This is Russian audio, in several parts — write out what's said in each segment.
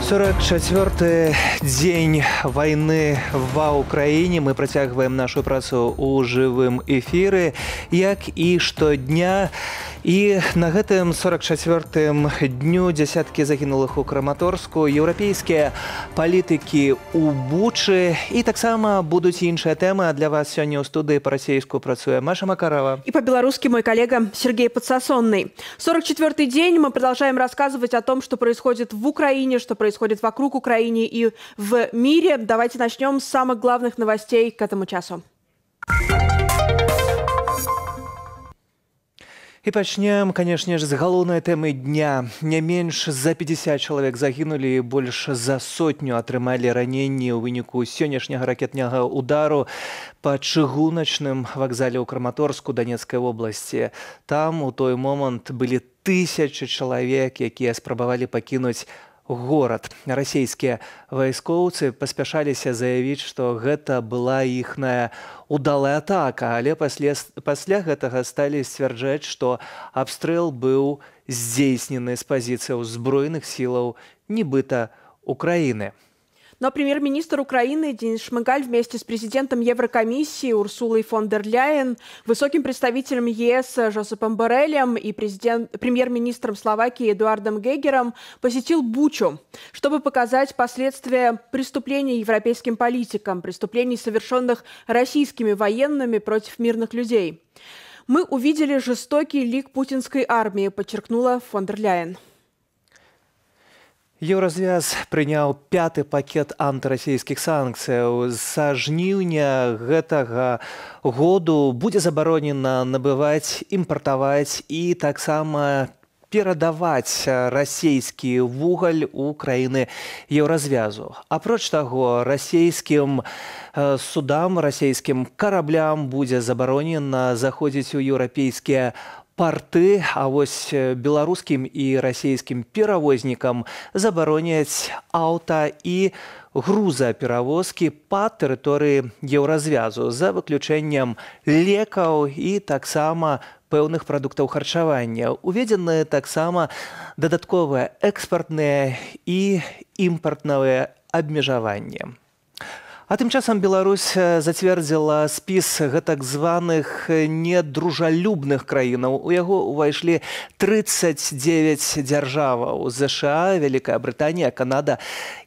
44-й дзень войны ва Украине. Мы працягваем нашу працу ў жывым эфіры, як і штодня. І на гэтым 44-м дню дзясяткі загінулых у Краматорску, еўрапейскія палітыкі ў Бучы. І таксама будуць іншыя тэмы. А для вас сёння ў студыі па-расейску працуе Маша Макарова. И по-белорусски мой коллега Сергей Подсосонный. 44-й день мы продолжаем рассказывать о том, что происходит в Украине, что происходит вокруг Украины и в мире. Давайте начнем с самых главных новостей к этому часу. І пачнем, канешне ж, з галоўнай тэмы дня. Не менш за 50 чалавек загінулі, больш за сотню атрымалі раненні ў выніку сённяшняга ракетнага удару па чыгуначным вакзале ў Краматорску Донецкай обласці. Там у той момант былі тысячы чалавек, якія спрабавалі пакінуць горад. Расійскія вайскоўцы паспяшаліся заявіць, што гэта была іхная удалая атака, але пасля гэтага сталі сцвярджаць, што абстрэл быў здзейснены з пазіцыі ўзброеных сілаў нібыта Украіны. Но премьер-министр Украины Денис Шмыгаль вместе с президентом Еврокомиссии Урсулой фон дер Ляйен, высоким представителем ЕС Жозепом Борреллем и премьер-министром Словакии Эдуардом Гегером посетил Бучу, чтобы показать последствия преступлений европейским политикам, преступлений, совершенных российскими военными против мирных людей. «Мы увидели жестокий лик путинской армии», подчеркнула фон дер Ляйен. Еўразвяз прыняў 5-ы пакет антырасійскіх санкцыяў. Са жніўня гэтага году будзе забаронена набываць, імпартаваць і таксама перадаваць расійскі вугаль у краіны Еўразвязу. Апроч таго, расійскім судам, расійскім караблям будзе забаронена заходзіць у еўрапейскія порты, а вось беларускім і расійскім перавознікам забароняць аўта і грузаперавозкі па тэрыторыі Еўразвязу за выключэннем лекаў і таксама пэўных прадуктаў харчавання. Уведзены таксама дадатковыя экспартныя і імпартныя абмежаванні. А тым часам Беларусь зацвердзіла спіс гэтак званых недружалюбных краінаў. У яго ўвайшлі 39 дзяржаваў: ЗША, Вялікая Брытанія, Канада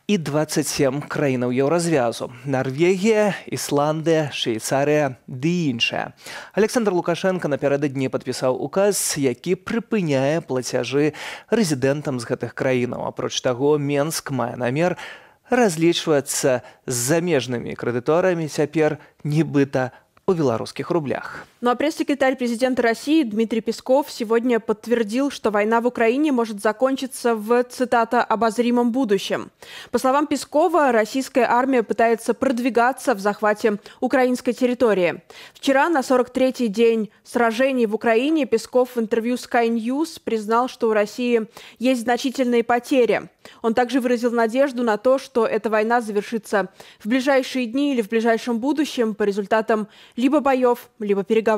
і 27 краінаў Еўразвязу: Нарвегія, Ісландыя, Швейцарыя ды іншыя. Александр Лукашенко напярэдадні падпісаў указ, які прыпыняе плацяжы рэзідэнтам з гэтых краінаў. Апроч таго, Менск мае намер разлічвацца з замежнымі крэдыторамі цяпер нібыта у белорусских рублях. Ну а пресс-секретарь президента России Дмитрий Песков сегодня подтвердил, что война в Украине может закончиться в, цитата, «обозримом будущем». По словам Пескова, российская армия пытается продвигаться в захвате украинской территории. Вчера, на 43-й день сражений в Украине, Песков в интервью Sky News признал, что у России есть значительные потери. Он также выразил надежду на то, что эта война завершится в ближайшие дни или в ближайшем будущем по результатам либо боев, либо переговоров.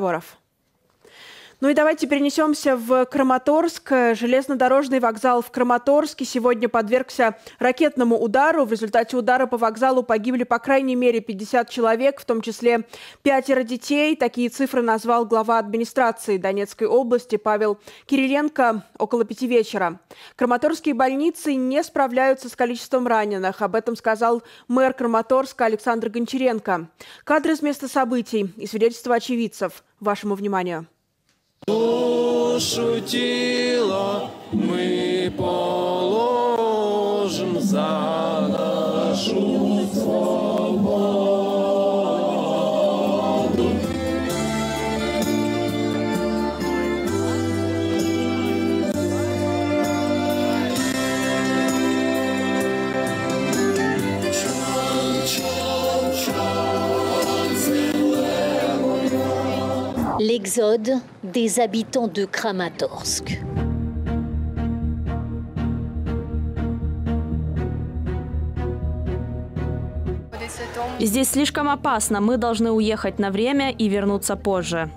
Ну и давайте перенесемся в Краматорск. Железнодорожный вокзал в Краматорске сегодня подвергся ракетному удару. В результате удара по вокзалу погибли по крайней мере 50 человек, в том числе 5 детей. Такие цифры назвал глава администрации Донецкой области Павел Кириленко около 5 вечера. Краматорские больницы не справляются с количеством раненых. Об этом сказал мэр Краматорска Александр Гончаренко. Кадры с места событий и свидетельства очевидцев. Вашему вниманию. Душу тіло ми положим за нашу свободу. L'exode des habitants de Kramatorsk. Здесь слишком опасно. Мы должны уехать на время и вернуться позже.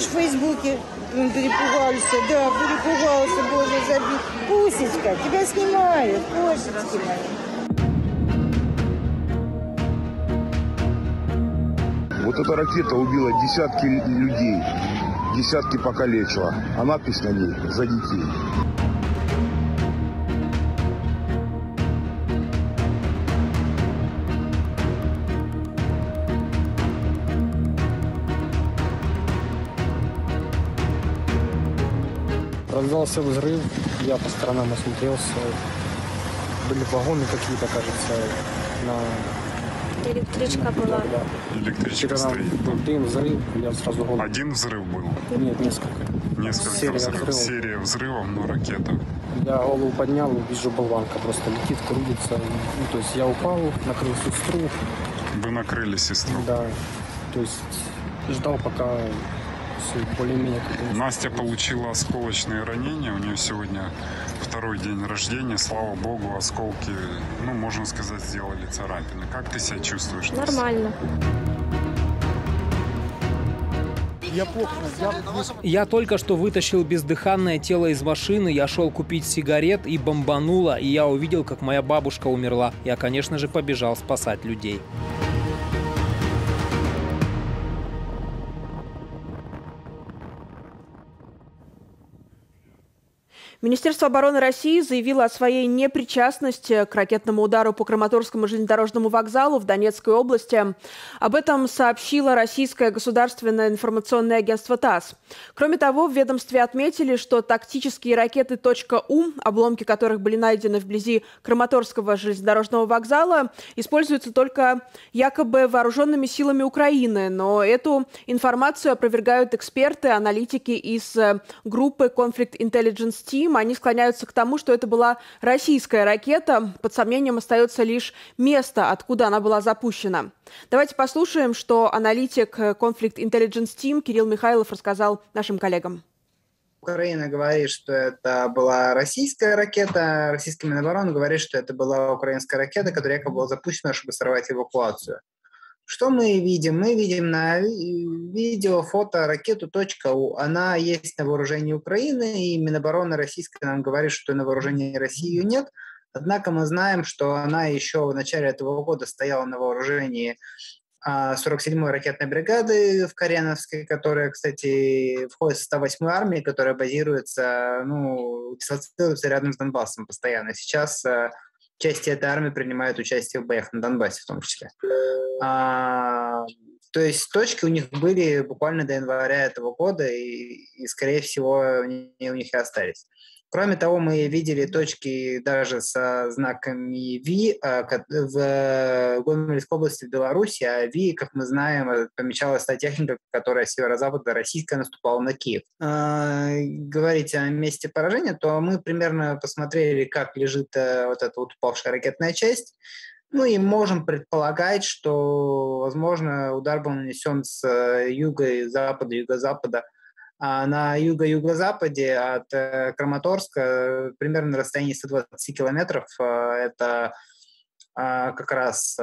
видишь в Фейсбуке, он перепугался, да, перепугался, боже, забит. Пусечка, тебя снимают, кошечки мои. Вот эта ракета убила десятки людей, десятки покалечила, а надпись на ней «За детей». Раздался взрыв, я по сторонам осмотрелся. Были вагоны какие-то, кажется, на... Электричка была. Да. Электричка стоит. Был дым, взрыв, я сразу голову. Один взрыв был? Нет, несколько. Несколько взрывов. Серия взрывов, но ракета. Я голову поднял, вижу болванка просто летит, крутится. Ну, то есть я упал, накрыл сестру. Вы накрыли сестру? Да. То есть ждал, пока все более-менее... Настя получила осколочные ранения. У нее сегодня второй день рождения. Слава богу, осколки, ну, можно сказать, сделали царапины. Как ты себя чувствуешь? Нормально. Я только что вытащил бездыханное тело из машины, я шел купить сигарет и бомбануло, и я увидел, как моя бабушка умерла. Я, конечно же, побежал спасать людей. Министерство обороны России заявило о своей непричастности к ракетному удару по Краматорскому железнодорожному вокзалу в Донецкой области. Об этом сообщило российское государственное информационное агентство ТАСС. Кроме того, в ведомстве отметили, что тактические ракеты .У, обломки которых были найдены вблизи Краматорского железнодорожного вокзала, используются только якобы вооруженными силами Украины. Но эту информацию опровергают эксперты, аналитики из группы Conflict Intelligence Team. Они склоняются к тому, что это была российская ракета. Под сомнением остается лишь место, откуда она была запущена. Давайте послушаем, что аналитик Conflict Intelligence Team Кирилл Михайлов рассказал нашим коллегам. Украина говорит, что это была российская ракета, российская Минобороны говорит, что это была украинская ракета, которая якобы была запущена, чтобы сорвать эвакуацию. Что мы видим? Мы видим на видео фото ракету .У. Она есть на вооружении Украины, и Минобороны российской нам говорит, что на вооружении России ее нет. Однако мы знаем, что она еще в начале этого года стояла на вооружении 47-й ракетной бригады в Кореновске, которая, кстати, входит в состав 8-й армии, которая базируется, дислоцируется рядом с Донбассом постоянно. Сейчас части этой армии принимают участие в боях на Донбассе в том числе. То есть точки у них были буквально до января этого года, и скорее всего, они у них и остались. Кроме того, мы видели точки даже со знаками V в Гомельской области в Беларуси, а V, как мы знаем, помечалась та техника, которая с северо-запада российская наступала на Киев. Говорить о месте поражения, то мы примерно посмотрели, как лежит вот эта вот упавшая ракетная часть. Ну и можем предполагать, что, возможно, удар был нанесен с юга и запада, юго-запада. А на юго-юго-западе от Краматорска примерно на расстоянии 120 километров это как раз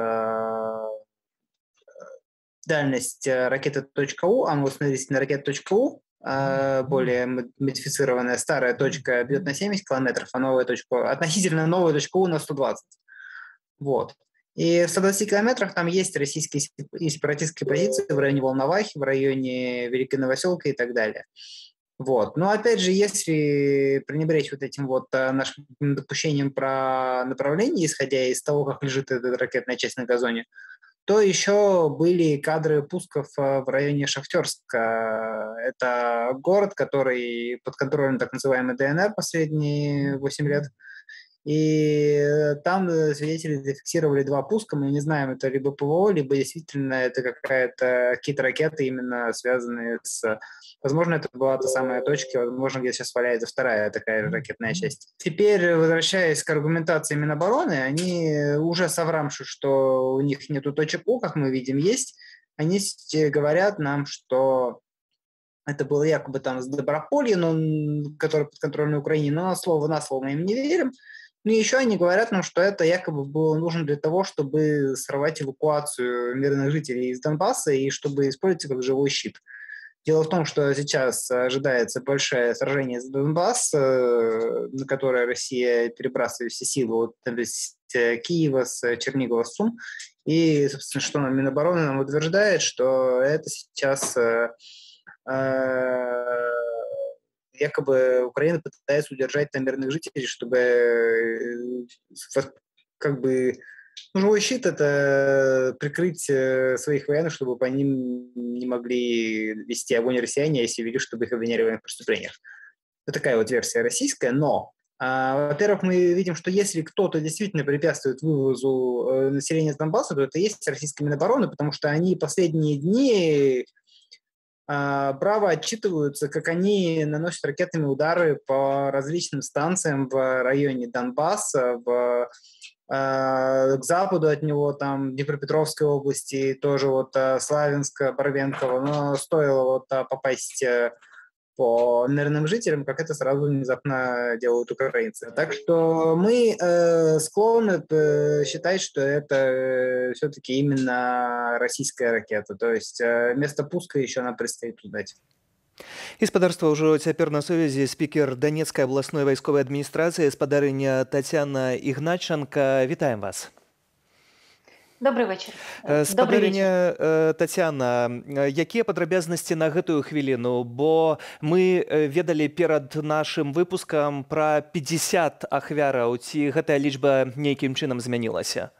дальность ракеты .У, а мы установились на ракету .У, более модифицированная старая точка бьет на 70 километров, а новая точка, относительно новая .У на 120. Вот. И в 120 километрах там есть российские и сепаратистские позиции в районе Волновахи, в районе Великой Новоселка и так далее. Вот. Но опять же, если пренебречь вот этим вот нашим допущением про направление, исходя из того, как лежит эта ракетная часть на газоне, то еще были кадры пусков в районе Шахтерска. Это город, который под контролем так называемой ДНР последние 8 лет. И там свидетели зафиксировали 2 пуска, мы не знаем, это либо ПВО, либо действительно это какие-то ракеты, именно связанные с... Возможно, это была та самая точка, возможно, где сейчас валяется вторая такая же ракетная часть. Теперь, возвращаясь к аргументации Минобороны, они уже соврамши, что у них нету точек У, как мы видим, есть. Они говорят нам, что это было якобы там с Доброполья, которое под контролем Украины, но слово на слово мы им не верим. Ну и еще они говорят нам, что это якобы было нужно для того, чтобы сорвать эвакуацию мирных жителей из Донбасса и чтобы использовать как живой щит. Дело в том, что сейчас ожидается большое сражение за Донбасс, на которое Россия перебрасывает все силы с Киева, с Чернигова, с Сум. И, собственно, что Минобороны нам утверждает, что это сейчас якобы Украина пытается удержать там мирных жителей, чтобы как бы живой щит — это прикрыть своих военных, чтобы по ним не могли вести огонь россияне, если вели, чтобы их обвиняли в военных преступлениях. Вот такая вот версия российская, но во-первых, мы видим, что если кто-то действительно препятствует вывозу населения с Донбасса, то это есть российская Минобороны, потому что они последние дни браво отчитываются, как они наносят ракетными удары по различным станциям в районе Донбасса, к западу от него, там, Днепропетровской области, тоже вот Славянска, Барвенкова, но стоило вот попасть по мирным жителям, как это сразу внезапно делают украинцы. Так что мы склонны считать, что это все-таки именно российская ракета. То есть место пуска еще нам предстоит узнать. Гаспадарства ўжо цяпер на сувязі спікер Донецкай абласной вайсковай адміністрацыі спадарыня Тацяна Ігначенка. Вітаем вас. Добрый вечер. Спадарыня Тацяна, якія падрабязнасці на гэтую хвіліну? Бо мы ведалі перад нашым выпускам пра 50 ахвяраў. Ці гэтая лічба нейкім чынам змянілася?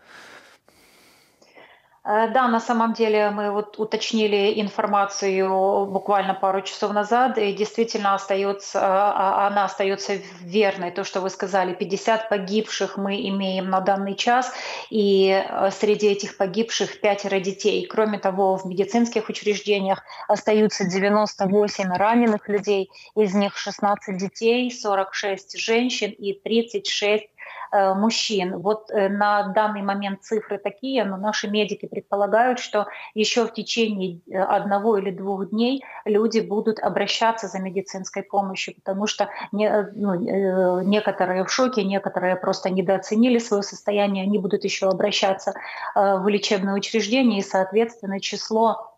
Да, на самом деле мы вот уточнили информацию буквально пару часов назад, и действительно она остается верной. То, что вы сказали, 50 погибших мы имеем на данный час, и среди этих погибших 5 детей. Кроме того, в медицинских учреждениях остаются 98 раненых людей, из них 16 детей, 46 женщин и 36 мужчин. Вот на данный момент цифры такие, но наши медики предполагают, что еще в течение 1 или 2 дней люди будут обращаться за медицинской помощью, потому что некоторые в шоке, некоторые просто недооценили свое состояние, они будут еще обращаться в лечебные учреждения, и, соответственно, число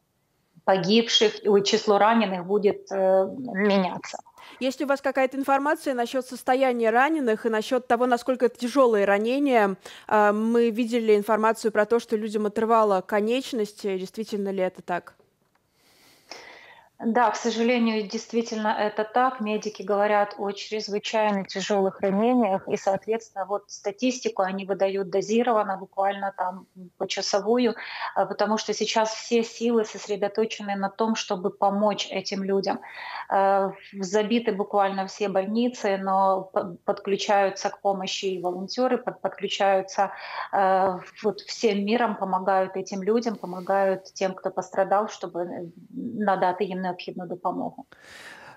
погибших, число раненых будет меняться. Есть ли у вас какая-то информация насчет состояния раненых и насчет того, насколько это тяжелые ранения? Мы видели информацию про то, что людям отрывало конечности. Действительно ли это так? Да, к сожалению, действительно это так. Медики говорят о чрезвычайно тяжелых ранениях, и, соответственно, вот статистику они выдают дозированно, буквально там почасовую, потому что сейчас все силы сосредоточены на том, чтобы помочь этим людям. Забиты буквально все больницы, но подключаются к помощи и волонтеры, подключаются вот всем миром, помогают этим людям, помогают тем, кто пострадал, чтобы надати им необхідну допомогу.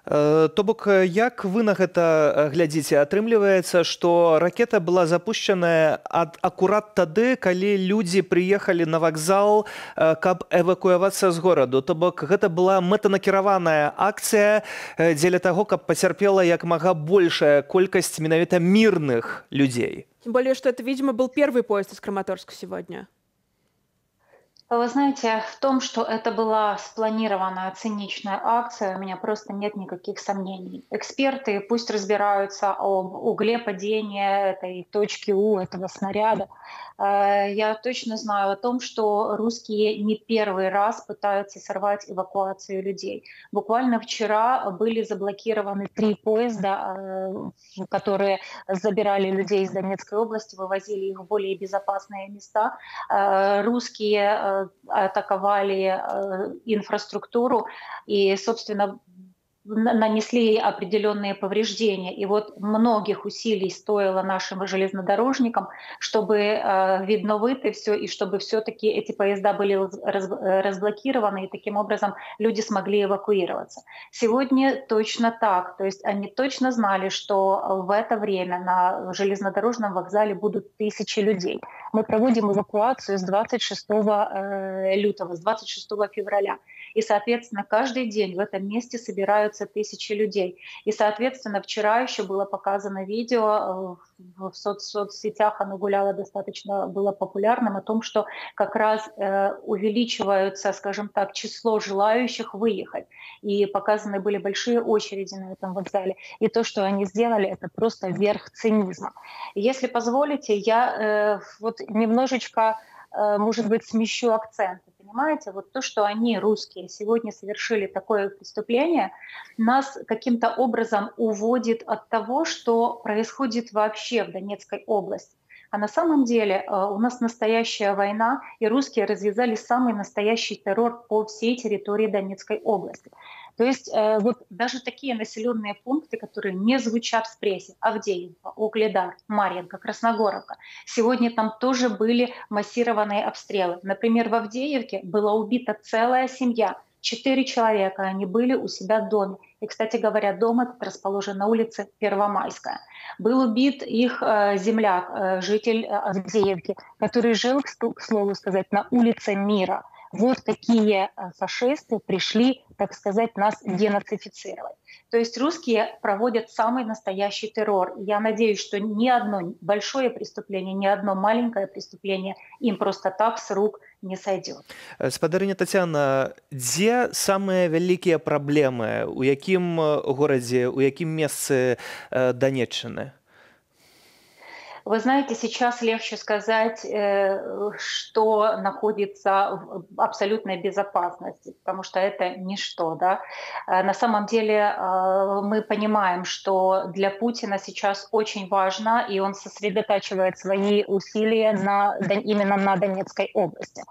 То бок, як вы на гэта глядзіце? Атрымліваецца, што ракета была запущеная акурат тады, калі людзі прыехалі на вакзал, каб эвакуявацца з гораду. То бок, гэта была мэтанакіраваная акцыя дзеля таго, каб пацярпела як мага большая колькасць менавіта мірных людзей. Тем более, что это, видимо, был первый поезд из Краматорска сегодня. Вы знаете, в том, что это была спланированная циничная акция, у меня просто нет никаких сомнений. Эксперты пусть разбираются об угле падения этой точки У, этого снаряда. Я точно знаю о том, что русские не первый раз пытаются сорвать эвакуацию людей. Буквально вчера были заблокированы 3 поезда, которые забирали людей из Донецкой области, вывозили их в более безопасные места. Русские атаковали инфраструктуру и, собственно, нанесли определенные повреждения. И вот многих усилий стоило нашим железнодорожникам, чтобы відновити все, и чтобы все-таки эти поезда были разблокированы, и таким образом люди смогли эвакуироваться. Сегодня точно так. То есть они точно знали, что в это время на железнодорожном вокзале будут 1000 людей. Мы проводим эвакуацию с 26 лютого, с 26 февраля. И, соответственно, каждый день в этом месте собираются тысячи людей. И, соответственно, вчера еще было показано видео, в соцсетях оно гуляло достаточно, было популярным, о том, что как раз увеличивается, скажем так, число желающих выехать. И показаны были большие очереди на этом вокзале. И то, что они сделали, это просто верх цинизма. Если позволите, я вот немножечко, может быть, смещу акценты. Понимаете, вот то, что они, русские, сегодня совершили такое преступление, нас каким-то образом уводит от того, что происходит вообще в Донецкой области. А на самом деле у нас настоящая война, и русские развязали самый настоящий террор по всей территории Донецкой области. То есть вот даже такие населенные пункты, которые не звучат в прессе, Авдеевка, Угледар, Марьинка, Красногоровка, сегодня там тоже были массированные обстрелы. Например, в Авдеевке была убита целая семья, 4 человека, они были у себя в доме. И, кстати говоря, дом этот расположен на улице Первомайская. Был убит их земляк, житель Авдеевки, который жил, к слову сказать, на улице Мира. Вот такие фашисты пришли, так сказать, нас денацифицировать. То есть русские проводят самый настоящий террор. Я надеюсь, что ни одно большое преступление, ни одно маленькое преступление им просто так с рук не сойдет. Спадарыня Тацяна, дзе самыя вялікія праблемы? У якім горадзе, у якім месцы Донеччыны? Вы знаете, сейчас легче сказать, что находится в абсолютной безопасности, потому что это ничто. Да? На самом деле мы понимаем, что для Путина сейчас очень важно, и он сосредотачивает свои усилия именно на Донецкой области,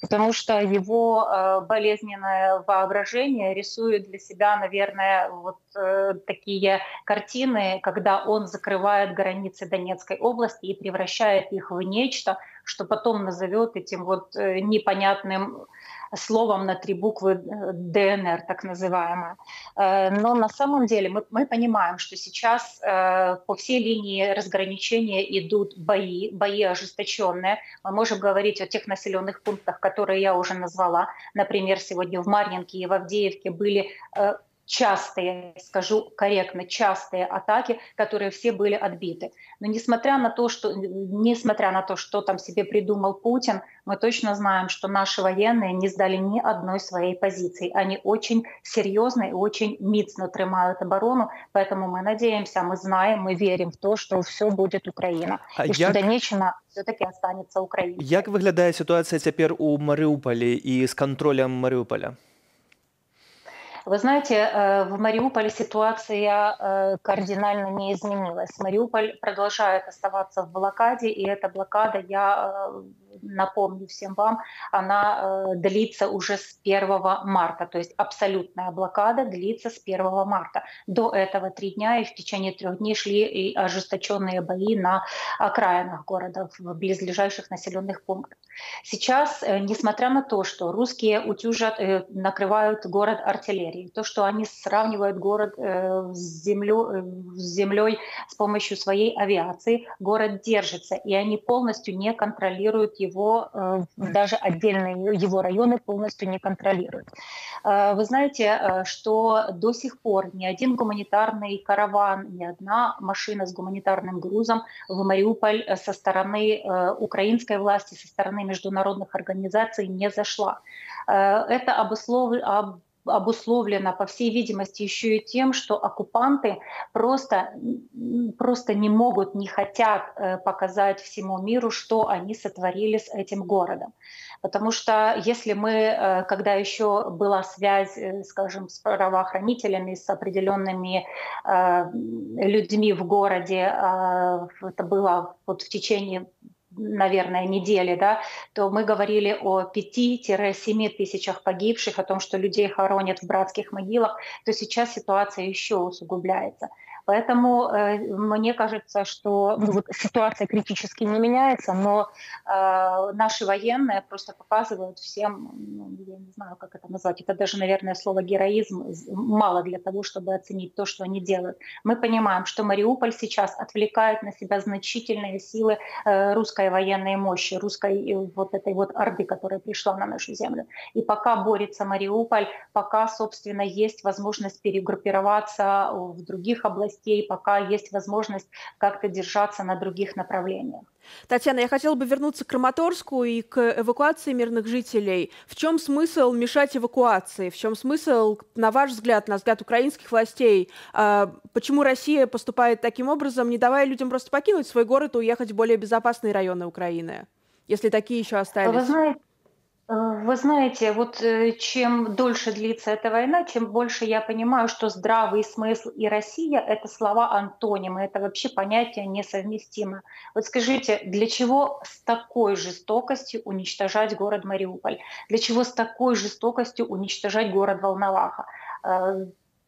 потому что его болезненное воображение рисует для себя, наверное, вот такие картины, когда он закрывает границы Донецкой области и превращает их в нечто, что потом назовет этим вот непонятным словом на 3 буквы ДНР, так называемое. Но на самом деле мы понимаем, что сейчас по всей линии разграничения идут бои ожесточенные. Мы можем говорить о тех населенных пунктах, которые я уже назвала. Например, сегодня в Марьинке и в Авдеевке были частые, скажу корректно, частые атаки, которые все были отбиты. Но несмотря на то, что там себе придумал Путин, мы точно знаем, что наши военные не сдали ни одной своей позиции. Они очень серьезно и очень міцно тримают оборону, поэтому мы надеемся, мы знаем, мы верим в то, что все будет Украина. И что Донеччина все-таки останется Украиной. Як выглядае ситуація цяпер у Марыуполі і з кантролем Марыуполя? Вы знаете, в Мариуполе ситуация кардинально не изменилась. Мариуполь продолжает оставаться в блокаде, и эта блокада, я напомню всем вам, она длится уже с 1 марта. То есть абсолютная блокада длится с 1 марта. До этого 3 дня, и в течение 3 дней шли и ожесточенные бои на окраинах города, в близлежащих населенных пунктах. Сейчас, несмотря на то, что русские утюжат, накрывают город артиллерией, то, что они сравнивают город с землей с помощью своей авиации, город держится, и они полностью не контролируют его, даже отдельные его районы полностью не контролируют. Вы знаете, что до сих пор ни один гуманитарный караван, ни одна машина с гуманитарным грузом в Мариуполь со стороны украинской власти, со стороны международных организаций не зашла. Это обусловлено, по всей видимости, еще и тем, что оккупанты просто не могут, не хотят показать всему миру, что они сотворили с этим городом. Потому что если мы, когда еще была связь, скажем, с правоохранителями, с определенными людьми в городе, это было вот в течение, наверное, недели, да, то мы говорили о 5-7 тысячах погибших, о том, что людей хоронят в братских могилах, то сейчас ситуация еще усугубляется. Поэтому мне кажется, что ситуация критически не меняется, но наши военные просто показывают всем, я не знаю, как это назвать, это даже, наверное, слово героизм мало для того, чтобы оценить то, что они делают. Мы понимаем, что Мариуполь сейчас отвлекает на себя значительные силы русской военной мощи, русской вот этой вот орды, которая пришла на нашу землю. И пока борется Мариуполь, пока, собственно, есть возможность перегруппироваться в других областей, пока есть возможность как-то держаться на других направлениях. Татьяна, я хотела бы вернуться к Краматорску и к эвакуации мирных жителей. В чем смысл мешать эвакуации? В чем смысл, на ваш взгляд, на взгляд украинских властей? Почему Россия поступает таким образом, не давая людям просто покинуть свой город и уехать в более безопасные районы Украины, если такие еще остались? Вы знаете, вот чем дольше длится эта война, тем больше я понимаю, что здравый смысл и Россия — это слова-антонимы, это вообще понятие несовместимо. Вот скажите, для чего с такой жестокостью уничтожать город Мариуполь? Для чего с такой жестокостью уничтожать город Волноваха?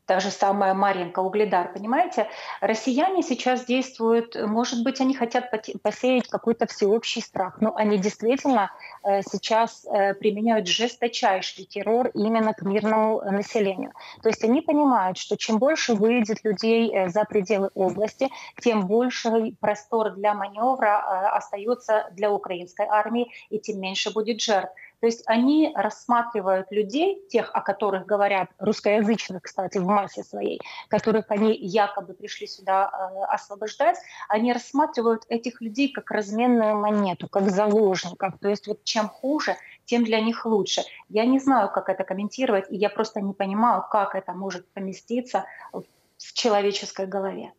Та же самая Марьинка, Угледар, понимаете? Россияне сейчас действуют, может быть, они хотят посеять какой-то всеобщий страх, но они действительно сейчас применяют жесточайший террор именно к мирному населению. То есть они понимают, что чем больше выйдет людей за пределы области, тем больше простор для маневра остается для украинской армии, и тем меньше будет жертв. То есть они рассматривают людей, тех, о которых говорят, русскоязычных, кстати, в массе своей, которых они якобы пришли сюда освобождать, они рассматривают этих людей как разменную монету, как заложников. То есть вот чем хуже, тем для них лучше. Я не знаю, как это комментировать, и я просто не понимаю, как это может поместиться в человеческой голове.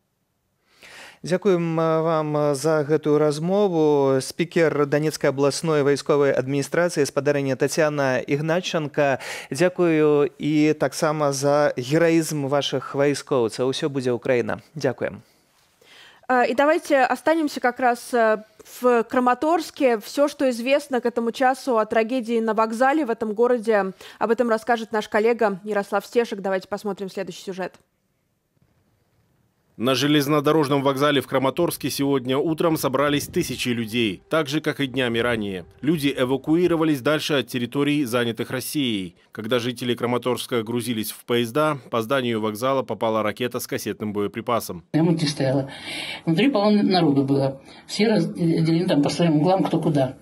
Дзякуем вам за гэтую размову. Спікер Донецкай абласной вайсковай адміністрацыі спадарыня Татьяна Ігначенко. Дзякую і таксама за гераізм ваших вайскоўцаў. Усё будзе Украина. Дзякуем. И давайте останемся как раз в Краматорске. Все, что известно к этому часу о трагедии на вокзале в этом городе, об этом расскажет наш коллега Ярослав Стешек. Давайте посмотрим следующий сюжет. На железнодорожном вокзале в Краматорске сегодня утром собрались тысячи людей, так же, как и днями ранее. Люди эвакуировались дальше от территорий, занятых Россией. Когда жители Краматорска грузились в поезда, по зданию вокзала попала ракета с кассетным боеприпасом. Я внутри стояла. Внутри полно народу было. Все разделены там по своим углам, кто куда.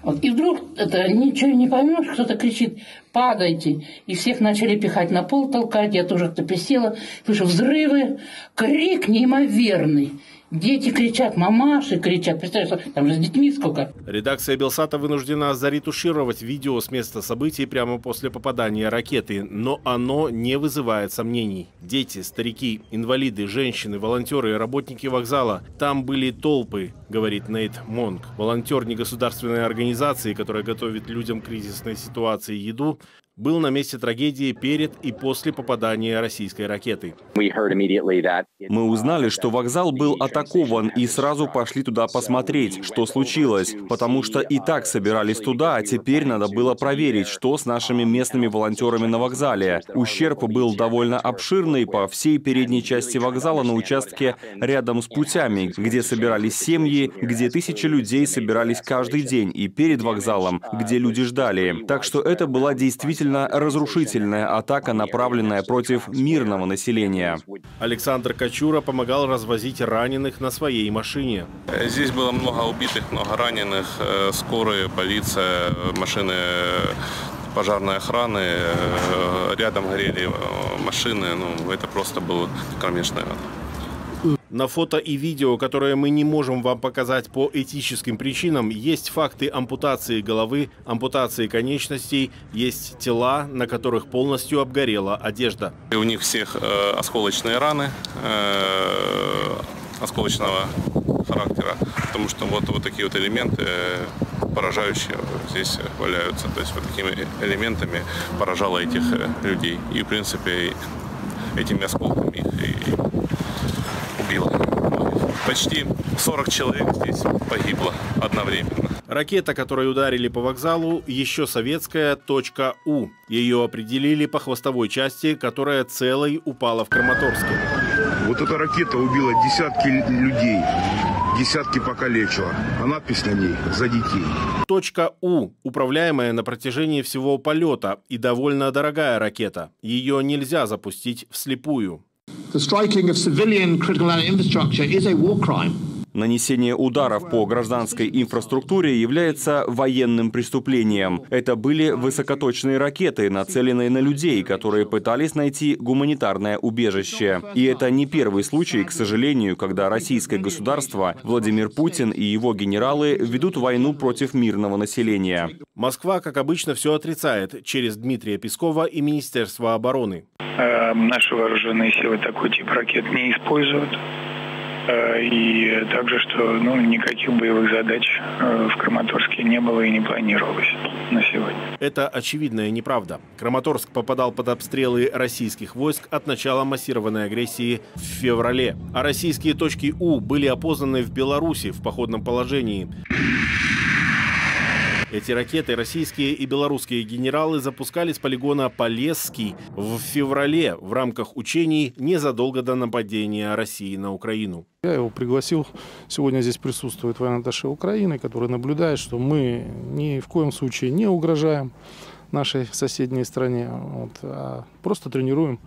Вот. И вдруг это ничего не поймешь, кто-то кричит: падайте. И всех начали пихать на пол, толкать. Я тоже присела, слышу взрывы, крик неимоверный. Дети кричат, мамаши кричат. Представляешь, там же с детьми сколько. Редакция Белсата вынуждена заретушировать видео с места событий прямо после попадания ракеты. Но оно не вызывает сомнений. Дети, старики, инвалиды, женщины, волонтеры и работники вокзала. Там были толпы, говорит Нейт Монк. Волонтер негосударственной организации, которая готовит людям в кризисной ситуации еду, был на месте трагедии перед и после попадания российской ракеты. Мы узнали, что вокзал был атакован, и сразу пошли туда посмотреть, что случилось, потому что и так собирались туда, а теперь надо было проверить, что с нашими местными волонтерами на вокзале. Ущерб был довольно обширный по всей передней части вокзала на участке рядом с путями, где собирались семьи, где тысячи людей собирались каждый день, и перед вокзалом, где люди ждали. Так что это была действительно разрушительная атака, направленная против мирного населения. Александр Кочура помогал развозить раненых на своей машине. Здесь было много убитых, много раненых, скорые, полиция, машины пожарной охраны, рядом горели машины. Ну, это просто было кромешное. На фото и видео, которые мы не можем вам показать по этическим причинам, есть факты ампутации головы, ампутации конечностей, есть тела, на которых полностью обгорела одежда. И у них всех осколочные раны, осколочного характера, потому что вот такие вот элементы поражающие здесь валяются. То есть вот такими элементами поражало этих людей. И в принципе этими осколками их и убило. Почти 40 человек здесь погибло одновременно. Ракета, которой ударили по вокзалу, еще советская .У. Ее определили по хвостовой части, которая целой упала в Краматорске. Вот эта ракета убила десятки людей, десятки покалечила. А надпись на ней «За детей». .У – управляемая на протяжении всего полета и довольно дорогая ракета. Ее нельзя запустить вслепую. Нанесение ударов по гражданской инфраструктуре является военным преступлением. Это были высокоточные ракеты, нацеленные на людей, которые пытались найти гуманитарное убежище. И это не первый случай, к сожалению, когда российское государство, Владимир Путин и его генералы ведут войну против мирного населения. Москва, как обычно, все отрицает через Дмитрия Пескова и Министерство обороны. Наши вооруженные силы такой тип ракет не используют. И также, что никаких боевых задач в Краматорске не было и не планировалось на сегодня. Это очевидная неправда. Краматорск попадал под обстрелы российских войск от начала массированной агрессии в феврале. А российские точки У были опознаны в Беларуси в походном положении. Эти ракеты российские и белорусские генералы запускали с полигона Полесский в феврале в рамках учений незадолго до нападения России на Украину. Я его пригласил. Сегодня здесь присутствует военный атташе Украины, который наблюдает, что мы ни в коем случае не угрожаем нашей соседней стране, а просто тренируем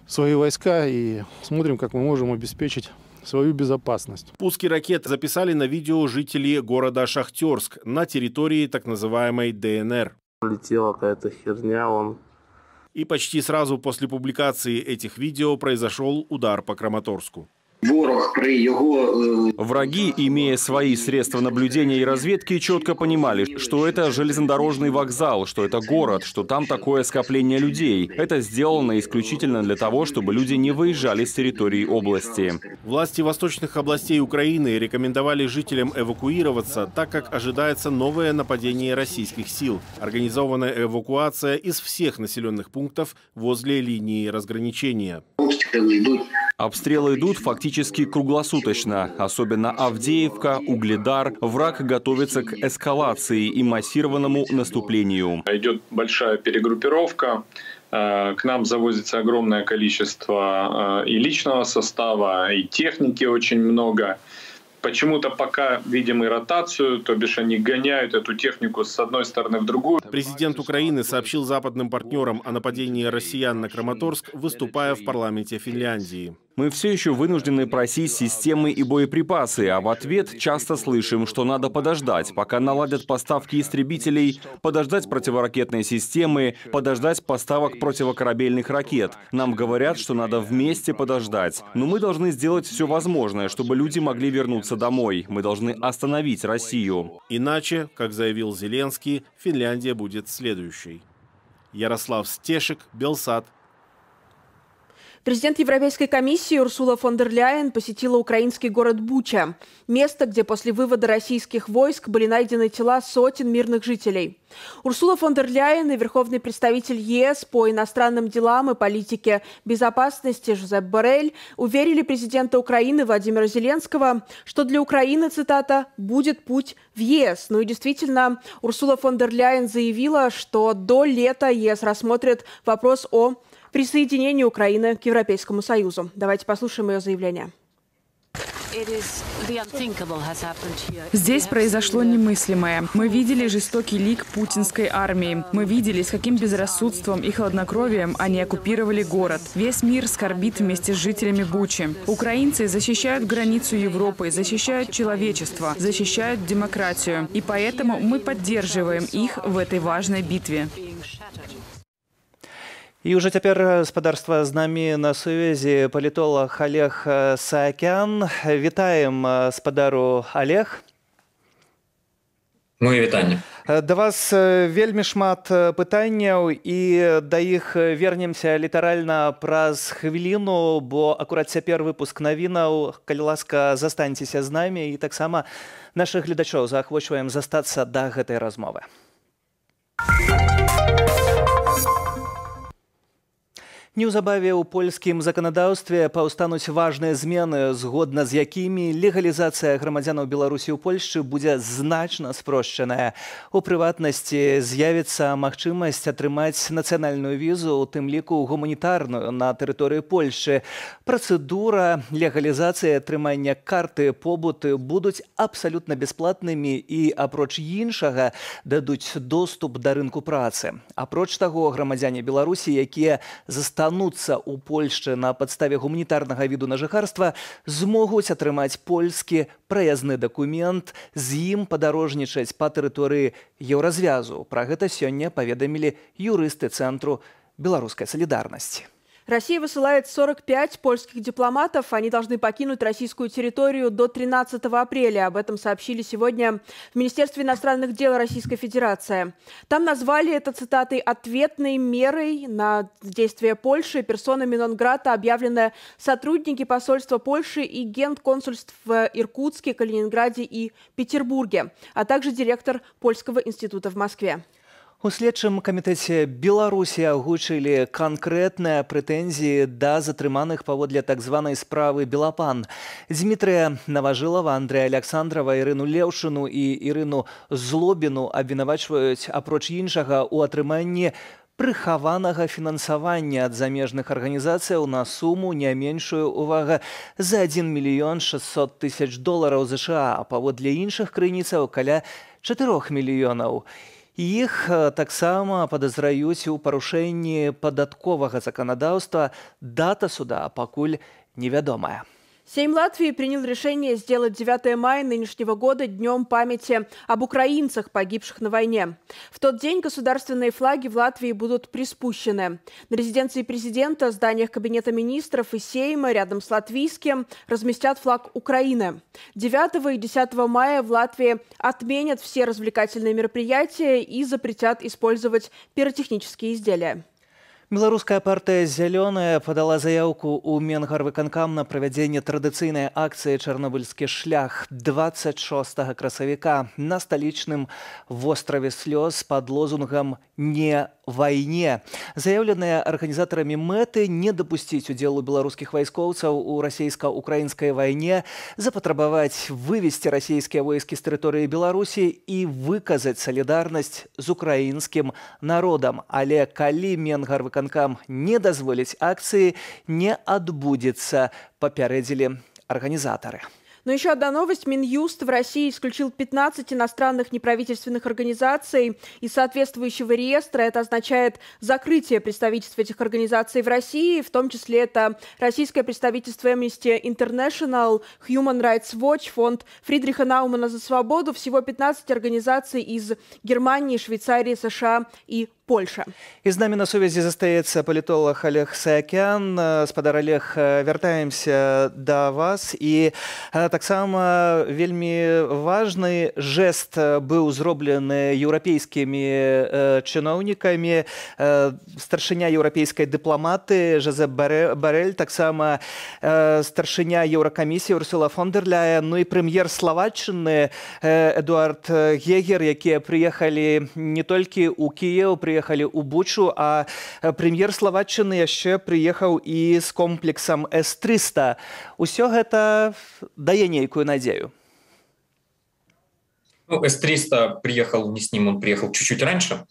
свои войска и смотрим, как мы можем обеспечить свою безопасность. Пуски ракет записали на видео жители города Шахтерск на территории так называемой ДНР. Летела какая-то херня, И почти сразу после публикации этих видео произошел удар по Краматорску. Враги, имея свои средства наблюдения и разведки, четко понимали, что это железнодорожный вокзал, что это город, что там такое скопление людей. Это сделано исключительно для того, чтобы люди не выезжали с территории области. Власти восточных областей Украины рекомендовали жителям эвакуироваться, так как ожидается новое нападение российских сил. Организованная эвакуация из всех населенных пунктов возле линии разграничения. Обстрелы идут фактически круглосуточно. Особенно Авдеевка, Угледар. Враг готовится к эскалации и массированному наступлению. Идет большая перегруппировка. К нам завозится огромное количество и личного состава, и техники очень много. Почему-то пока видим и ротацию, то бишь они гоняют эту технику с одной стороны в другую. Президент Украины сообщил западным партнерам о нападении россиян на Краматорск, выступая в парламенте Финляндии. Мы все еще вынуждены просить системы и боеприпасы, а в ответ часто слышим, что надо подождать, пока наладят поставки истребителей, подождать противоракетные системы, подождать поставок противокорабельных ракет. Нам говорят, что надо вместе подождать. Но мы должны сделать все возможное, чтобы люди могли вернуться домой. Мы должны остановить Россию. Иначе, как заявил Зеленский, Финляндия будет следующей. Ярослав Стешек, Белсат. Президент Европейской комиссии Урсула фон дер Ляйен посетила украинский город Буча, место, где после вывода российских войск были найдены тела сотен мирных жителей. Урсула фон дер Ляйен и верховный представитель ЕС по иностранным делам и политике безопасности Жозеп Боррель уверили президента Украины Владимира Зеленского, что для Украины, цитата, «будет путь в ЕС». Ну и действительно, Урсула фон дер Ляйен заявила, что до лета ЕС рассмотрит вопрос о присоединению Украины к Европейскому Союзу. Давайте послушаем ее заявление. Здесь произошло немыслимое. Мы видели жестокий лик путинской армии. Мы видели, с каким безрассудством и хладнокровием они оккупировали город. Весь мир скорбит вместе с жителями Бучи. Украинцы защищают границу Европы, защищают человечество, защищают демократию. И поэтому мы поддерживаем их в этой важной битве. І уже цяпер спадарства з намі на сувязі палітолог Олег Саакян. Вітаем спадару Олег. Моє вітання. Да вас вельмі шмат пытанняў і да іх вернемся літаральна праз хвіліну, бо акурат цяпер выпуск навінаў. Калі ласка, застаньцеся з намі і таксама нашых гледачоў заахвочваем застацца да гэтай размовы. Неўзабаве ў польскім заканадаўстве паўстануць важныя змены, згодна з якімі легалізацыя грамадзянаў Беларусі ў Польшчы будзе значна спрошчаная. У прыватнасці з'явіцца магчымасць атрымаць нацыянальную візу, у тым ліку гуманітарную, на тэрыторыі Польшчы. Працэдура легалізацыі атрымання карты побыту будуць абсалютна бясплатнымі і, апроч іншага, дадуць доступ да рынку працы. Апроч таго, грамадзяне Беларусі, якія застануцца ў Польшчы на падставе гуманітарнага віду на жыхарства, змогуць атрымаць польскі праязны дакумент, з ім падарожнічаць па тэрыторыі Еўразвязу. Пра гэта сёння паведамілі юрысты Цэнтру беларускай салідарнасці. Россия высылает 45 польских дипломатов. Они должны покинуть российскую территорию до 13 апреля. Об этом сообщили сегодня в Министерстве иностранных дел Российской Федерации. Там назвали это, цитатой, «ответной мерой на действия Польши». Персонами нон-грата объявлены сотрудники посольства Польши и генконсульств в Иркутске, Калининграде и Петербурге, а также директор Польского института в Москве. У следчым камітэце Беларусі агучылі канкрэтныя прэтэнзіі да затрыманых паводле так званай справы «Белапан». Дмітрыя Наважылава, Андрэя Александрова, Ірыну Леўшыну і Ірыну Злобіну абвінавачваюць, апроч іншага, у атрыманні прыхаванага фінансавання ад замежных арганізацыяў на суму не меншую, увага, за 1 мільён 600 тысяч долараў США, а паводле іншых крыніцаў каля 4 мільёнаў. Іх таксама падазраюць у парушэнні падатковага заканадаўства. Дата суда пакуль невядомая. Сейм Латвии принял решение сделать 9 мая нынешнего года днем памяти об украинцах, погибших на войне. В тот день государственные флаги в Латвии будут приспущены. На резиденции президента, зданиях Кабинета министров и Сейма рядом с латвийским разместят флаг Украины. 9 и 10 мая в Латвии отменят все развлекательные мероприятия и запретят использовать пиротехнические изделия. Беларуская партыя «Зялёная» падала заяўку ў Менгарвыканкам на правядзенне традыцыйнай акцыі «Чарнобыльскі шлях» 26 красавіка на сталічным востраве Слёз пад лозунгам «Не вайне». Заяўленыя арганізатарамі мэты не дапусціць удзелу беларускіх вайскоўцаў у расійска-украінскай вайне, запатрабаваць вывесці расійскія войскі з тэрыторыі Беларусі і выказаць салідарнасць з украінскім народам. Але калі Менгарвыканкам не дазволіць акцыі, не адбудзецца, папярэдзілі арганізатары. Но еще одна новость. Минюст в России исключил 15 иностранных неправительственных организаций из соответствующего реестра. Это означает закрытие представительств этих организаций в России. В том числе это российское представительство Amnesty International, Human Rights Watch, фонд Фридриха Наумана за свободу. Всего 15 организаций из Германии, Швейцарии, США и Польша. І з намі на сувязі застаецца палітолог Олег Саакян. Спадар Олег, вяртаемся да вас. І таксама вельмі важны жэст быў зроблены еўрапейскімі чыноўнікамі. Старшыня еўрапейскай дыпламаты Жозеп Барэль, таксама старшыня Еўракамісіі Урсула фон дер Ляйен, ну і прэм'ер Словаччыны Эдуард Гегер, якія прыехалі не толькі ў Кіеў, прыехалі у Бучу, а прэм'ер Словаччыны яшчэ прыехаў і з комплексам С-300. Усё гэта дае нейкую надзею. Ну, С-300 приехал, не с ним, он приехал чуть-чуть раньше,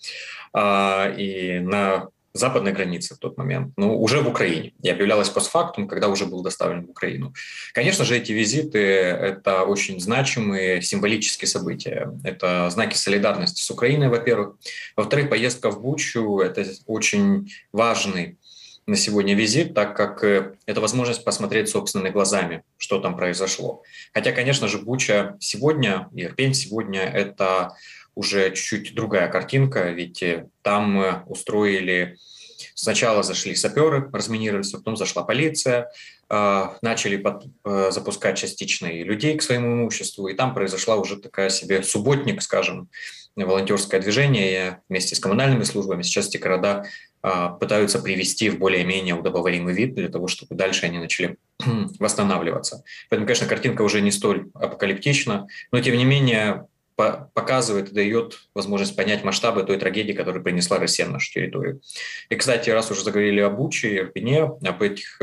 и на западной границе в тот момент, но уже в Украине. И объявлялось постфактум, когда уже был доставлен в Украину. Конечно же, эти визиты – это очень значимые символические события. Это знаки солидарности с Украиной, во-первых. Во-вторых, поездка в Бучу – это очень важный на сегодня визит, так как это возможность посмотреть собственными глазами, что там произошло. Хотя, конечно же, Буча сегодня, Ирпень сегодня – это уже чуть-чуть другая картинка, ведь там устроили, сначала зашли саперы, разминировались, потом зашла полиция, начали запускать частично и людей к своему имуществу, и там произошла уже такая себе субботник, скажем, волонтерское движение вместе с коммунальными службами. Сейчас эти города пытаются привести в более-менее удобоваримый вид для того, чтобы дальше они начали восстанавливаться. Поэтому, конечно, картинка уже не столь апокалиптична, но тем не менее показывает и дает возможность понять масштабы той трагедии, которую принесла Россия на нашу территорию. И, кстати, раз уже заговорили о Буче и Ирпене, об этих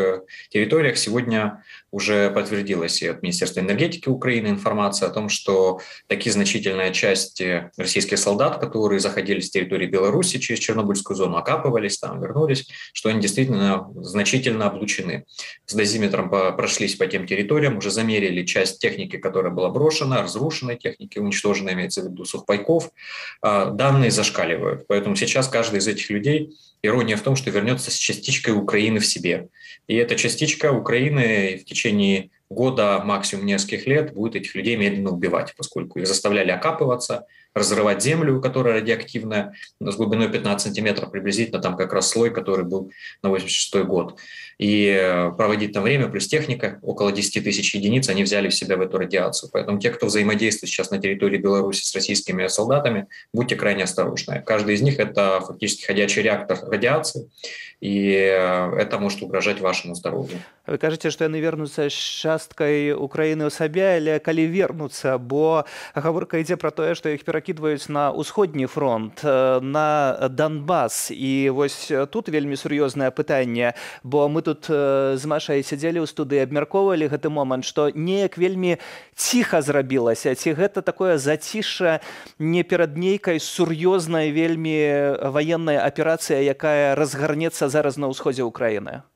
территориях сегодня уже подтвердилась и от Министерства энергетики Украины информация о том, что таки значительная часть российских солдат, которые заходили с территории Беларуси через Чернобыльскую зону, окапывались там, вернулись, что они действительно значительно облучены. С дозиметром прошлись по тем территориям, уже замерили часть техники, которая была брошена, разрушенной техники, уничтоженной, имеется в виду, сухпайков. Данные зашкаливают. Поэтому сейчас каждый из этих людей, ирония в том, что вернется с частичкой Украины в себе. И эта частичка Украины в течение года, максимум нескольких лет, будет этих людей медленно убивать, поскольку их заставляли окапываться, разрывать землю, которая радиоактивная, с глубиной 15 сантиметров приблизительно, там как раз слой, который был на 86-й год. И проводить там время, плюс техника, около 10 тысяч единиц, они взяли в себя в эту радиацию. Поэтому те, кто взаимодействует сейчас на территории Беларуси с российскими солдатами, будьте крайне осторожны. Каждый из них – это фактически ходячий реактор радиации, и это может угрожать вашему здоровью. Вы кажаце, што яны вернуцца з часткай Украіны ў сабе, але калі вернуцца, бо гаворка ідзе пра тое, што іх перакідваюць на ўсходні фронт, на Донбас. І вось тут вельмі сур'ёзнае пытанне, бо мы тут з Машай сядзелі ў студыі, абмяркоўвалі гэты момант, што неяк вельмі ціха зрабілася, ці гэта такое зацішша не перад нейкай сур'ёзнай вельмі ваенная аперацыя, якая разгарнецца зараз на ўсходзе Украіны?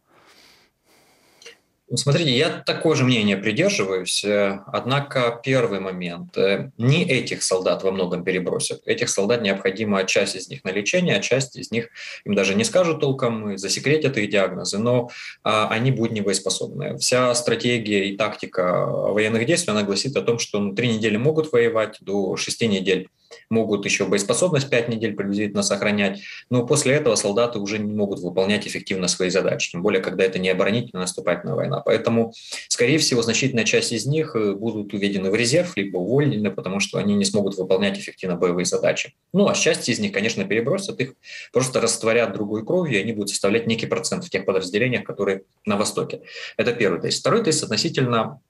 Смотрите, я такое же мнение придерживаюсь, однако первый момент. Не этих солдат во многом перебросят. Этих солдат необходимо, часть из них на лечение, а часть из них им даже не скажут толком, засекретят их диагнозы, но они будут небоеспособны. Вся стратегия и тактика военных действий, она гласит о том, что 3 недели могут воевать, до 6 недель могут еще боеспособность 5 недель приблизительно сохранять, но после этого солдаты уже не могут выполнять эффективно свои задачи, тем более, когда это не оборонительная, наступательная война. Поэтому, скорее всего, значительная часть из них будут уведены в резерв, либо уволены, потому что они не смогут выполнять эффективно боевые задачи. Ну, а часть из них, конечно, перебросят, их просто растворят другой кровью, и они будут составлять некий процент в тех подразделениях, которые на Востоке. Это первый тезис. Второй тезис относительно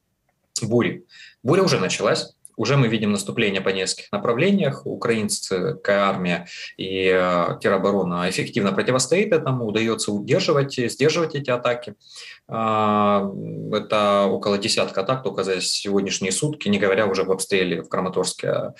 бури. Буря уже началась. Уже мы видим наступление по нескольких направлениях. Украинская армия и тероборона эффективно противостоит этому, удается сдерживать эти атаки. Это около десятка атак только за сегодняшние сутки, не говоря уже об обстреле в Краматорске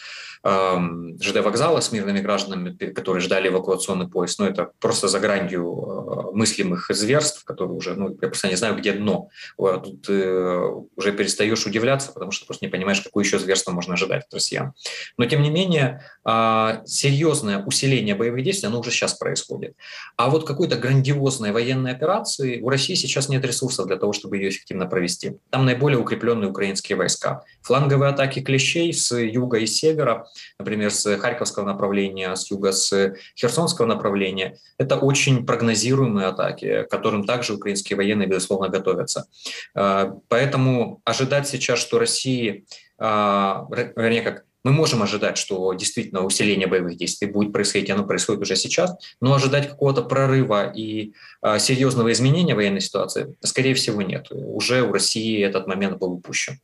ЖД вокзала с мирными гражданами, которые ждали эвакуационный поезд. Но это просто за гранью мыслимых зверств, которые уже, я просто не знаю, где дно. Тут уже перестаешь удивляться, потому что просто не понимаешь, какое еще зверство можно ожидать от россиян. Но, тем не менее, серьезное усиление боевых действий, оно уже сейчас происходит. А вот какой-то грандиозной военной операции у России сейчас нет ресурсов для того, чтобы ее эффективно провести. Там наиболее укрепленные украинские войска. Фланговые атаки клещей с юга и севера, например, с Харьковского направления, с юга, с Херсонского направления, это очень прогнозируемые атаки, к которым также украинские военные, безусловно, готовятся. Поэтому ожидать сейчас, что России, вернее, как мы можем ожидать, что действительно усиление боевых действий будет происходить, оно происходит уже сейчас, но ожидать какого-то прорыва и серьезного изменения военной ситуации, скорее всего, нет. Уже у России этот момент был упущен.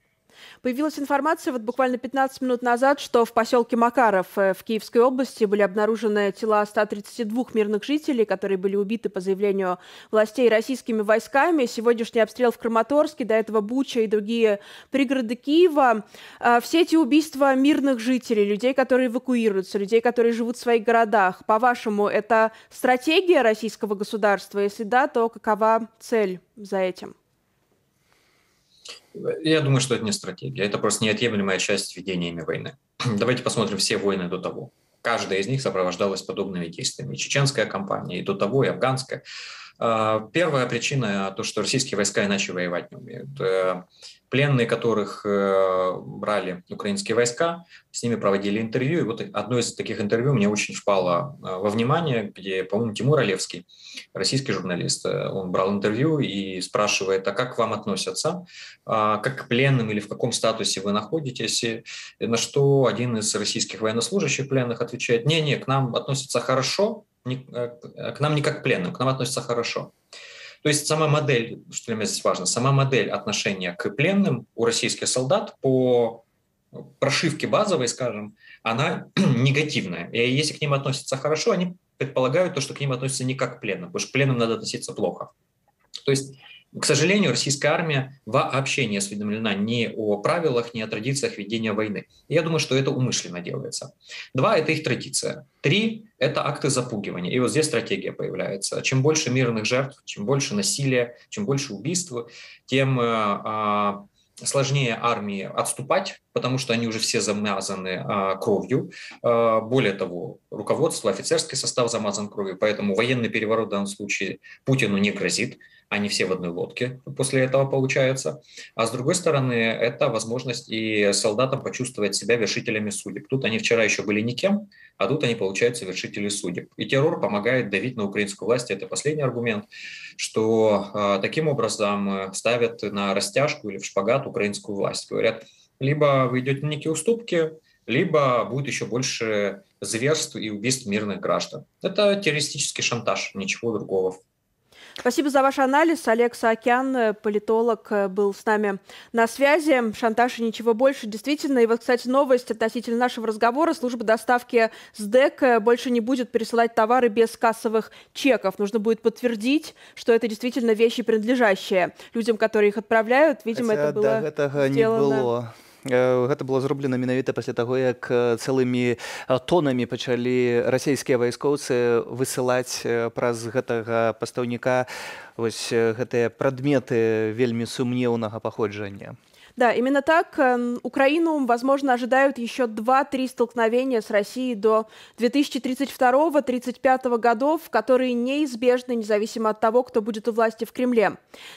Появилась информация вот буквально 15 минут назад, что в поселке Макаров в Киевской области были обнаружены тела 132 мирных жителей, которые были убиты по заявлению властей российскими войсками. Сегодняшний обстрел в Краматорске, до этого Буча и другие пригороды Киева. Все эти убийства мирных жителей, людей, которые эвакуируются, людей, которые живут в своих городах. По-вашему, это стратегия российского государства? Если да, то какова цель за этим? Я думаю, что это не стратегия, это просто неотъемлемая часть ведения ими войны. Давайте посмотрим все войны до того. Каждая из них сопровождалась подобными действиями. И чеченская кампания, и до того, и афганская. Первая причина – то, что российские войска иначе воевать не умеют. Пленные, которых брали украинские войска, с ними проводили интервью. И вот одно из таких интервью мне очень впало во внимание, где, по-моему, Тимур Олевский, российский журналист, он брал интервью и спрашивает, а как к вам относятся, как к пленным или в каком статусе вы находитесь, и на что один из российских военнослужащих пленных отвечает, не, к нам относятся хорошо, к нам не как к пленным, к нам относятся хорошо. То есть сама модель, что для меня здесь важно, сама модель отношения к пленным у российских солдат по прошивки базовой, скажем, она негативная. И если к ним относятся хорошо, они предполагают то, что к ним относятся не как к пленным, потому что к пленным надо относиться плохо. То есть, к сожалению, российская армия вообще не осведомлена ни о правилах, ни о традициях ведения войны. И я думаю, что это умышленно делается. 2 – это их традиция. 3 – это акты запугивания. И вот здесь стратегия появляется. Чем больше мирных жертв, чем больше насилия, чем больше убийств, тем сложнее армии отступать, потому что они уже все замазаны кровью. Более того, руководство, офицерский состав замазан кровью, поэтому военный переворот в данном случае Путину не грозит. Они все в одной лодке после этого получается. А с другой стороны, это возможность и солдатам почувствовать себя вершителями судеб. Тут они вчера еще были никем, а тут они, получаются, вершители судеб. И террор помогает давить на украинскую власть. Это последний аргумент, что таким образом ставят на растяжку или в шпагат украинскую власть. Говорят, либо вы идете на некие уступки, либо будет еще больше зверств и убийств мирных граждан. Это террористический шантаж, ничего другого. Спасибо за ваш анализ. Олег Саакян, политолог, был с нами на связи. Шантаж и ничего больше. Действительно. И вот, кстати, новость относительно нашего разговора. Служба доставки СДЭК больше не будет пересылать товары без кассовых чеков. Нужно будет подтвердить, что это действительно вещи, принадлежащие людям, которые их отправляют. Видимо, это было сделано... Гэта было зроблена менавіта пасля таго, як цэлымі тонамі пачалі расійскія вайскоўцы высылаць праз гэтага пастаўніка вось гэтыя прадметы вельмі сумнеўнага паходжання. Да, именно так. Украину, возможно, ожидают еще 2-3 столкновения с Россией до 2032-35 годов, которые неизбежны, независимо от того, кто будет у власти в Кремле.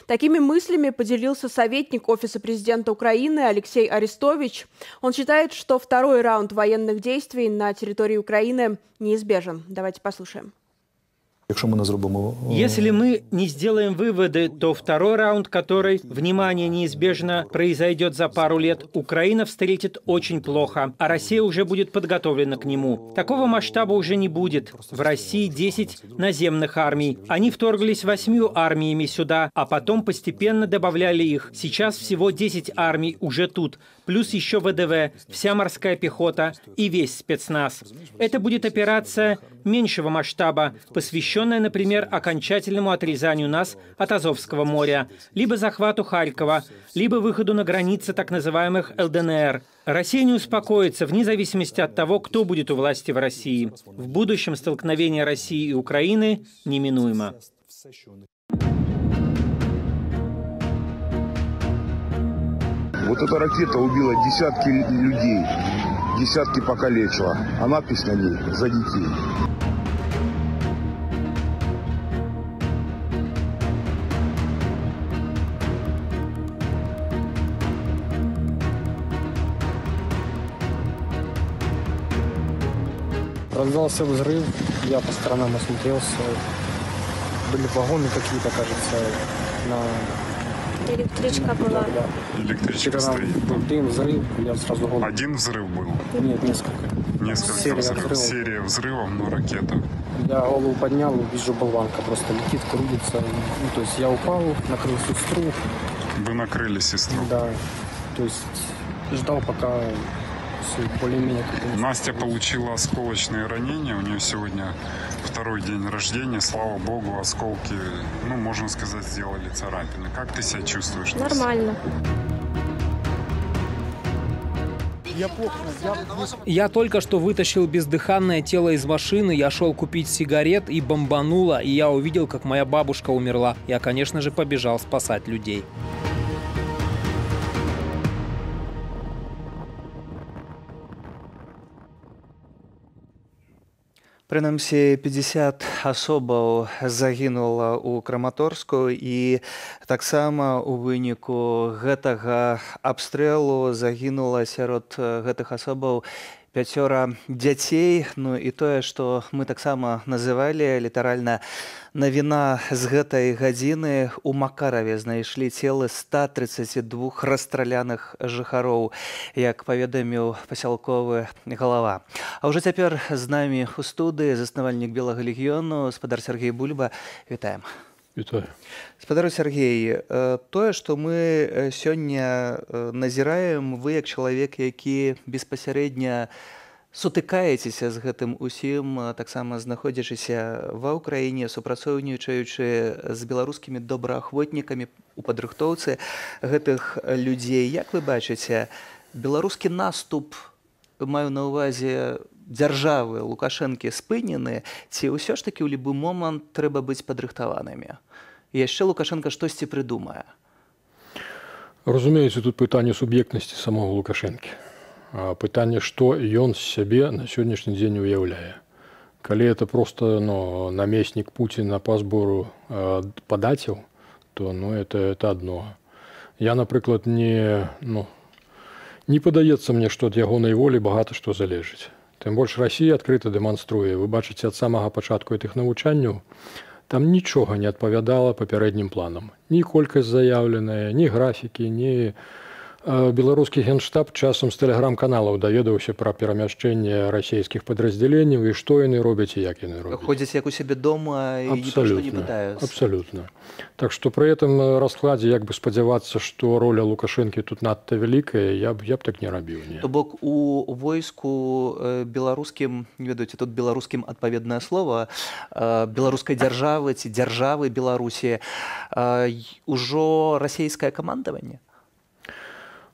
Такими мыслями поделился советник Офиса президента Украины Алексей Арестович. Он считает, что второй раунд военных действий на территории Украины неизбежен. Давайте послушаем. Если мы не сделаем выводы, то второй раунд, который, внимание, неизбежно произойдет за пару лет, Украина встретит очень плохо, а Россия уже будет подготовлена к нему. Такого масштаба уже не будет. В России 10 наземных армий. Они вторглись 8 армиями сюда, а потом постепенно добавляли их. Сейчас всего 10 армий уже тут, плюс еще ВДВ, вся морская пехота и весь спецназ. Это будет операция меньшего масштаба, посвященная, например, окончательному отрезанию нас от Азовского моря, либо захвату Харькова, либо выходу на границы так называемых ЛДНР. Россия не успокоится вне зависимости от того, кто будет у власти в России. В будущем столкновение России и Украины неминуемо. Вот эта ракета убила десятки людей, десятки покалечила. А надпись на ней «За детей». Раздался взрыв, я по сторонам осмотрелся. Были вагоны какие-то, кажется, на... Электричка была. Да. Электричка стоит. Был дым, взрыв, я сразу голову... Один взрыв был? Нет, несколько. Несколько взрывов. Серия взрывов, но ракета. Я голову поднял, вижу болванка просто летит, крутится. Ну, то есть я упал, накрыл сестру. Вы накрыли сестру? Да. То есть ждал, пока все более-менее... Настя получила осколочные ранения. У нее сегодня второй день рождения. Слава богу, осколки, ну, можно сказать, сделали царапины. Как ты себя чувствуешь? Нормально. Я только что вытащил бездыханное тело из машины, я шел купить сигарет и бомбануло, и я увидел, как моя бабушка умерла. Я, конечно же, побежал спасать людей. Прынамсі 50 асобаў загінула ў Краматорску і таксама ў выніку гэтага абстрэлу загінула сярод гэтых асобаў 5 дзяцей. Ну і тое, што мы таксама называлі літаральна навіна з гэтай гадзіны. У Макараве знайшлі целы 132 расстраляных жыхароў, як паведаміў пасялковы галава. А ўжо цяпер з намі ў студыі заснавальнік Белага легіёну, спадар Сергей Бульба. Вітаем. Вітаю. Спадару Сергей, тое, што мы сёння назіраем, вы як чалавек, які беспасярэдня сутыкаецеся з гэтым усім, таксама знаходзячыся ва ўкраіне, супрацоўнічаючы з беларускімі добраахвотнікамі у падрыхтоўцы гэтых людзей. Як вы бачыце, беларускі наступ, маю на ўвазе дзяржавы Лукашэнкі, спынены, ці ўсё ж такі ў любы момант трэба быць падрыхтаванымі? І яшчэ Лукашенка штосьці прыдумае. Разумеется, тут пытанне суб'ектнасці самого Лукашэнкі. Пытанне, што ён з сябе на сённяшні дзень уяўляе. Калі это просто намеснік Пуціна па збору падаціў, то это адно. Я, напрыклад, не падаецца мне, што ад ягонай волі багата што залежыць. Тым больш Расія адкрыта дэманструе. Вы бачыце, ад самага пачатку гэтых навучанняў там нічога не адпавядала папярэднім планам. Ні колькасць заяўленая, ні графікі, ні беларускі генштаб часам з тэлеграм-каналаў даведаўся пра перамяшчэнне расійскіх падраздзяленняў і што яны робяць і як яны робяць. Ходзяць як у сябе дома і ні пра што не пытаюцца. Абсалютна. Так што пры гэтым раскладзе як бы спадзявацца, што роля Лукашэнкі тут надта вялікая, я б так не рабіў. То бок у войску беларускім, не ведаеце, тут беларускім адпаведнае слова, беларускай дзяржавы ці дзяржавы Беларусі ўжо расійскае камандаванне?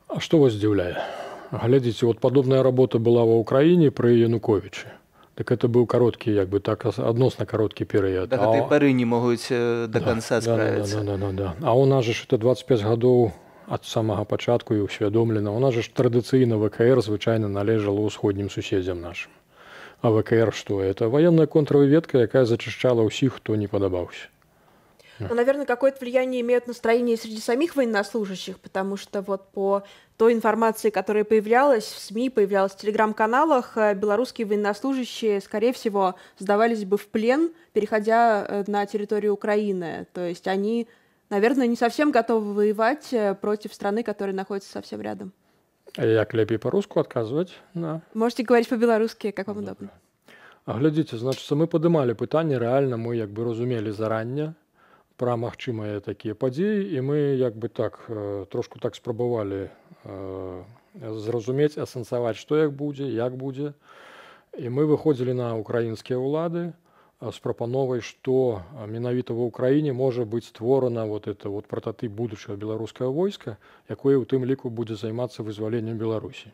А што вас здзіўляе? Глядзіце, вот падобная работа была ва ўкраіне пры Януковічы. Так это быў кароткі, як бы так, адносна кароткі перыяд. Да гэтай пары не могуць да канца справіцца. Да. А у нас же это 25 гадоў ад самага пачатку і ўсвядомлена. У нас же традыцыйна ВКР звычайна належала ўсходнім суседзям нашым. А ВКР што? Это военная контрвыведка, якая зачышчала ўсіх, хто не падабаўся. Но, наверное, какое-то влияние имеет настроение среди самих военнослужащих, потому что вот по той информации, которая появлялась в СМИ, появлялась в телеграм-каналах, белорусские военнослужащие, скорее всего, сдавались бы в плен, переходя на территорию Украины. То есть они, наверное, не совсем готовы воевать против страны, которая находится совсем рядом. А як лепей по-руску отказывать? Да. Можете говорить по-белорусски, как вам удобно. А глядите, значит, мы поднимали пытанне, реально мы як бы разумели заранее пра магчымыя такія падзеі, і мы як бы так трошку так спрабавалі зразумець, асэнсаваць, што як будзе. І мы выходзілі на украінскія ўлады з прапановай, што менавіта ва ўкраіне можа быць створана вот это вот прататып будучага беларускага войска, якое ў тым ліку будзе займацца вызваленнем Беларусі.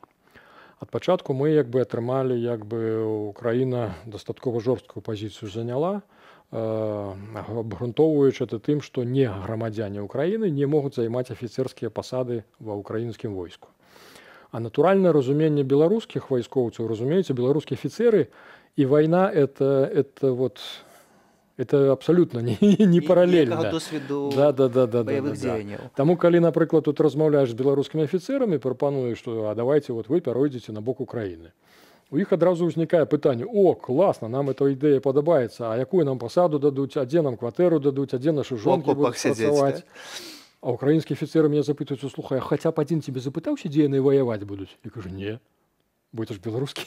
Ад пачатку мы як бы атрымалі, як бы Украіна дастаткова жорсткую пазіцыю заняла, абгрунтоўваючы это тым, што не грамадзяне Украіны не могуць займаць афіцэрскія пасады ва ўкраінскім войску. А натуральнае разуменне беларускіх вайскоўцаў, разумееце, беларускія афіцэры і вайна это абсалютна не паралельна. Да. Таму калі, напрыклад, тут размаўляеш з беларускімі афіцэрамі, прапануеш, што давайте вот вы пяройдзеце на бок Украіны. У іх адразу ўзнікае пытанне: о, класна, нам эта ідэя падабаецца, а якую нам пасаду дадуць, а дзе нам кватэру дадуць, а дзе нашы жонкі будуць працаваць. А украінскія афіцэры мяне запытаюцца: слухай, а хаця б адзін цябе запытаўся, дзе яны ваяваць будуць? Я кажу: не, бо это ж беларускі.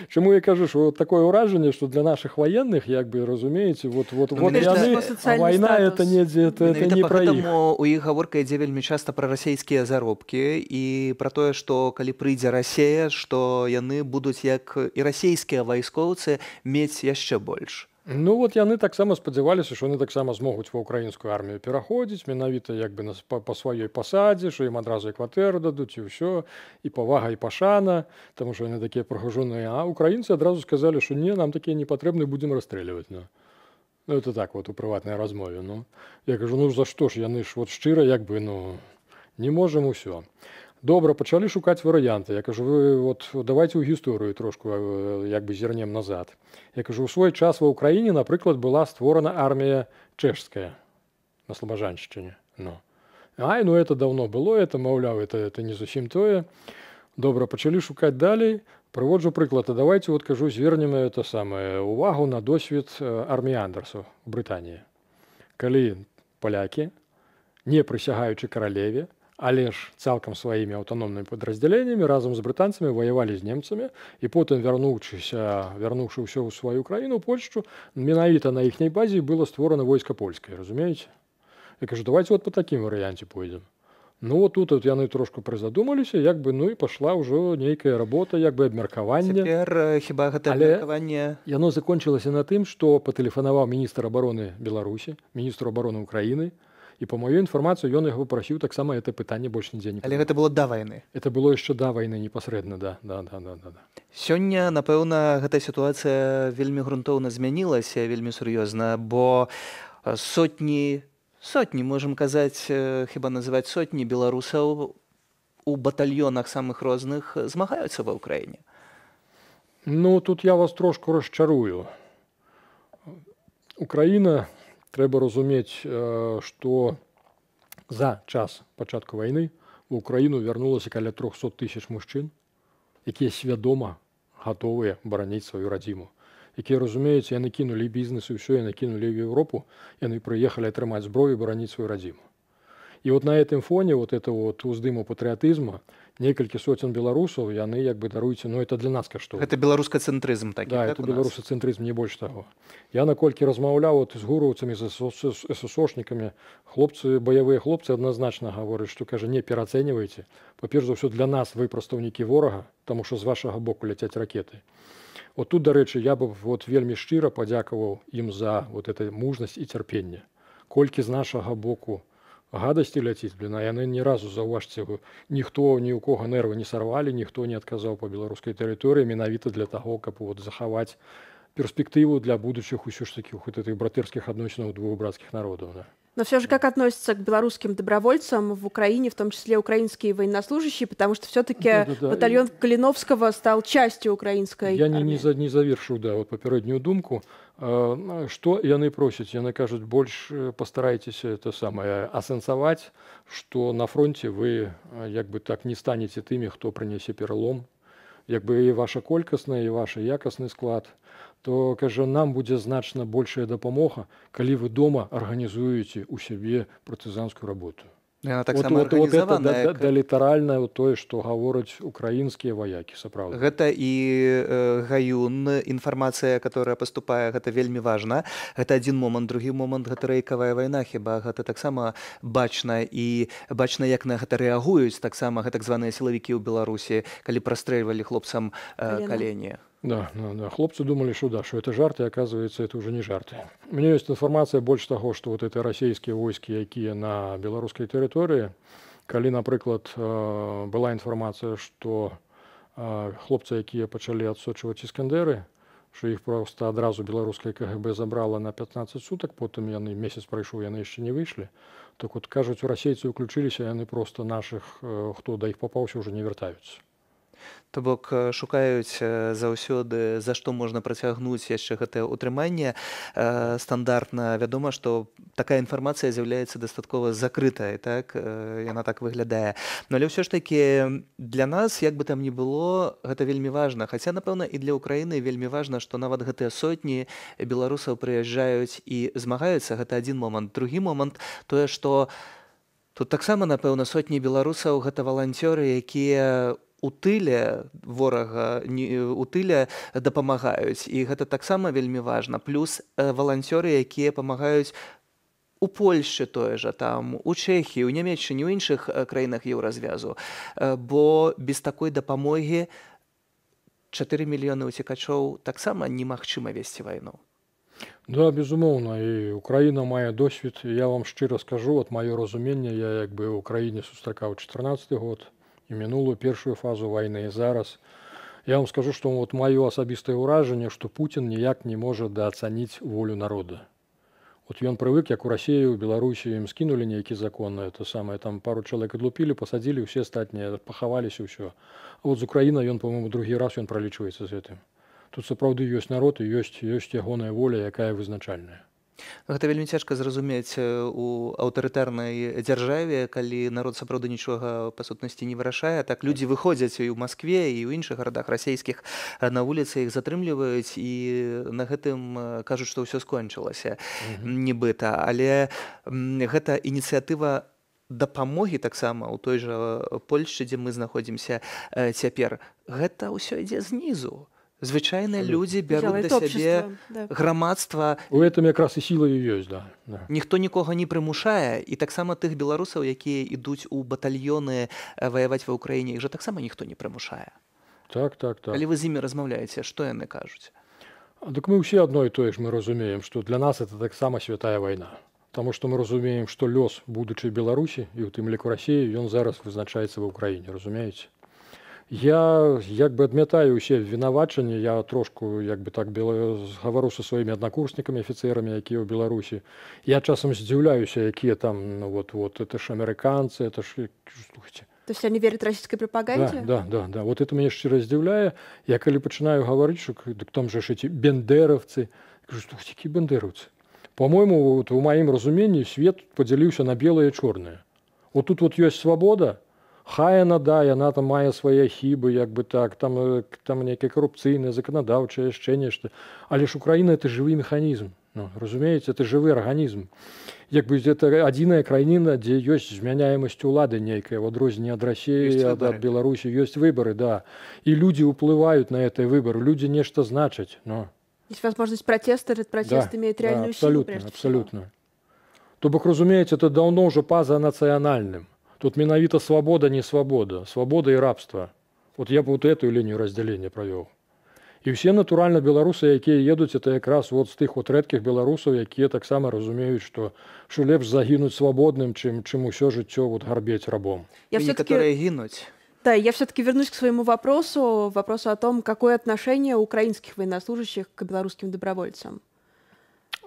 Чаму я кажу, што такое ўражанне, што для нашых военных, як бы, разумееце, вот яны, а вайна это недзе, это не пра іх. Таму у іх гаворка ідзе вельмі часта пра расійскія заробкі і пра тое, што калі прыйдзе Расія, што яны будуць, як і расійскія вайскоўцы, мець яшчэ больш. Ну вот яны таксама спадзяваліся, што яны таксама змогуць ва ўкраінскую армію пераходзіць, менавіта як бы па сваёй пасадзе, што ім адразу і кватэру дадуць, і ўсё, і павага, і пашана, таму што яны такія прыгажуныя. А украінцы адразу сказалі, што не, нам такія не патрэбны, будзем расстрэльваць. Ну это так вот у прыватнай размове. Я кажу: ну за што ж, яны ж вот шчыра як бы, не можам усё. Добра, пачалі шукаць варыянты. Я кажу: вы вот давайте ў гісторыю трошку як бы зірнем назад. Я кажу, у свой час ва ўкраіне, напрыклад, была створана армія чэшская на Слабажаншчыне. Это давно было, это, маўляў, это не зусім тое. Добра, пачалі шукаць далей. Прыводжу прыклад. А давайте, вот кажу, звернем это самае увагу на досвед арміі Андерсу у Брытаніі. Калі палякі, не прысягаючы каралеве, але ж цалкам сваімі аўтаномнымі падраздзяленнямі разам з брытанцамі ваявалі з немцамі і потым вярнуўшы ўсё ў сваю краіну Польшчу, менавіта на іхняй базе было створана войска польскае, разумееце? Я кажу, давайте вот по такім варыянце пойдзем. Ну вот тут яны трошку прызадумаліся, як бы, ну і пашла ўжо нейкая работа, як бы абмеркаванне. Цяпер хіба гэта абмеркаванне? Яно закончылася на тым, што патэлефанаваў міністр абароны Беларусі, міністру абароны Украіны, і по маёй інфармацыі ён яго прасіў таксама гэта пытанне больш нідзе не. Але гэта было да вайны. Это было яшчэ да вайны непасрэдна, да. Сёння, напэўна, гэта сітуацыя вельмі грунтоўна змянілася, вельмі сур'ёзна, бо сотні, можам казаць, хіба называць сотні беларусаў у батальёнах самых розных змагаюцца ва ўкраіне. Ну, тут я вас трошку расчарую. Украіна, трэба разумець, што за час пачатку вайны ў Украіну вярнулася каля 300 000 мужчын, якія свядома гатовыя бараніць сваю радзіму. Якія разумеюць, яны кінулі бізнес і ўсё, яны кінулі ў Еўропу, яны прыехалі атрымаць зброю і бараніць сваю радзіму. І вот на гэтым фоне вот это вот уздыму патрыятызма некалькі соцень беларусаў, яны як бы даруйце, ну это для нас каштоўна. Гэта беларускацэнтрызм такі, да, так, это беларусацэнтрызм, не больш таго. Я наколькі размаўляў вот з гураўцамі, з эсэсошнікамі, баявыя хлопцы адназначна гавораць, што, кажа, не пераацэньвайце. Па-перш за ўсё, для нас вы прадстаўнікі ворага, таму што з вашага боку ляцяць ракеты. Вот тут, дарэчы, я бы вот вельмі шчыра падзякаваў ім за вот эту мужнасць і цярпенне. Колькі з нашага боку гадасці ляціць, а яны ні разу, заўважце, ніхто ні ў кого нервы не сарвалі, ніхто не адказаў па беларускай тэрыторыі, менавіта для таго, каб вот захаваць перспектыву для будучых усё ж таки гэтых братэрскіх адносінаў двух братскіх народаў. Да. Но все же как относятся к белорусским добровольцам в Украине, в том числе украинские военнослужащие, потому что все-таки батальон Калиновского стал частью украинской армии. Я не завершил, да, вот попереднюю думку. Что яны просят? Яны кажут, больше постарайтесь это самое асэнсаваць, что на фронте вы як бы так не станете теми, кто принесе перелом. Як бы и ваша колькасная, и ваш якасны склад, то, кажа, нам будзе значна большая дапамога, калі вы дома арганізуеце ў сябе партызанскую работу. Яна таксама арганізаваная. Да літаральна тое, што гавораць украінскія ваякі, сапраўды. Гэта і гаюн, інфармацыя, которая паступае, гэта вельмі важна. Гэта адзін момант, другі момант, гэта рэйкавая вайна, хіба гэта таксама бачна, і бачна, як на гэта рэагуюць таксама так званыя сілавікі ў Беларусі, калі прастрэльвалі хлопцам калені. Да. Хлопцы думали, что да, что это жарты, оказывается, это уже не жарты. У меня есть информация больше того, что вот это российские войски, якія на белорусской территории, калі, напрыклад, была информация, что хлопцы, якія пачалі адсочваць іскандеры, что их просто адразу беларускае КГБ забрала на 15 суток, потым яны месяц прайшоў, яны яшчэ не выйшлі. Так вот, кажуць, расейцы ўключыліся, яны просто наших, хто да іх папаўся, уже не вяртаюцца. То бок шукаюць заўсёды, за што можна працягнуць яшчэ гэтае ўтрыманне. Стандартна вядома, што такая інфармацыя з'яўляецца дастаткова закрытай, так? Яна так выглядае. Но але ўсё ж такі для нас, як бы там ні было, гэта вельмі важна. Хаця, напэўна, і для Украіны вельмі важна, што нават гэтыя сотні беларусаў прыязджаюць і змагаюцца. Гэта адзін момант. Другі момант тое, што тут таксама, напэўна, сотні беларусаў гэта валанцёры, якія у тыле ворага, у тыле дапамагаюць. І гэта таксама вельмі важна. Плюс валанцёры, якія памагаюць у Польшчы тое жа, там, у Чэхіі, у Нямецчыне, у іншых краінах еўразвязу. Бо без такой дапамогі 4 мільёны уцекачоў таксама немагчыма весці вайну. Да, безумоўна, і Украіна мае досвед. Я вам шчыра скажу, от маё разуменне, я як бы ў Украіне сустракаў 14 год, і мінулую першую фазу вайны, і зараз. Я вам скажу, што вот маё асабістае ўражанне, што Путін ніяк не можа даацаніць волю народа. Вот ён прывык, як у Расіі, у Беларусі ім скінулі нейкі закон, это самае, там пару чалавек адлупілі, пасадзілі, усе астатнія пахаваліся, ўсё. А вот з Украіна ён, па-моему, другі раз ён пралічваецца з гэтым. Тут сапраўды ёсць народ і ёсць ягоная воля, якая вызначальная. Гэта вельмі цяжка зразумець у аўтарытарнай дзяржаве, калі народ сапраўды нічога па сутнасці не вырашае. Так людзі выходзяць і ў Маскве, і ў іншых гарадах расійскіх на вуліцы, іх затрымліваюць, і на гэтым кажуць, што ўсё скончылася, нібыта. Але гэта ініцыятыва дапамогі таксама ў той жа Польшчы, дзе мы знаходзімся цяпер, гэта ўсё ідзе знізу. Звычайныя людзі бяруць да сябе грамадства. У гэтым якраз і сіла і ёсць, да. Ніхто нікога не прымушае, і таксама тых беларусаў, якія ідуць у батальёны ваяваць ва ўкраіне, іх жа таксама ніхто не прымушае. Так. Калі вы з імі размаўляеце, што яны кажуць? Дык мы ўсе адно і тое ж мы разумеем, што для нас это таксама святая вайна. Таму што мы разумеем, што лёс будучай Беларусі і ў тым ліку Расіі, ён зараз вызначаецца ва ўкраіне, разумееце? Я як бы адмятаю ўсе вінавачанні, я трошку як бы так гавару са сваімі аднакурснікамі, афіцэрамі, якія ў Беларусі. Я часам здзіўляюся, якія там, ну вот, это ж амерыканцы, это ж, слухайте. То есть они верят российской пропаганде? Да. Вот это меня шчыра здзіўляе. Я калі пачынаю гаварыць, що там же ж эти бендеровцы, я кажу, слухайте, якія бендеровцы? По-моему, вот, у маім разуменні свет падзяліўся на белыя і чорныя. Вот тут вот ёсць свабода, хай яна там мае свае хібы, як бы так, там нейкае карупцыйнае, заканадаўчае, яшчэ нешта. Але ж Украіна это жывы механізм. Ну, разумееце, это жывы арганізм. Як бы это адзіная краіна, дзе ёсць змяняемасць улады нейкая, в адрозненне ад Расіі, ад Беларусі, ёсць выбары, да. І людзі ўплываюць на гэтыя выбары, людзі нешта значаць. Ну. Есть возможность протеста, этот протест имеет реальную силу, прежде всего. Абсолютно. То бок, разумееце, это даўно ўжо па-за нацыянальным. Тут менавіта свабода, не свабода, свабода і рабства. Вот я б вот эту лінію раздзялення правёў. І ўсе, натуральна, беларусы, якія едуць, это якраз вот з тых вот рэдкіх беларусаў, якія таксама разумеюць, што лепш загінуць свабодным, чым усё жыццё вот гарбець рабом. Некоторые гинуть. Да, я все-таки вернусь к своему вопросу о том, какое отношение украинских военнослужащих к белорусским добровольцам.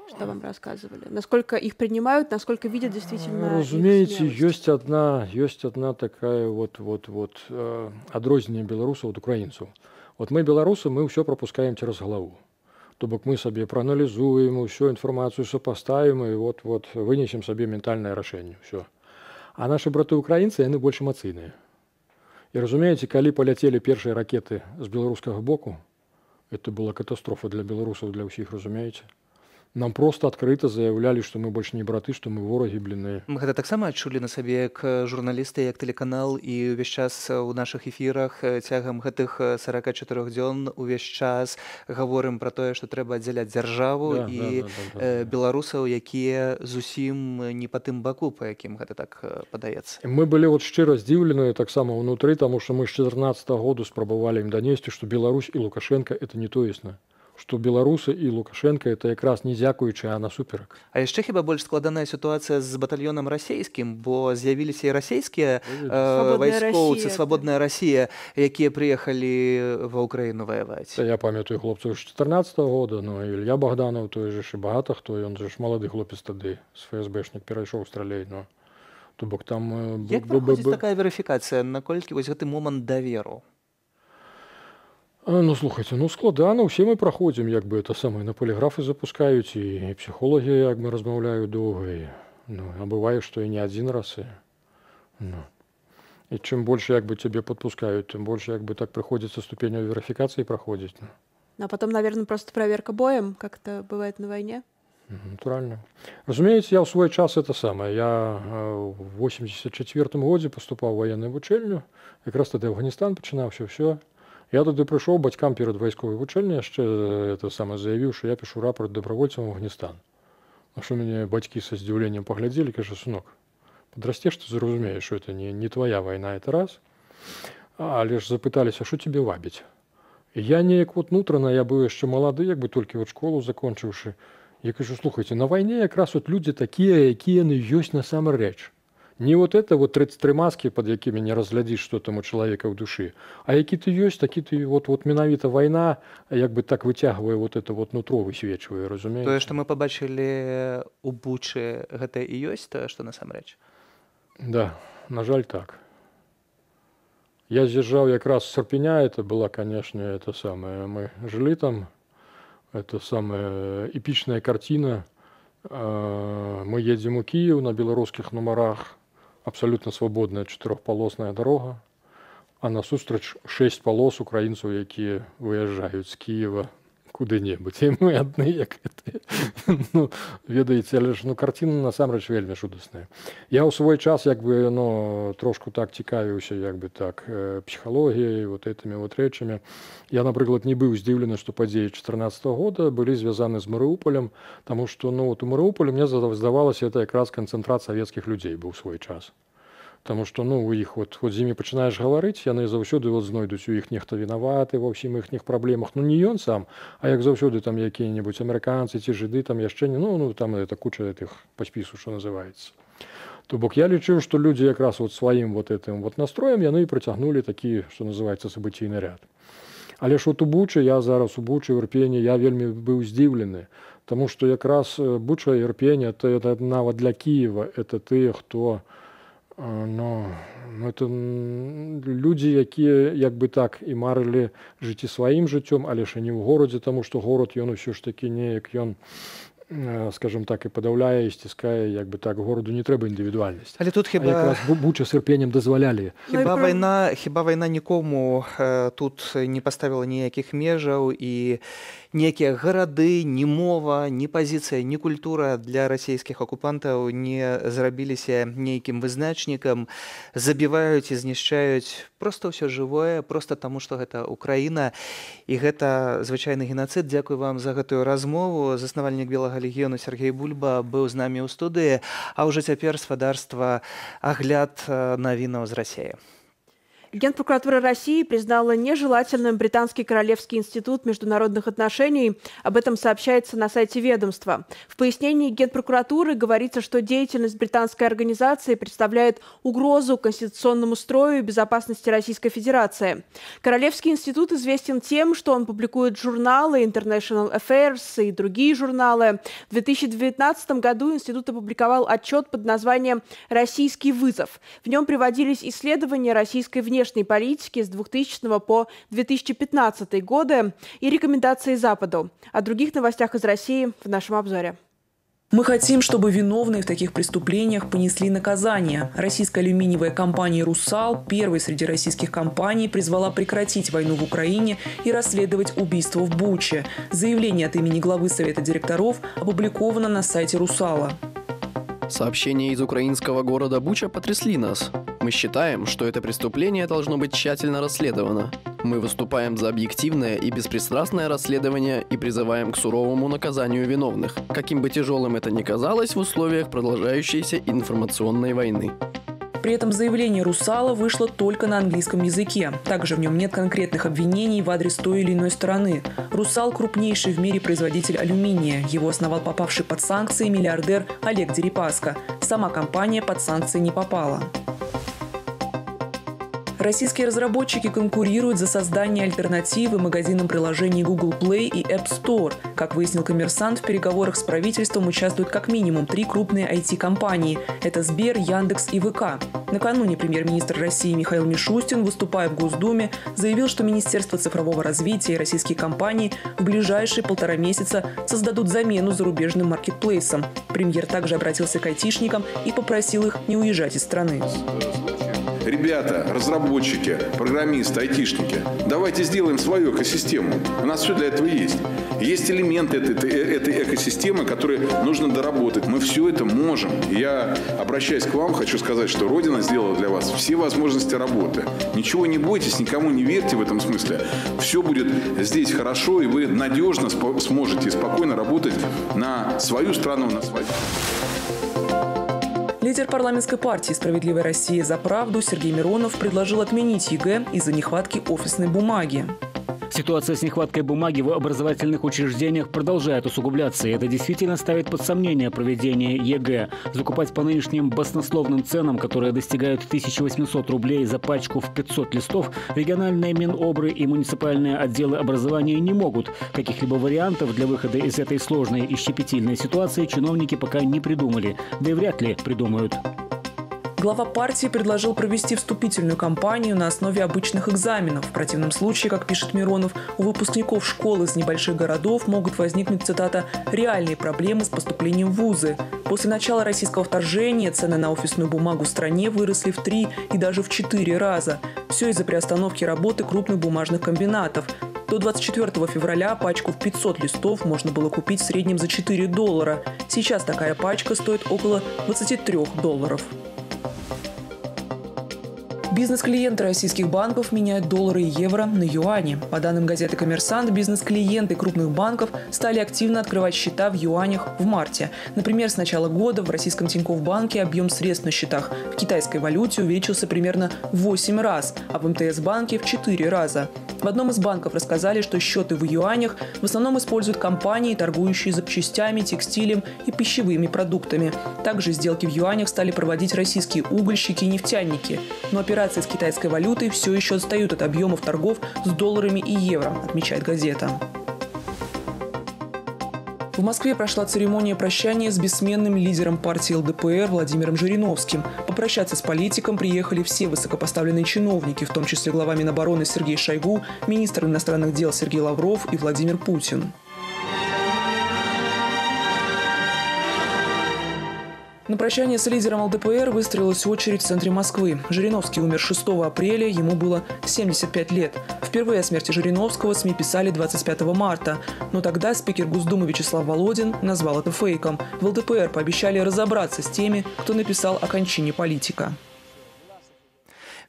Что вам рассказывали? Насколько их принимают, насколько видят действительно. Разумеете, есть одна такая вот адрозненне беларусаў ад украінцаў. Вот мы беларусы, мы все пропускаем через голову. То бок мы себе проанализуем, всю информацию сопоставим и вот вынесем себе ментальное решение. Все. А наши браты-украинцы, они больше эмоційныя. И разумеете, калі полетели первые ракеты с белорусского боку, это была катастрофа для белорусов, для всех, разумеете. Нам просто открыто заявляли, что мы больше не браты, что мы вороги, блин. Мы гэта таксама адчулі на сабе як журналісты, як тэлеканал, і ўвесь час у нашых эфірах цягам гэтых 44 дзён увесь час гаворым пра тое, што трэба аддзяляць дзяржаву і беларусаў, якія зусім не па тым баку, па якім гэта так падаецца. Мы былі вот шчыра здзіўленыя таксама ўнутры, таму што мы з 2014 году спрабавалі ім данесці, што Беларусь і Лукашенко это не тоесна. Што беларусы і Лукашенко это якраз не дзякуючы, а насуперак. А яшчэ хіба больш складаная сітуацыя з батальёнам расійскім, бо з'явіліся і расійскія вайскоўцы, свабодная Расія, якія прыехалі ва Ўкраіну ваяваць. Я памятаю хлопцаў з 2014 года, ну Ілья Богданов, той же і багата хто, ён же ж малады хлопец тады, з ФСБшнік перайшоў стралей, ну. То бок там як праходзіць такая верыфікацыя, наколькі вось гэты момант даверу? Ну, слухайте, складана, все мы проходим, як бы это самое, на полиграфы запускают, и психологи, як бы, размовляют долго, и, а бывает, что и не один раз, и чем больше, як бы, тебе подпускают, тем больше, як бы, так приходится ступенью верификации проходить. А потом, наверное, просто проверка боем, как это бывает на войне? Натурально. Разумеется, я в свой час это самое, я в 84-м году поступал в военную вучэльню, как раз тогда Афганистан починався, все. Я туди прийшов батькам перед військовою вучельнею, ще це саме заявив, що я пишу рапорт добровольцям в Афганістан. На що мені батьки з здивленням погляділи, кажуть, синок, подрастеш, ти зрозумієш, що це не твоя війна, це раз. Але ж запиталися, що тебе вабить? І я ніяк от внутрішньо, я був ще молодий, якби тільки от школу закінчивши. Я кажу, слухайте, на війні якраз от люди такі, які вони є насамрэч. Не вот это вот 33 маски, под якими не разглядишь, что там у человека в душе, а які ты есть, такі ты вот менавіта война, як бы так вытягивая вот это вот нутро высвечивая, разумеете? Тое, што мы побачили у Бучы, гэта і ёсць тое, што насамрэч? Да, на жаль, так. Я з'язджаў якраз з Сарпеня, это была, конечно, это самое, мы жили там, это самая эпичная картина, мы едем у Киев на белорусских номерах, абсолютно свободная чатырохпалосная дорога, а насустрач 6 полос украінцаў, якія выязджаюць з Киева куды-небудзь і мы адны як ну, ведаеце, але ж карціна насамрэч вельмі жудасная. Я ў свой час трошку так цікавіўся псіхалогіяй, вот этими вот рэчамі. Я, напрыклад, не быў здзіўлены, што падзеі 2014 года былі звязаны з Марыуполем, таму што у Марыуполі мне здавалася, это якраз канцэнтрат савецкіх людзей быў свой час. Таму што у іх з імі пачынаеш гаварыць, яны заўсёды знойдуць у іх нехта вінаваты ва ўсім іхніх праблемах. Не ён сам, а як заўсёды там якія-небудзь амерыканцы ці жыды, там яшчэ не, там это куча этих па спісу, што называецца. То бок я лічыў, што людзі якраз сваім этим настроем яны і працягнулі такі, што называецца, сабыційны ряд. Але ж у Бучы, я зараз у Бучы, у Ірпені, я вельмі быў здзіўлены, таму што якраз Буча і Ірпень, это нават для Кіева, это тыя, хто это людзі, якія як бы так і марылі жыць сваім жыццём, але ж і не ў горадзе, таму што горад ён усё ж такі неяк ён, скажем так, і падаўляе і сціскае, як бы так, гораду не трэба індывідуальнасць. Але тут хіба якраз Буча з Ірпенем дазвалялі. Хіба вайна нікому тут не паставіла ніякіх межаў і ніякія гарады, ні мова, ні пазіцыя, ні культура для расійскіх акупантаў не зрабіліся нейкім вызначнікам, забіваюць і знішчаюць проста ўсё жывое, проста таму, што гэта Украіна і гэта звычайны генацыд. Дзякую вам за гэтую размову. Заснавальнік Белага легіёну Сергей Бульба быў з намі ў студыі, а ўжо цяпер спадарства агляд навінаў з Расіі. Генпрокуратура России признала нежелательным Британский Королевский институт международных отношений. Об этом сообщается на сайте ведомства. В пояснении Генпрокуратуры говорится, что деятельность британской организации представляет угрозу конституционному строю и безопасности Российской Федерации. Королевский институт известен тем, что он публикует журналы International Affairs и другие журналы. В 2019 году институт опубликовал отчет под названием «Российский вызов». В нем приводились исследования российской внешней политики с 2000 по 2015 годы и рекомендации Западу. О других новостях из России в нашем обзоре. Мы хотим, чтобы виновные в таких преступлениях понесли наказание. Российская алюминиевая компания «Русал», первой среди российских компаний, призвала прекратить войну в Украине и расследовать убийство в Буче. Заявление от имени главы Совета директоров опубликовано на сайте «Русала». Сообщения из украинского города Буча потрясли нас. Мы считаем, что это преступление должно быть тщательно расследовано. Мы выступаем за объективное и беспристрастное расследование и призываем к суровому наказанию виновных, каким бы тяжелым это ни казалось в условиях продолжающейся информационной войны. При этом заявление «Русала» вышло только на английском языке. Также в нем нет конкретных обвинений в адрес той или иной стороны. «Русал» – крупнейший в мире производитель алюминия. Его основал попавший под санкции миллиардер Олег Дерипаска. Сама компания под санкции не попала. Российские разработчики конкурируют за создание альтернативы магазинам приложений Google Play и App Store. Как выяснил «Коммерсант», в переговорах с правительством участвуют как минимум 3 крупные IT-компании. Это Сбер, Яндекс и ВК. Накануне премьер-министр России Михаил Мишустин, выступая в Госдуме, заявил, что Министерство цифрового развития и российские компании в ближайшие 1,5 месяца создадут замену зарубежным маркетплейсам. Премьер также обратился к айтишникам и попросил их не уезжать из страны. Ребята, разработчики, программисты, айтишники, давайте сделаем свою экосистему. У нас все для этого есть. Есть элементы этой экосистемы, которые нужно доработать. Мы все это можем. Я, обращаясь к вам, хочу сказать, что Родина сделала для вас все возможности работы. Ничего не бойтесь, никому не верьте в этом смысле. Все будет здесь хорошо, и вы надежно сможете спокойно работать на свою страну, на свою. Лидер парламентской партии «Справедливая Россия за правду» Сергей Миронов предложил отменить ЕГЭ из-за нехватки офисной бумаги. Ситуация с нехваткой бумаги в образовательных учреждениях продолжает усугубляться, и это действительно ставит под сомнение проведение ЕГЭ. Закупать по нынешним баснословным ценам, которые достигают 1800 рублей за пачку в 500 листов, региональные Минобры и муниципальные отделы образования не могут. Каких-либо вариантов для выхода из этой сложной и щепетильной ситуации чиновники пока не придумали, да и вряд ли придумают. Глава партии предложил провести вступительную кампанию на основе обычных экзаменов. В противном случае, как пишет Миронов, у выпускников школ из небольших городов могут возникнуть, цитата, «реальные проблемы с поступлением в вузы». После начала российского вторжения цены на офисную бумагу в стране выросли в 3 и даже в 4 раза. Все из-за приостановки работы крупных бумажных комбинатов. До 24 февраля пачку в 500 листов можно было купить в среднем за $4. Сейчас такая пачка стоит около $23. Бизнес-клиенты российских банков меняют доллары и евро на юани. По данным газеты «Коммерсант», бизнес-клиенты крупных банков стали активно открывать счета в юанях в марте. Например, с начала года в российском Тинькофф банке объем средств на счетах в китайской валюте увеличился примерно в 8 раз, а в МТС банке в 4 раза. В одном из банков рассказали, что счеты в юанях в основном используют компании, торгующие запчастями, текстилем и пищевыми продуктами. Также сделки в юанях стали проводить российские угольщики и нефтяники. Но операции с китайской валютой все еще отстают от объемов торгов с долларами и евро, отмечает газета. В Москве прошла церемония прощания с бессменным лидером партии ЛДПР Владимиром Жириновским. Попрощаться с политиком приехали все высокопоставленные чиновники, в том числе глава Минобороны Сергей Шойгу, министр иностранных дел Сергей Лавров и Владимир Путин. На прощание с лидером ЛДПР выстроилась очередь в центре Москвы. Жириновский умер 6 апреля, ему было 75 лет. Впервые о смерти Жириновского СМИ писали 25 марта. Но тогда спикер Госдумы Вячеслав Володин назвал это фейком. В ЛДПР пообещали разобраться с теми, кто написал о кончине политика.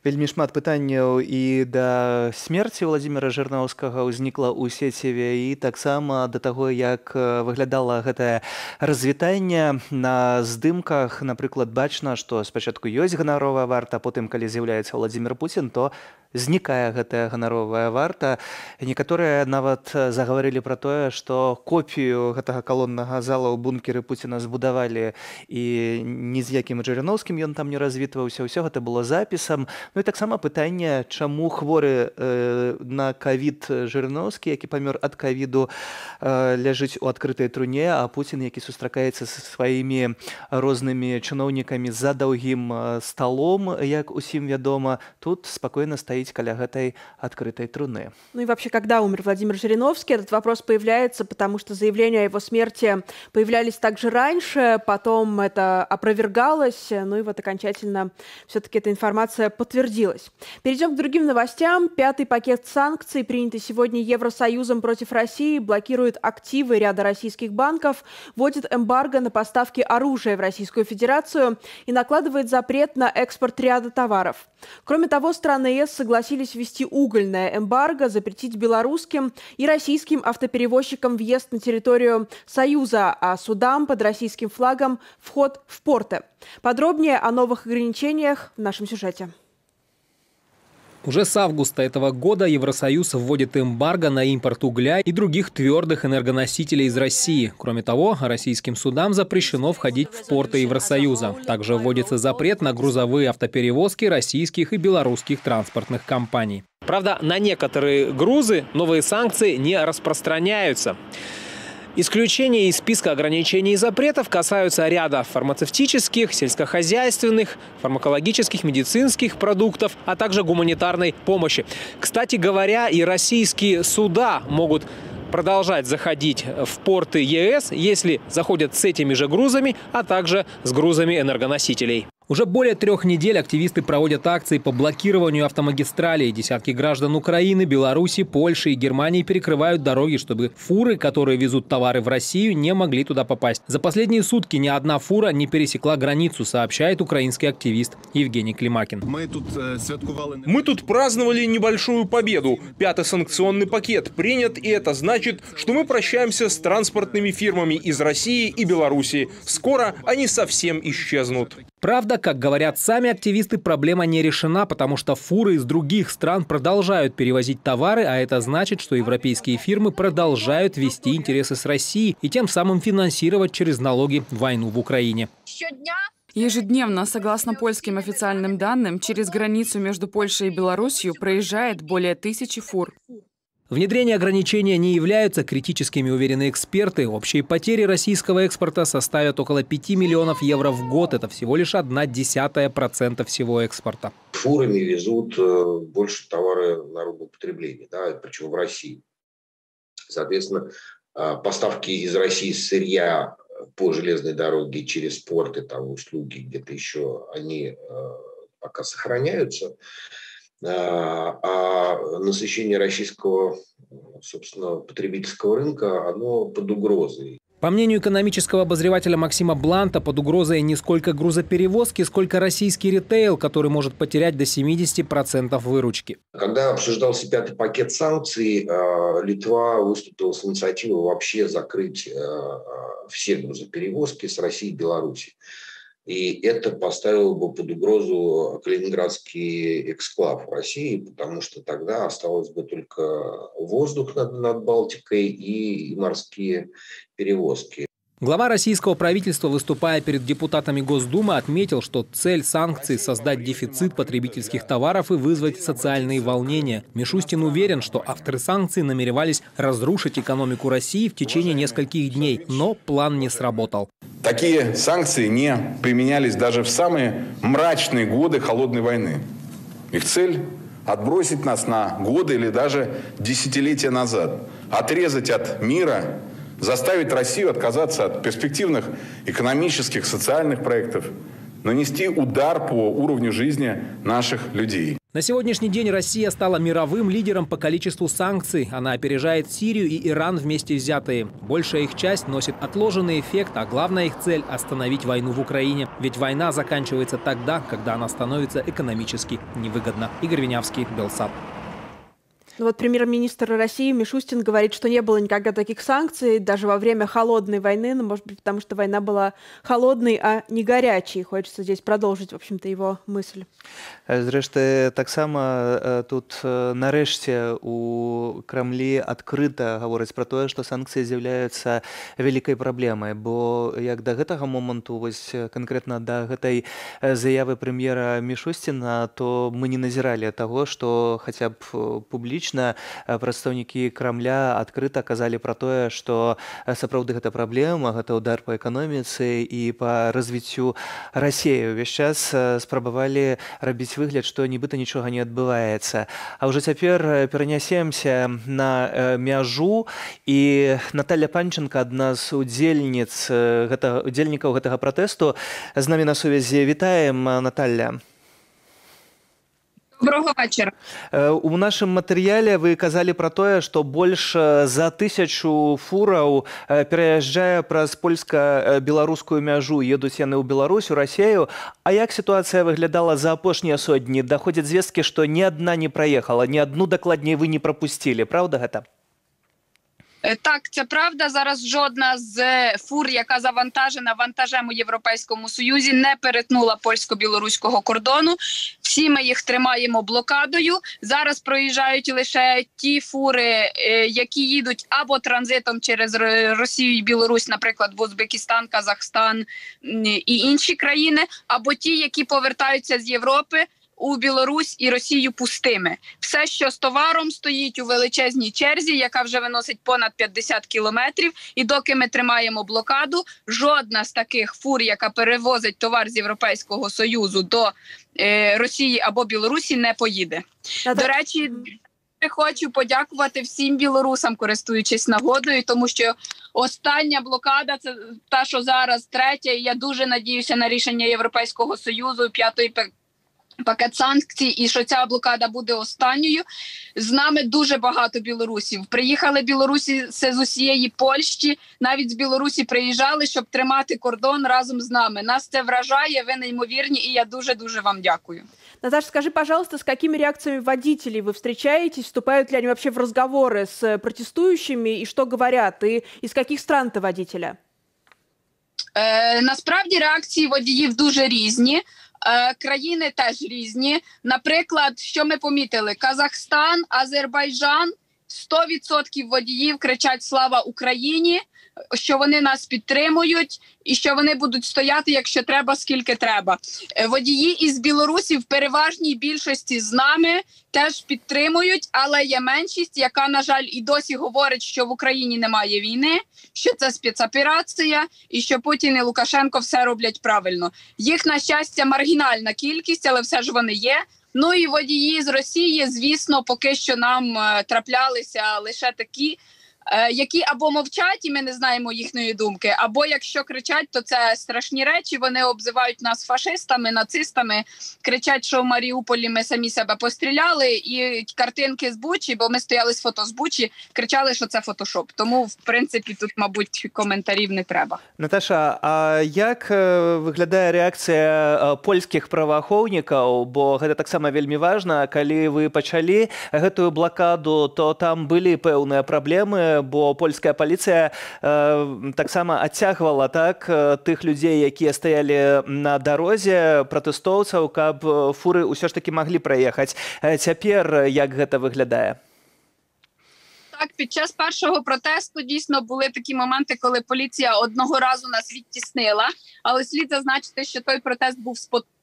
Вельмі шмат пытанняў і да смерці Владимира Жириновскага ўзнікла ў сеціве і таксама да таго, як выглядала гэтае развітанне. На здымках, напрыклад, бачна, што спачатку ёсць ганаровая варта, а потым, калі з'яўляецца Владимир Путин, то знікае гэтая ганаровая варта. Некаторыя нават загаварылі пра тое, што копію гэтага калоннага зала ў бункеры Пуціна збудавалі і ні з якім Жириновскім ён там не развітваўся. Ўсё гэта было запісам. Ну і таксама пытанне, чаму хворы на ковід Жириновскі, які памёр ад ковіду, ляжыць у адкрытай труне, а Путін, які сустракаецца са сваімі рознымі чыноўнікамі за даўгім сталом, як усім вядома, тут спакойна стаіць каля гэтай открытой труны. Ну и вообще, когда умер Владимир Жириновский, этот вопрос появляется, потому что заявления о его смерти появлялись также раньше, потом это опровергалось, ну и вот окончательно все-таки эта информация подтвердилась. Перейдем к другим новостям. 5-й пакет санкций, принятый сегодня Евросоюзом против России, блокирует активы ряда российских банков, вводит эмбарго на поставки оружия в Российскую Федерацию и накладывает запрет на экспорт ряда товаров. Кроме того, страны ЕС согласились ввести угольное эмбарго, запретить белорусским и российским автоперевозчикам въезд на территорию Союза, а судам под российским флагом вход в порты. Подробнее о новых ограничениях в нашем сюжете. Уже с августа этого года Евросоюз вводит эмбарго на импорт угля и других твердых энергоносителей из России. Кроме того, российским судам запрещено входить в порты Евросоюза. Также вводится запрет на грузовые автоперевозки российских и белорусских транспортных компаний. Правда, на некоторые грузы новые санкции не распространяются. Исключения из списка ограничений и запретов касаются ряда фармацевтических, сельскохозяйственных, фармакологических, медицинских продуктов, а также гуманитарной помощи. Кстати говоря, и российские суда могут продолжать заходить в порты ЕС, если заходят с этими же грузами, а также с грузами энергоносителей. Уже более 3 недель активисты проводят акции по блокированию автомагистралей. Десятки граждан Украины, Беларуси, Польши и Германии перекрывают дороги, чтобы фуры, которые везут товары в Россию, не могли туда попасть. За последние сутки ни одна фура не пересекла границу, сообщает украинский активист Евгений Климакин. Мы тут праздновали небольшую победу. 5-й санкционный пакет принят, и это значит, что мы прощаемся с транспортными фирмами из России и Беларуси. Скоро они совсем исчезнут. Правда, как говорят сами активисты, проблема не решена, потому что фуры из других стран продолжают перевозить товары, а это значит, что европейские фирмы продолжают вести интересы с Россией и тем самым финансировать через налоги войну в Украине. Ежедневно, согласно польским официальным данным, через границу между Польшей и Беларусью проезжает более 1000 фур. Внедрение ограничения не являются критическими, уверены эксперты. Общие потери российского экспорта составят около 5 миллионов евро в год. Это всего лишь 0,1% всего экспорта. Фурами везут больше товара народного потребления, да, причем в России. Соответственно, поставки из России сырья по железной дороге через порты, там услуги где-то еще, они пока сохраняются. а насыщение российского, собственно, потребительского рынка, оно под угрозой. По мнению экономического обозревателя Максима Бланта, под угрозой не сколько грузоперевозки, сколько российский ритейл, который может потерять до 70% выручки. Когда обсуждался 5-й пакет санкций, Литва выступила с инициативой вообще закрыть все грузоперевозки с России и Беларуси. И это поставило бы под угрозу калининградский эксклав в России, потому что тогда осталось бы только воздух над Балтикой и морские перевозки. Глава российского правительства, выступая перед депутатами Госдумы, отметил, что цель санкций – создать дефицит потребительских товаров и вызвать социальные волнения. Мишустин уверен, что авторы санкций намеревались разрушить экономику России в течение нескольких дней, но план не сработал. Такие санкции не применялись даже в самые мрачные годы холодной войны. Их цель – отбросить нас на годы или даже десятилетия назад, отрезать от мира, заставить Россию отказаться от перспективных экономических, социальных проектов, нанести удар по уровню жизни наших людей. На сегодняшний день Россия стала мировым лидером по количеству санкций. Она опережает Сирию и Иран вместе взятые. Большая их часть носит отложенный эффект, а главная их цель – остановить войну в Украине. Ведь война заканчивается тогда, когда она становится экономически невыгодна. Игорь Винявский, Белсат. Ну вот премьер-министр России Мишустин говорит, что не было никогда таких санкций, даже во время холодной войны, ну, может быть, потому что война была холодной, а не горячей. Хочется здесь продолжить, в общем-то, его мысль. Зрэшты, таксама тут нарэшце у Крамлі адкрыта гавораць пра тое, што санкцыі з'яўляюцца вялікай праблемай, бо як да гэтага моманту, вось канкрэтна да гэтай заявы прэм'ера Мишустина, то мы не назіралі таго, што хаця б публічна прадстаўнікі Крамля адкрыта казалі пра тое, што сапраўды гэта праблема, гэта ўдар па эканоміцы і па развіццю Расіі. Увесь час спрабавалі рабіць выгляд, што нібыта нічога не адбываецца. А ўжо цяпер перанясемся на мяжу, і Наталья Панченко, адна з удзельнікаў гэтага пратэсту, з намі на сувязі. Вітаем, Наталья. Доброго вечора. У нашым матэрыяле вы казалі пра тое, што больш за 1000 фураў пераязджае праз польска-беларускую мяжу. Едуць яны ў Беларусь, у Расію. А як сітуацыя выглядала за апошнія сотні? Даходзяць звесткі, што ні адна не праехала, ні адну дакладней вы не прапусцілі. Праўда гэта? Так, це правда. Зараз жодна з фур, яка завантажена вантажем у Європейському Союзі, не перетнула польсько-білоруського кордону. Всі ми їх тримаємо блокадою. Зараз проїжджають лише ті фури, які їдуть або транзитом через Росію і Білорусь, наприклад, в Узбекистан, Казахстан і інші країни, або ті, які повертаються з Європи у Білорусь і Росію пустими. Все, що з товаром, стоїть у величезній черзі, яка вже виносить понад 50 кілометрів. І доки ми тримаємо блокаду, жодна з таких фур, яка перевозить товар з Європейського Союзу до Росії або Білорусі, не поїде. До речі, хочу подякувати всім білорусам, користуючись нагодою, тому що остання блокада, це та, що зараз третя, і я дуже надіюся на рішення Європейського Союзу, 5-ї пакет санкцій, і що ця блокада буде останньою. З нами дуже багато білорусів. Приїхали білорусі з усієї Польщі, навіть з Білорусі приїжджали, щоб тримати кордон разом з нами. Нас це вражає, ви неймовірні, і я дуже-дуже вам дякую. Наташа, скажи, пожалуйста, с какими реакциями водителей вы встречаетесь? Вступают ли они вообще в разговоры с протестующими? И что говорят? И из каких стран это водителя? Насправді реакції водіїв дуже різні. Країни теж різні. Наприклад, що ми помітили? Казахстан, Азербайджан, 100% водіїв кричать «Слава Україні!», що вони нас підтримують і що вони будуть стояти, якщо треба, скільки треба. Водії із Білорусі в переважній більшості з нами теж підтримують, але є меншість, яка, на жаль, і досі говорить, що в Україні немає війни, що це спецоперація і що Путін і Лукашенко все роблять правильно. Їх, на щастя, маргінальна кількість, але все ж вони є. Ну і водії з Росії, звісно, поки що нам траплялися лише такі, які або мовчать, і ми не знаємо їхньої думки, або якщо кричать, то це страшні речі, вони обзивають нас фашистами, нацистами, кричать, що в Маріуполі ми самі себе постріляли, і картинки з Бучі, бо ми стояли з фото з Бучі, кричали, що це фотошоп. Тому, в принципі, тут, мабуть, коментарів не треба. Наташа, а як выглядае рэакцыя польскіх праваахоўнікаў, бо гэта таксама вельмі важна, калі вы пачалі гэтую блакаду, то там былі пэўныя праблемы, бо польская паліцыя таксама адцягвала тых людзей, якія стаялі на дарозе, пратэстоўцаў, каб фуры ўсё ж такі маглі праехаць. Цяпер як гэта выглядае? Так, під час першого протесту дійсно були такі моменти, коли поліція одного разу нас відтіснила, але слід зазначити, що той протест був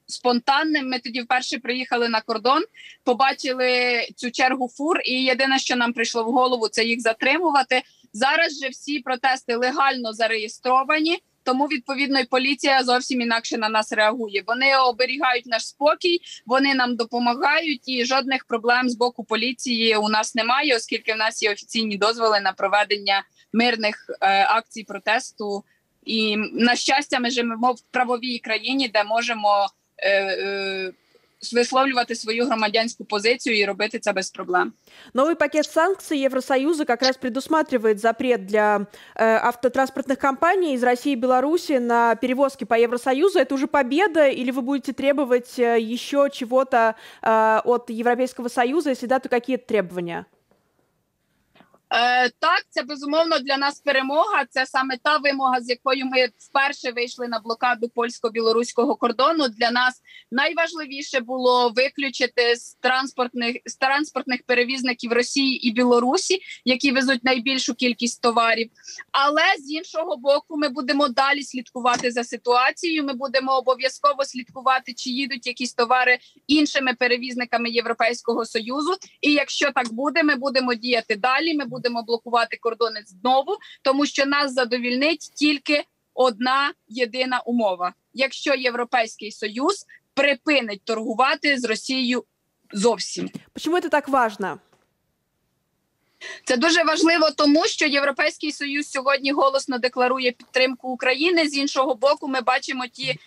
спонтанним. Ми тоді вперше приїхали на кордон, побачили цю чергу фур, і єдине, що нам прийшло в голову, це їх затримувати. Зараз же всі протести легально зареєстровані, тому, відповідно, і поліція зовсім інакше на нас реагує. Вони оберігають наш спокій, вони нам допомагають, і жодних проблем з боку поліції у нас немає, оскільки в нас є офіційні дозволи на проведення мирних акцій протесту. І, на щастя, ми живемо в правовій країні, де можемо висловлювати свою громадянську позицию и робить это без проблем. Новый пакет санкций Евросоюза как раз предусматривает запрет для автотранспортных компаний из России и Беларуси на перевозки по Евросоюзу. Это уже победа, или вы будете требовать еще чего-то от Европейского Союза? Если да, то какие требования? Так, це безумовно для нас перемога. Це саме та вимога, з якою ми вперше вийшли на блокаду польсько-білоруського кордону. Для нас найважливіше було виключити з транспортних перевізників Росії і Білорусі, які везуть найбільшу кількість товарів. Але з іншого боку, ми будемо далі слідкувати за ситуацією. Ми будемо обов'язково слідкувати, чи їдуть якісь товари іншими перевізниками Європейського Союзу. І якщо так буде, ми будемо діяти далі. Ми будемо блокувати кордони знову, тому що нас задовільнить тільки одна єдина умова. Якщо Європейський Союз припинить торгувати з Росією зовсім. Чому це так важливо? Це дуже важливо, тому що Європейський Союз сьогодні голосно декларує підтримку України. З іншого боку, ми бачимо ті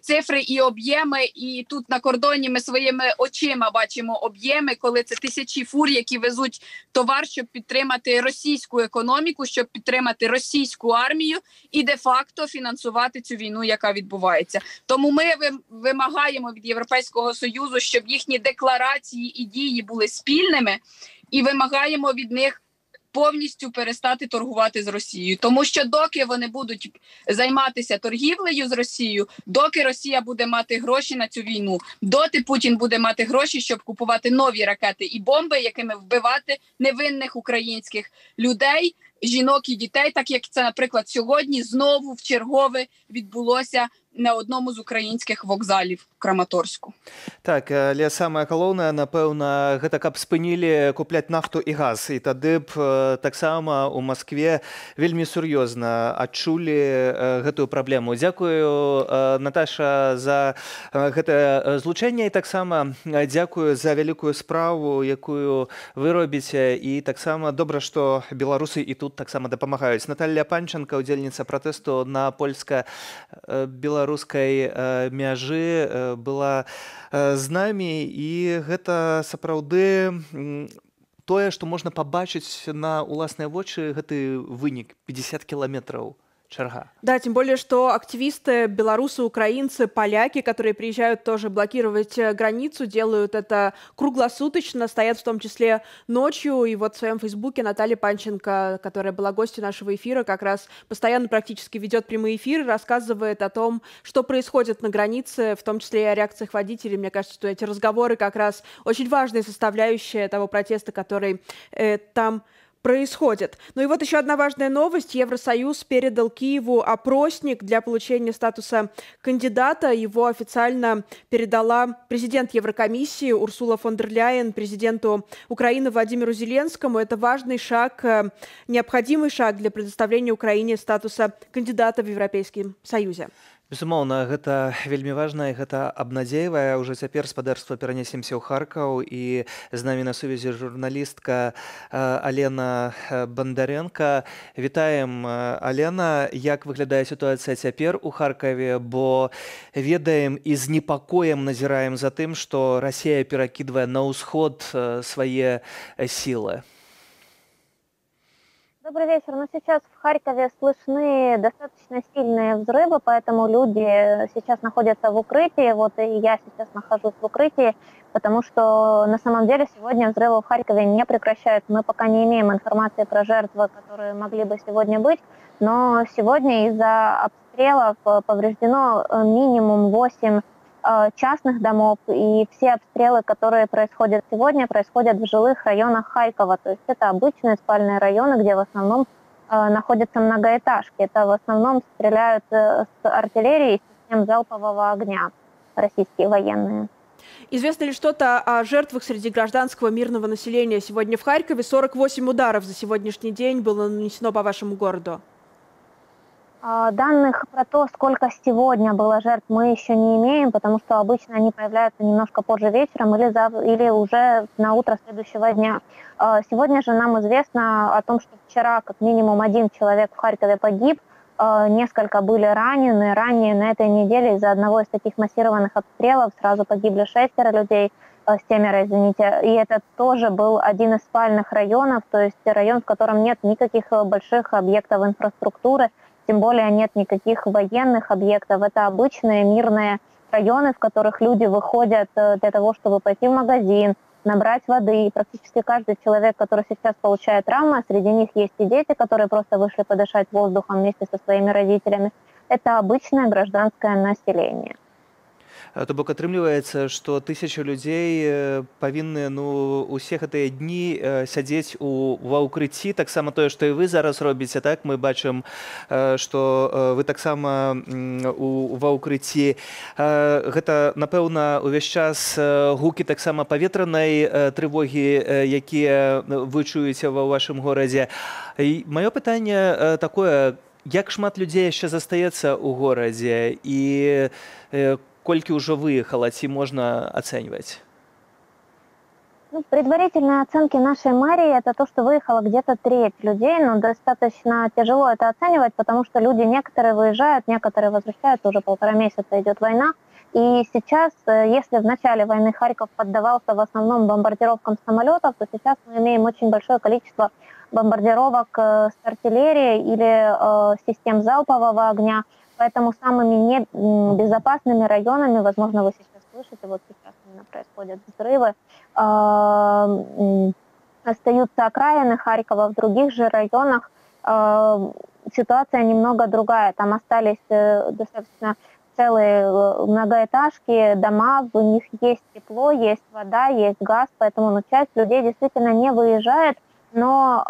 цифри і об'єми, і тут на кордоні ми своїми очима бачимо об'єми, коли це тисячі фур, які везуть товар, щоб підтримати російську економіку, щоб підтримати російську армію і де-факто фінансувати цю війну, яка відбувається. Тому ми вимагаємо від Європейського Союзу, щоб їхні декларації і дії були спільними, і вимагаємо від них повністю перестати торгувати з Росією. Тому що доки вони будуть займатися торгівлею з Росією, доки Росія буде мати гроші на цю війну, доти Путін буде мати гроші, щоб купувати нові ракети і бомби, якими вбивати невинних українських людей, жінок і дітей, так як це, наприклад, сьогодні знову вчергове відбулося на одному з українських вокзалів в Краматорську. Так, але самае галоўнае, напэўна, гэта каб спынілі купляць нафту і газ. І тады б таксама ў Маскве вельмі сур'ёзна адчулі гэтую праблему. Дзякую, Наташа, за гэтае злучэнне і таксама дзякую за вялікую справу, якую вы робіце. І таксама добра, што беларусы і тут таксама дапамагаюць. Наталля Панченко, удзельніца пратэсту на польска-беларускай мяжы, была з намі, і гэта сапраўды тое, што можна пабачыць на ўласныя вочы, гэты вынік 50 кіламетраў. Черга. Да, тем более, что активисты, белорусы, украинцы, поляки, которые приезжают тоже блокировать границу, делают это круглосуточно, стоят в том числе ночью. И вот в своем фейсбуке Наталья Панченко, которая была гостью нашего эфира, как раз постоянно практически ведет прямые эфиры, рассказывает о том, что происходит на границе, в том числе и о реакциях водителей. Мне кажется, что эти разговоры как раз очень важная составляющая того протеста, который там происходит. Ну и вот еще одна важная новость. Евросоюз передал Киеву опросник для получения статуса кандидата. Его официально передала президент Еврокомиссии Урсула фон дер Ляйен президенту Украины Владимиру Зеленскому. Это важный шаг, необходимый шаг для предоставления Украине статуса кандидата в Европейском Союзе. Безумоўна, гэта вельмі важна і гэта абнадзейвае. Уже цяпер спадарства перанесемся ў Харкаў і з намі на сувязі журналістка Алена Бандаренко. Вітаем, Алена. Як выглядае сітуацыя цяпер у Харкаве? Бо ведаем і з непакоем назіраем за тым, што Расія перакідвае на ўсход свае сілы. Добрый вечер. Но сейчас в Харькове слышны достаточно сильные взрывы, поэтому люди сейчас находятся в укрытии. Вот и я сейчас нахожусь в укрытии, потому что на самом деле сегодня взрывы в Харькове не прекращаются. Мы пока не имеем информации про жертвы, которые могли бы сегодня быть, но сегодня из-за обстрелов повреждено минимум 8 частных домов, и все обстрелы, которые происходят сегодня, происходят в жилых районах Харькова. То есть это обычные спальные районы, где в основном находятся многоэтажки. Это в основном стреляют с артиллерии и систем залпового огня российские военные. Известно ли что-то о жертвах среди гражданского мирного населения сегодня в Харькове? 48 ударов за сегодняшний день было нанесено по вашему городу. Данных про то, сколько сегодня было жертв, мы еще не имеем, потому что обычно они появляются немножко позже вечером или уже на утро следующего дня. Сегодня же нам известно о том, что вчера как минимум 1 человек в Харькове погиб, несколько были ранены. Ранее на этой неделе из-за одного из таких массированных обстрелов сразу погибли 6 людей, 7, извините. И это тоже был один из спальных районов, то есть район, в котором нет никаких больших объектов инфраструктуры, тем более нет никаких военных объектов. Это обычные мирные районы, в которых люди выходят для того, чтобы пойти в магазин, набрать воды. И практически каждый человек, который сейчас получает травмы, среди них есть и дети, которые просто вышли подышать воздухом вместе со своими родителями. Это обычное гражданское население. То бок атрымліваецца, што 1000 людзей павінны усе гэтыя дні сядзець ва ўкрыцці, таксама тое, што і вы зараз робіце, так? Мы бачым, што вы таксама ва ўкрыцці. Гэта, напэўна, увесь час гукі таксама паветранай трывогі, якія вы чуеце ва вашым горадзе. І маё пытанне такое, як шмат людзей яшчэ застаецца ў горадзе і колькі ўжо выехала, ці можна ацэньваць? Предварительные оценки нашей мэрии – это то, что выехало где-то 1/3 людей, но достаточно тяжело это оценивать, потому что люди некоторые выезжают, некоторые возвращаются, уже 1,5 месяца идет война. И сейчас, если в начале войны Харьков поддавался в основном бомбардировкам самолетов, то сейчас мы имеем очень большое количество бомбардировок с артиллерии или систем залпового огня. Поэтому самыми небезопасными районами, возможно, вы сейчас слышите, вот сейчас именно происходят взрывы, остаются окраины Харькова. В других же районах ситуация немного другая. Там остались достаточно целые многоэтажки, дома, в них есть тепло, есть вода, есть газ, поэтому часть людей действительно не выезжает. Но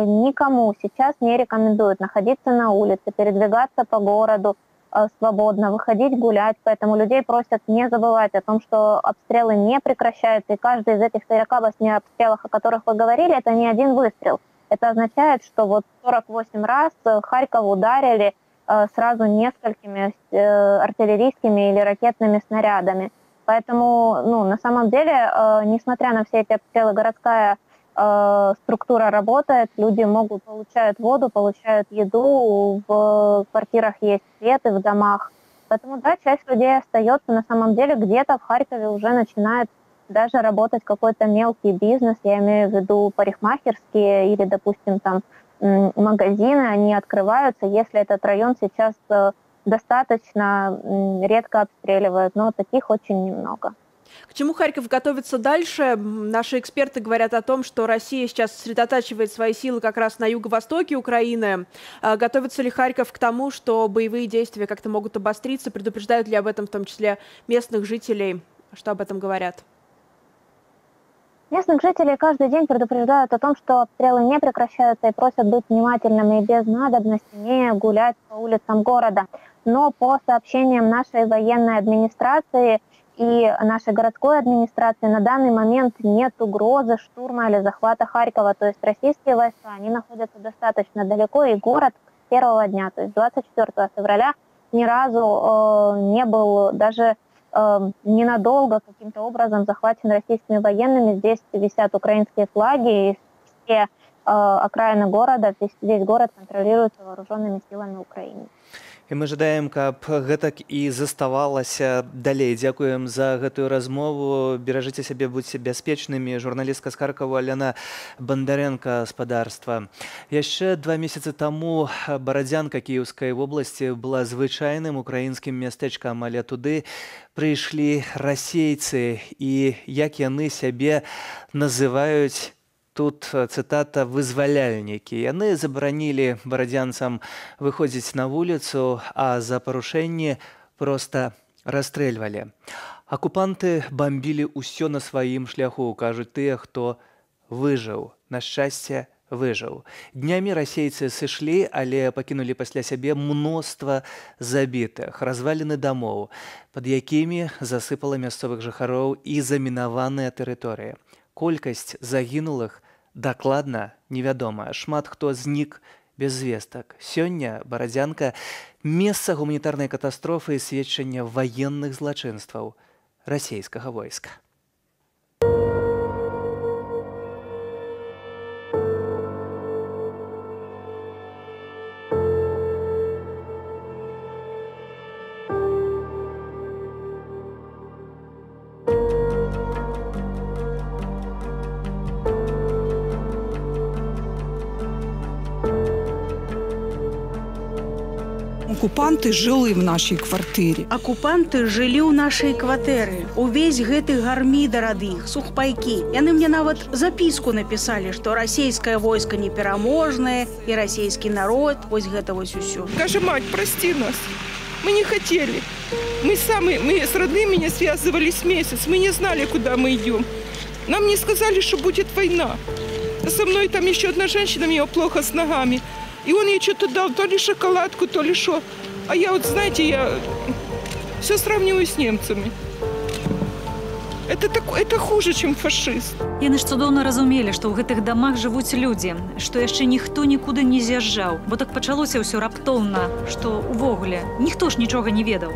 никому сейчас не рекомендуют находиться на улице, передвигаться по городу свободно, выходить гулять. Поэтому людей просят не забывать о том, что обстрелы не прекращаются. И каждый из этих 48 обстрелов, о которых вы говорили, это не один выстрел. Это означает, что вот 48 раз Харьков ударили сразу несколькими артиллерийскими или ракетными снарядами. Поэтому, на самом деле, несмотря на все эти обстрелы, городская структура работает, люди получают воду, получают еду, в квартирах есть свет и в домах. Поэтому, да, часть людей остается. На самом деле где-то в Харькове уже начинает даже работать какой-то мелкий бизнес, я имею в виду парикмахерские или, допустим, там магазины, они открываются, если этот район сейчас достаточно редко обстреливают, но таких очень немного. К чему Харьков готовится дальше? Наши эксперты говорят о том, что Россия сейчас сосредотачивает свои силы как раз на юго-востоке Украины. Готовится ли Харьков к тому, что боевые действия как-то могут обостриться? Предупреждают ли об этом в том числе местных жителей? Что об этом говорят? Местных жителей каждый день предупреждают о том, что обстрелы не прекращаются и просят быть внимательными и без надобности не гулять по улицам города. Но по сообщениям нашей военной администрации и нашей городской администрации на данный момент нет угрозы штурма или захвата Харькова. То есть российские войска, они находятся достаточно далеко, и город с первого дня, то есть 24 февраля, ни разу не был даже ненадолго каким-то образом захвачен российскими военными. Здесь висят украинские флаги, и все окраины города, весь город контролируется вооруженными силами Украины. І мы жадаем, каб гэтак і заставалася далей. Дзякуем за гэтую размову. Беражыце сябе, будьце бяспечнымі. Журналістка з Харкова Алена Бондаренко, спадарства. Яшчэ 2 месяцы таму Барадзянка Кіеўскай вобласці была звычайным украінскім мястэчкам, але туды прыйшлі расейцы, і як яны сябе называюць, тут цитата «вызваляльнікі». Яны забаранілі барадзянцам выходзіць на вуліцу, а за парушэнні проста расстрэльвалі. Акупанты бомбілі ўсё на сваім шляху, кажуць тыя, хто выжыў. На шчасце, выжыў. Днямі расейцы сышлі, але пакінулі пасля сябе мноства забітых, разваліны дамоў, пад якімі засыпала мясцовых жыхароў і замінаваныя тэрыторыі. Колькасць загінулых дакладна невядомая. Шмат хто знік без звестак. Сёння Барадзянка – месца гуманітарнай катастрофы і сведчання ваенных злачынстваў расійскага войска. Окупанты жылі в нашій квартирі. Окупанты жылі ў нашай кватэры. Увесь гэты гармідар ад іх, сухпайкі. Яны мне нават запіску напісалі, што расійскае войска непераможнае і расійскі народ, вось гэта вось усё. Кажа, мать, прости нас. Мы не хотели. Мы с родными не связывались месяц. Мы не знали, куда мы идем. Нам не сказали, что будет война. Со мной там еще одна женщина, у нее плохо с ногами. И он ей что-то дал, то ли шоколадку, то ли что. А я вот, знаете, я все сравниваю с немцами. Это хуже, чем фашист. Яны ж цудоўна разумелі, што ў гэтых дамах жывуць людзі, што яшчэ ніхто нікуды не з'язджаў, бо так пачалося ўсё раптоўна, што ўвогуле ніхто ж нічога не ведаў.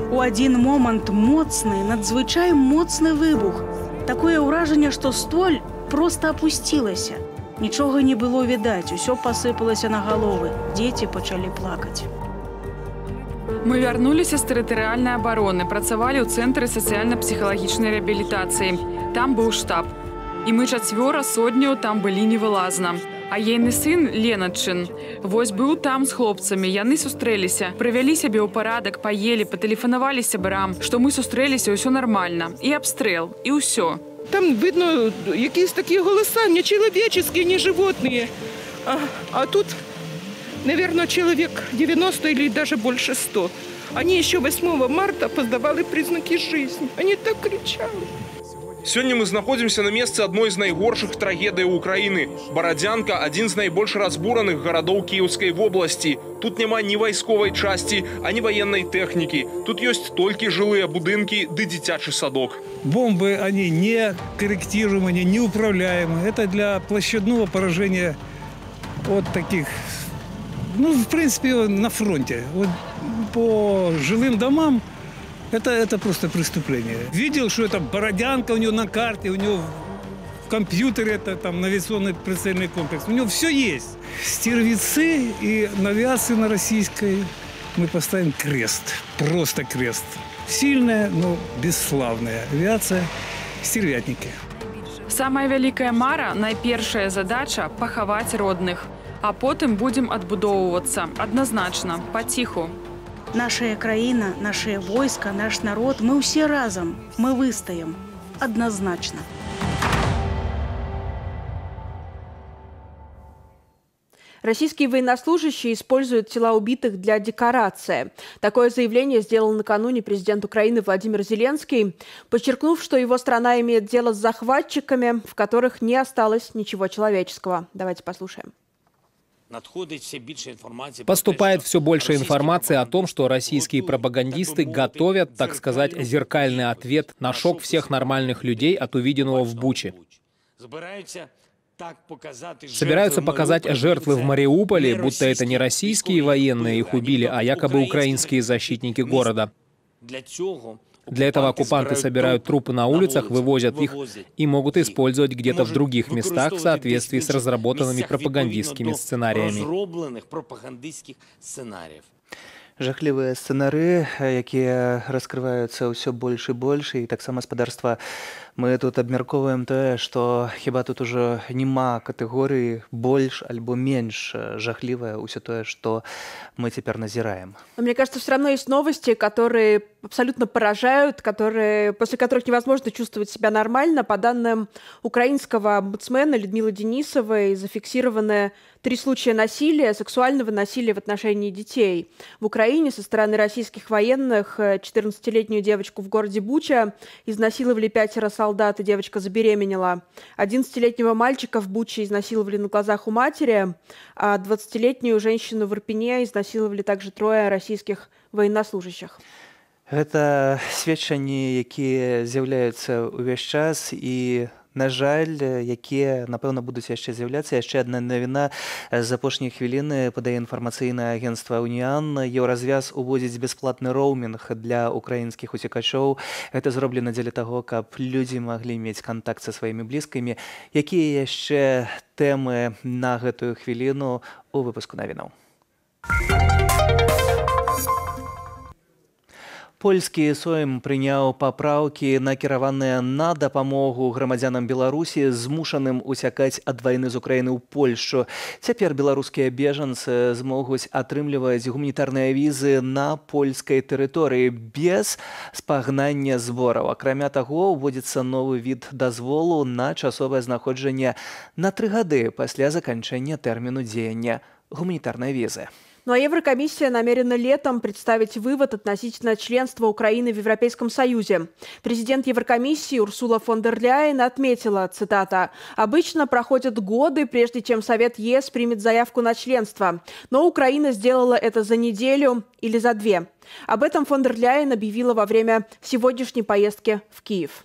У адзін момант моцны, надзвычай моцны выбух. Такое ўражанне, што столь проста апусцілася. Нічога не было відаць, усё пасыпалася на галовы. Дзеці пачалі плакаць. Мы вярнуліся з тэрытарыяльнай абароны, працавалі ў цэнтры сацыяльна-псіхалагічнай рэабілітацыі. Там быў штаб. І мы 4 сотняў там былі невылазна. А ейны сын, Леначын, вось быў там з хлопцамі. Яны сустрэліся, прывялі сябе ў парадак, паелі, патэлефанавалі сябрам, што мы сустрэліся, ўсё нармальна. І абстрэл, і ўсё. Там видно якісь такі голоса, не человеческие, не животные. А тут, наверное, человек 90 или даже больше 100. Они еще 8 марта подавали признаки жизни. Они так кричали. Сёння мы знаходзімся на месцы адной з найгоршых трагедый Украіны. Барадзянка – адзін з найбольш разбураных гарадоў Кіеўскай вобласці. Тут няма ні вайсковай часці, ані ваеннай тэхнікі. Тут ёсць толькі жылыя будынкі ды дзіцячы садок. Бомбы, они не корректируемые, не управляемые. Это для площадного поражения от таких, ну, в принципе, на фронте. Вот по жилым домам это просто преступление. Видел, что это Бородянка у него на карте, у него в компьютере это там навигационный прицельный комплекс. У него все есть. Стервицы и на авиации на российской мы поставим крест. Просто крест. Сильная, но бесславная авиация, стервятники. Самая вялікая мара, найпершая задача – пахаваць родных. А потым будем адбудоўвацца. Адназначна, паціху. Наша краіна, наше войска, наш народ, мы все разом, мы выстоим. Однозначно. Российские военнослужащие используют тела убитых для декорации. Такое заявление сделал накануне президент Украины Владимир Зеленский, подчеркнув, что его страна имеет дело с захватчиками, в которых не осталось ничего человеческого. Давайте послушаем. Поступает все больше информации о том, что российские пропагандисты готовят, так сказать, зеркальный ответ на шок всех нормальных людей от увиденного в Буче. Собираются показать жертвы в Мариуполе, будто это не российские военные их убили, а якобы украинские защитники города. Для этого оккупанты собирают трупы на улицах, вывозят их и могут использовать где-то в других местах в соответствии с разработанными пропагандистскими сценариями. Жахлівыя сцэнары, якія раскрываюцца ўсё больш і больш, і таксама спадарства мы тут абмяркоўваем тое, што хіба тут ужо няма катэгорыі больш альбо менш жахлівае ўсё тое, што мы цяпер назіраем. Но мне кажется, все равно есть новости, которые абсолютно поражают, после которых невозможно чувствовать себя нормально. По данным украинского омбудсмена Людмилы Денисовой, зафиксированы 3 случая насилия, сексуального насилия в отношении детей. В Украине со стороны российских военных 14-летнюю девочку в городе Буча изнасиловали 5 солдат, и девочка забеременела. 11-летнего мальчика в Буче изнасиловали на глазах у матери, а 20-летнюю женщину в Ирпене изнасиловали также 3 российских военнослужащих. Гэта сведчанні, якія з'яўляюцца ўвесь час і, на жаль, якія, напэўна, будуць яшчэ з'яўляцца. Яшчэ адна навіна з апошняй хвіліны падае інфармацыйнае агенцтва «Уніан». Еўразвяз уводзіць бясплатны роумінг для украінскіх уцекачоў. Гэта зроблена дзеля таго, каб людзі маглі мець кантакт са сваімі блізкімі. Якія яшчэ тэмы на гэтую хвіліну у выпуску навінаў? Польскі Сойм прыняў папраўкі, накіраваныя на дапамогу грамадзянам Беларусі, змушаным уцякаць ад вайны з Украіны ў Польшчу. Цяпер беларускія бежанцы змогуць атрымліваць гуманітарныя візы на польскай тэрыторыі без спагнання збораў. Акрамя таго, уводзіцца новы від дазволу на часовае знаходжанне на 3 гады пасля заканчэння тэрміну дзеяння гуманітарнай візы. Ну а Еврокомиссия намерена летом представить вывод относительно членства Украины в Европейском Союзе. Президент Еврокомиссии Урсула фон дер Ляйен отметила, цитата, «Обычно проходят годы, прежде чем Совет ЕС примет заявку на членство, но Украина сделала это за неделю или за 2». Об этом фон дер Ляйен объявила во время сегодняшней поездки в Киев.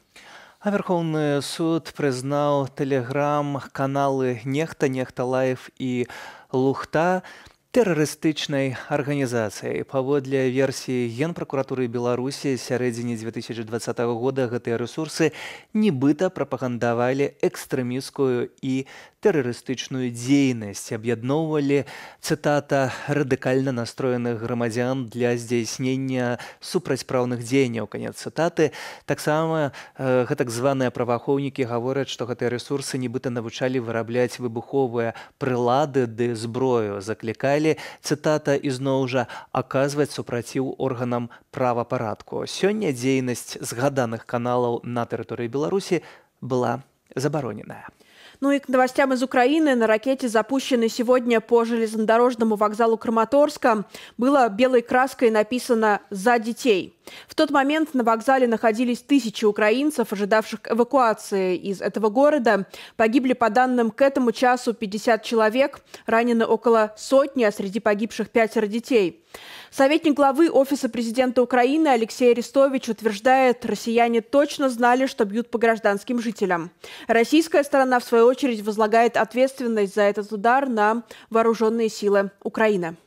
А Верховный суд признал телеграм-каналы «Нехта», «Нехта Лайф» и «Лухта» тэрарыстычнай арганізацыяй. Паводле версіі Генпракуратуры Беларусі сярэдзіне 2020 года гэтыя рэсурсы нібыта прапагандавалі экстрэмісцкую і тэрарыстычную дзейнасць, аб'ядноўвалі, цытата, радыкальна настроеных грамадзян для здзяйснення супрацьпраўных дзеянняў, канец цытаты. Таксама гэтак званыя праваахоўнікі гавораць, што гэтыя рэсурсы нібыта навучалі вырабляць выбуховыя прылады ды зброю, заклікалі, цытата, ізноў жа, аказваць супраціў органам правапарадку. Сёння дзейнасць згаданых каналаў на тэрыторыі Беларусі была забароненая. Ну и к новостям из Украины. На ракете, запущенной сегодня по железнодорожному вокзалу Краматорска, было белой краской написано «За детей». В тот момент на вокзале находились тысячи украинцев, ожидавших эвакуации из этого города. Погибли, по данным, к этому часу 50 человек, ранены около 100, а среди погибших 5 детей. Советник главы Офиса президента Украины Алексей Арестович утверждает, россияне точно знали, что бьют по гражданским жителям. Российская сторона, в свою очередь, возлагает ответственность за этот удар на вооруженные силы Украины.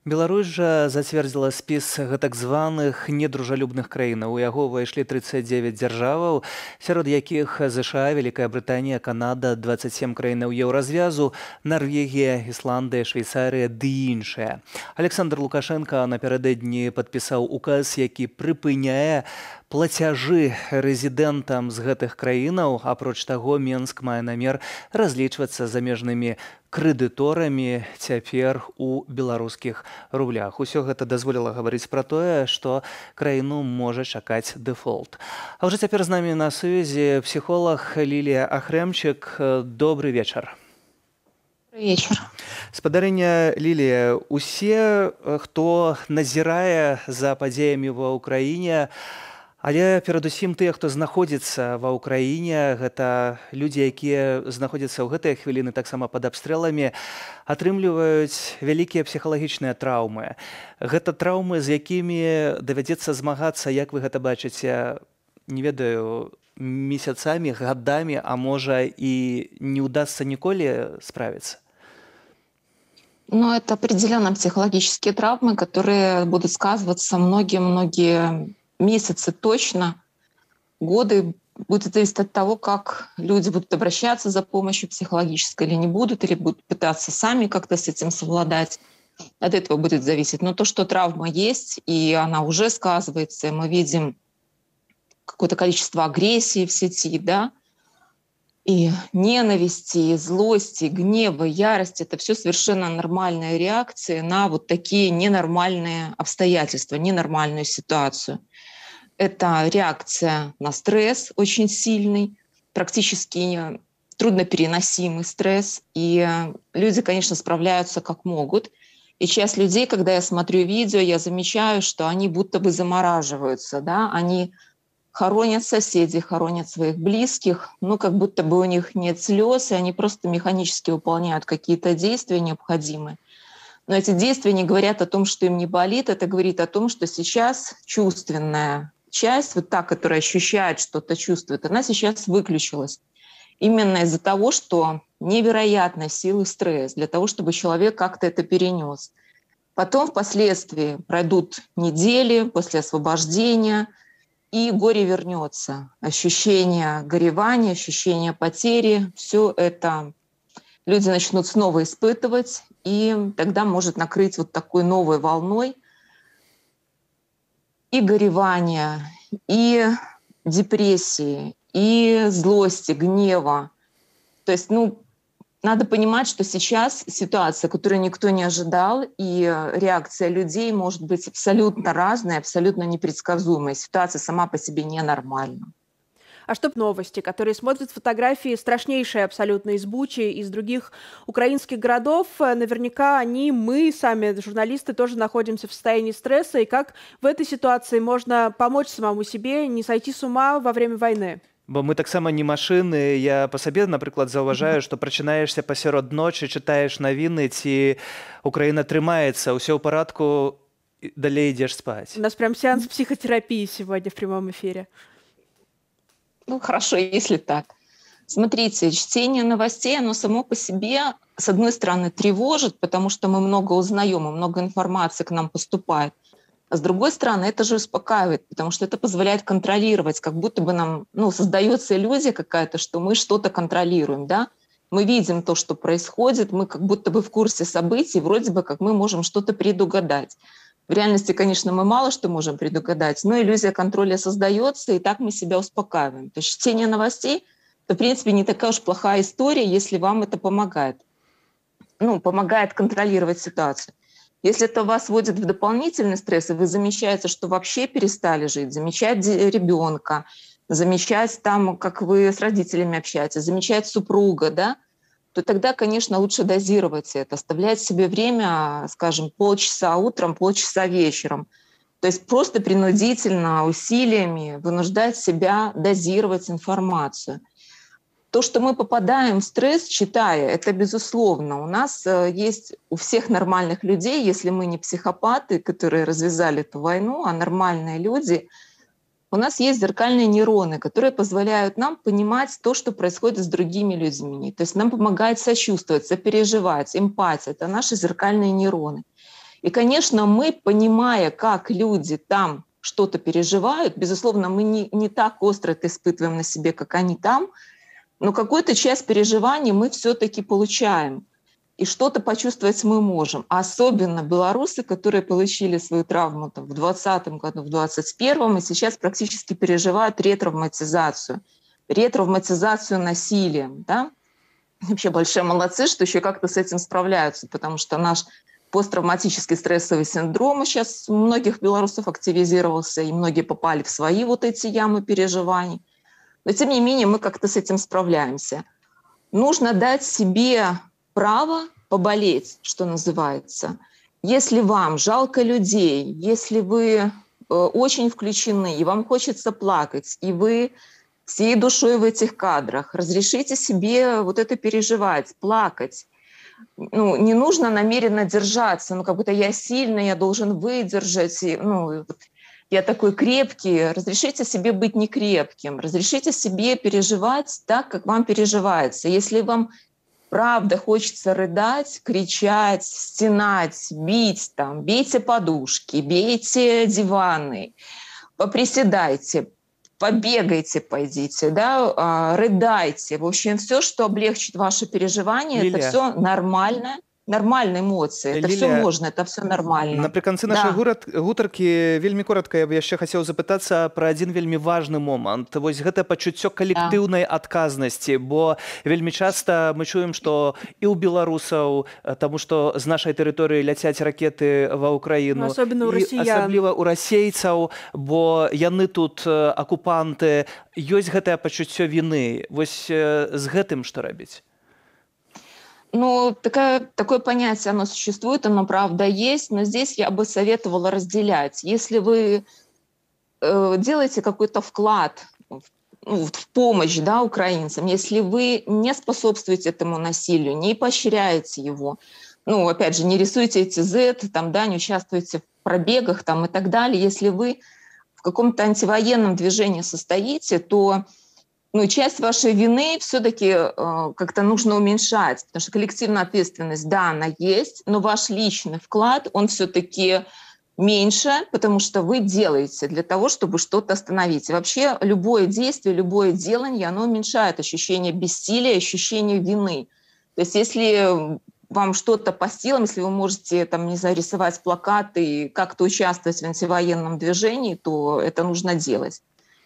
Беларусь жа зацвердзіла спіс гэтак званых недружалюбных краінаў. У яго ўвайшлі 39 дзяржаваў, сярод якіх ЗША, Вялікая Брытанія, Канада, 27 краінаў еўразвязу, Нарвегія, Ісландыя, Швейцарыя ды іншыя. Александр Лукашенко напярэдадні падпісаў указ, які прыпыняе плацяжы рэзідэнтам з гэтых краінаў. Апроч таго, Менск мае намер разлічвацца замежнымі крэдыторамі цяпер у беларускіх рублях. Усё гэта дазволіла гаварыць пра тое, што краіну можа чакаць дэфолт. А ўжо цяпер з намі на сувязі псіхолог Лілія Ахрэмчык. Добры вечар. Добрый вечер. Спадарыня Лілія, усе, хто назірае за падзеямі ва ўкраіне, але перадусім тыя, хто знаходзіцца ва ўкраіне, гэта людзі, якія знаходзяцца ў гэтыя хвіліны таксама пад абстрэламі, атрымліваюць вялікія псіхалагічныя траўмы. Гэта траўмы, з якімі давядзецца змагацца, як вы гэта бачыце, не ведаю, месяцами, годами, а можа и не удастся николи справиться? Но это определенно психологические травмы, которые будут сказываться многие-многие месяцы точно, годы. Будет зависеть от того, как люди будут обращаться за помощью психологической или не будут, или будут пытаться сами как-то с этим совладать. От этого будет зависеть. Но то, что травма есть, и она уже сказывается, и мы видим какое-то количество агрессии в сети, да, и ненависти, и злости, и гнева, ярости — это все совершенно нормальные реакции на вот такие ненормальные обстоятельства, ненормальную ситуацию. Это реакция на стресс очень сильный, практически труднопереносимый стресс. И люди, конечно, справляются как могут. И часть людей, когда я смотрю видео, я замечаю, что они будто бы замораживаются, да? Они хоронят соседей, хоронят своих близких, ну, как будто бы у них нет слез, и они просто механически выполняют какие-то действия необходимые. Но эти действия не говорят о том, что им не болит, это говорит о том, что сейчас чувственная часть, вот та, которая ощущает что-то, чувствует, она сейчас выключилась. Именно из-за того, что невероятной силы стресс, для того, чтобы человек как-то это перенес. Потом впоследствии пройдут недели после освобождения, и горе вернется. Ощущение горевания, ощущение потери, все это люди начнут снова испытывать, и тогда может накрыть вот такой новой волной и горевания, и депрессии, и злости, гнева. То есть, надо понимать, что сейчас ситуация, которую никто не ожидал, и реакция людей может быть абсолютно разная, абсолютно непредсказуемая. Ситуация сама по себе ненормальна. А что новости, которые смотрят фотографии страшнейшие абсолютно из Бучи, из других украинских городов, наверняка мы, сами журналисты, тоже находимся в состоянии стресса. И как в этой ситуации можно помочь самому себе не сойти с ума во время войны? Бо мы таксама не машыны. Я па сабе, напрыклад, заўважаю, што прачынаешся пасярод ночы, чытаеш навіны, ці Украіна трымаецца, ўсё ў парадку, далей ідзеш спаць. У нас прям сеанс психотерапии сегодня в прямом эфире. Хорошо, если так. Смотрите, чтение новостей, оно само по себе, с одной стороны, тревожит, потому что мы много узнаем, и много информации к нам поступает. А с другой стороны, это же успокаивает, потому что это позволяет контролировать, как будто бы нам создается иллюзия какая-то, что мы что-то контролируем, да? Мы видим то, что происходит, мы как будто бы в курсе событий, вроде бы как мы можем что-то предугадать. В реальности, конечно, мы мало что можем предугадать, но иллюзия контроля создается, и так мы себя успокаиваем. То есть чтение новостей — это, в принципе, не такая уж плохая история, если вам это помогает. Помогает контролировать ситуацию. Если это вас вводит в дополнительный стресс, и вы замечаете, что вообще перестали жить, замечать ребенка, замечать там, как вы с родителями общаетесь, замечать супруга, да, то тогда, конечно, лучше дозировать это, оставлять себе время, скажем, полчаса утром, полчаса вечером. То есть просто принудительно, усилиями вынуждать себя дозировать информацию. То, что мы попадаем в стресс, читая, это безусловно. У нас есть, у всех нормальных людей, если мы не психопаты, которые развязали эту войну, а нормальные люди, у нас есть зеркальные нейроны, которые позволяют нам понимать то, что происходит с другими людьми. То есть нам помогает сочувствовать, сопереживать, эмпатия. Это наши зеркальные нейроны. И, конечно, мы, понимая, как люди там что-то переживают, безусловно, мы не так остро это испытываем на себе, как они там, но какую-то часть переживаний мы все-таки получаем. И что-то почувствовать мы можем. А особенно белорусы, которые получили свою травму в 2020 году, в 2021, и сейчас практически переживают ретравматизацию насилием. Да? Вообще большие молодцы, что еще как-то с этим справляются, потому что наш посттравматический стрессовый синдром сейчас у многих белорусов активизировался, и многие попали в свои вот эти ямы переживаний. Но тем не менее мы как-то с этим справляемся. Нужно дать себе право поболеть, что называется. Если вам жалко людей, если вы очень включены, и вам хочется плакать, и вы всей душой в этих кадрах, разрешите себе вот это переживать, плакать. Не нужно намеренно держаться, как будто я сильный, я должен выдержать. я такой крепкий. Разрешите себе быть некрепким. Разрешите себе переживать так, как вам переживается. Если вам правда хочется рыдать, кричать, стенать, бить, там, бейте подушки, бейте диваны, поприседайте, побегайте, пойдите, да, рыдайте. В общем, все, что облегчит ваше переживание, Лилия. это все нормально. Нормальные эмоции. Это все можно, это все нормально. Напрыканцы нашай гутаркі вельмі коротка я б яшчэ хацеў запытацца пра адзін вельмі важны момант. Вось гэта пачуццё калектыўнай адказнасці, бо вельмі часта мы чуем, што і ў беларусаў, таму што з нашай тэрыторыі ляцяць ракеты ва ўкраіну, асабліва ў расейцаў, бо яны тут акупанты, ёсць гэтае пачуццё віны. Вось з гэтым што рабіць? Ну, такое понятие, оно существует, оно правда есть, но здесь я бы советовала разделять. Если вы делаете какой-то вклад в помощь, да, украинцам, если вы не способствуете этому насилию, не поощряете его, ну, опять же, не рисуете эти Z, там, да, не участвуете в пробегах там, и так далее, если вы в каком-то антивоенном движении состоите, то часть вашей вины все-таки как-то нужно уменьшать, потому что коллективная ответственность, да, она есть, но ваш личный вклад, он все-таки меньше, потому что вы делаете для того, чтобы что-то остановить. И вообще любое действие, любое делание, оно уменьшает ощущение бессилия, ощущение вины. То есть если вам что-то по силам, если вы можете, там, не знаю, рисовать плакаты и как-то участвовать в антивоенном движении, то это нужно делать.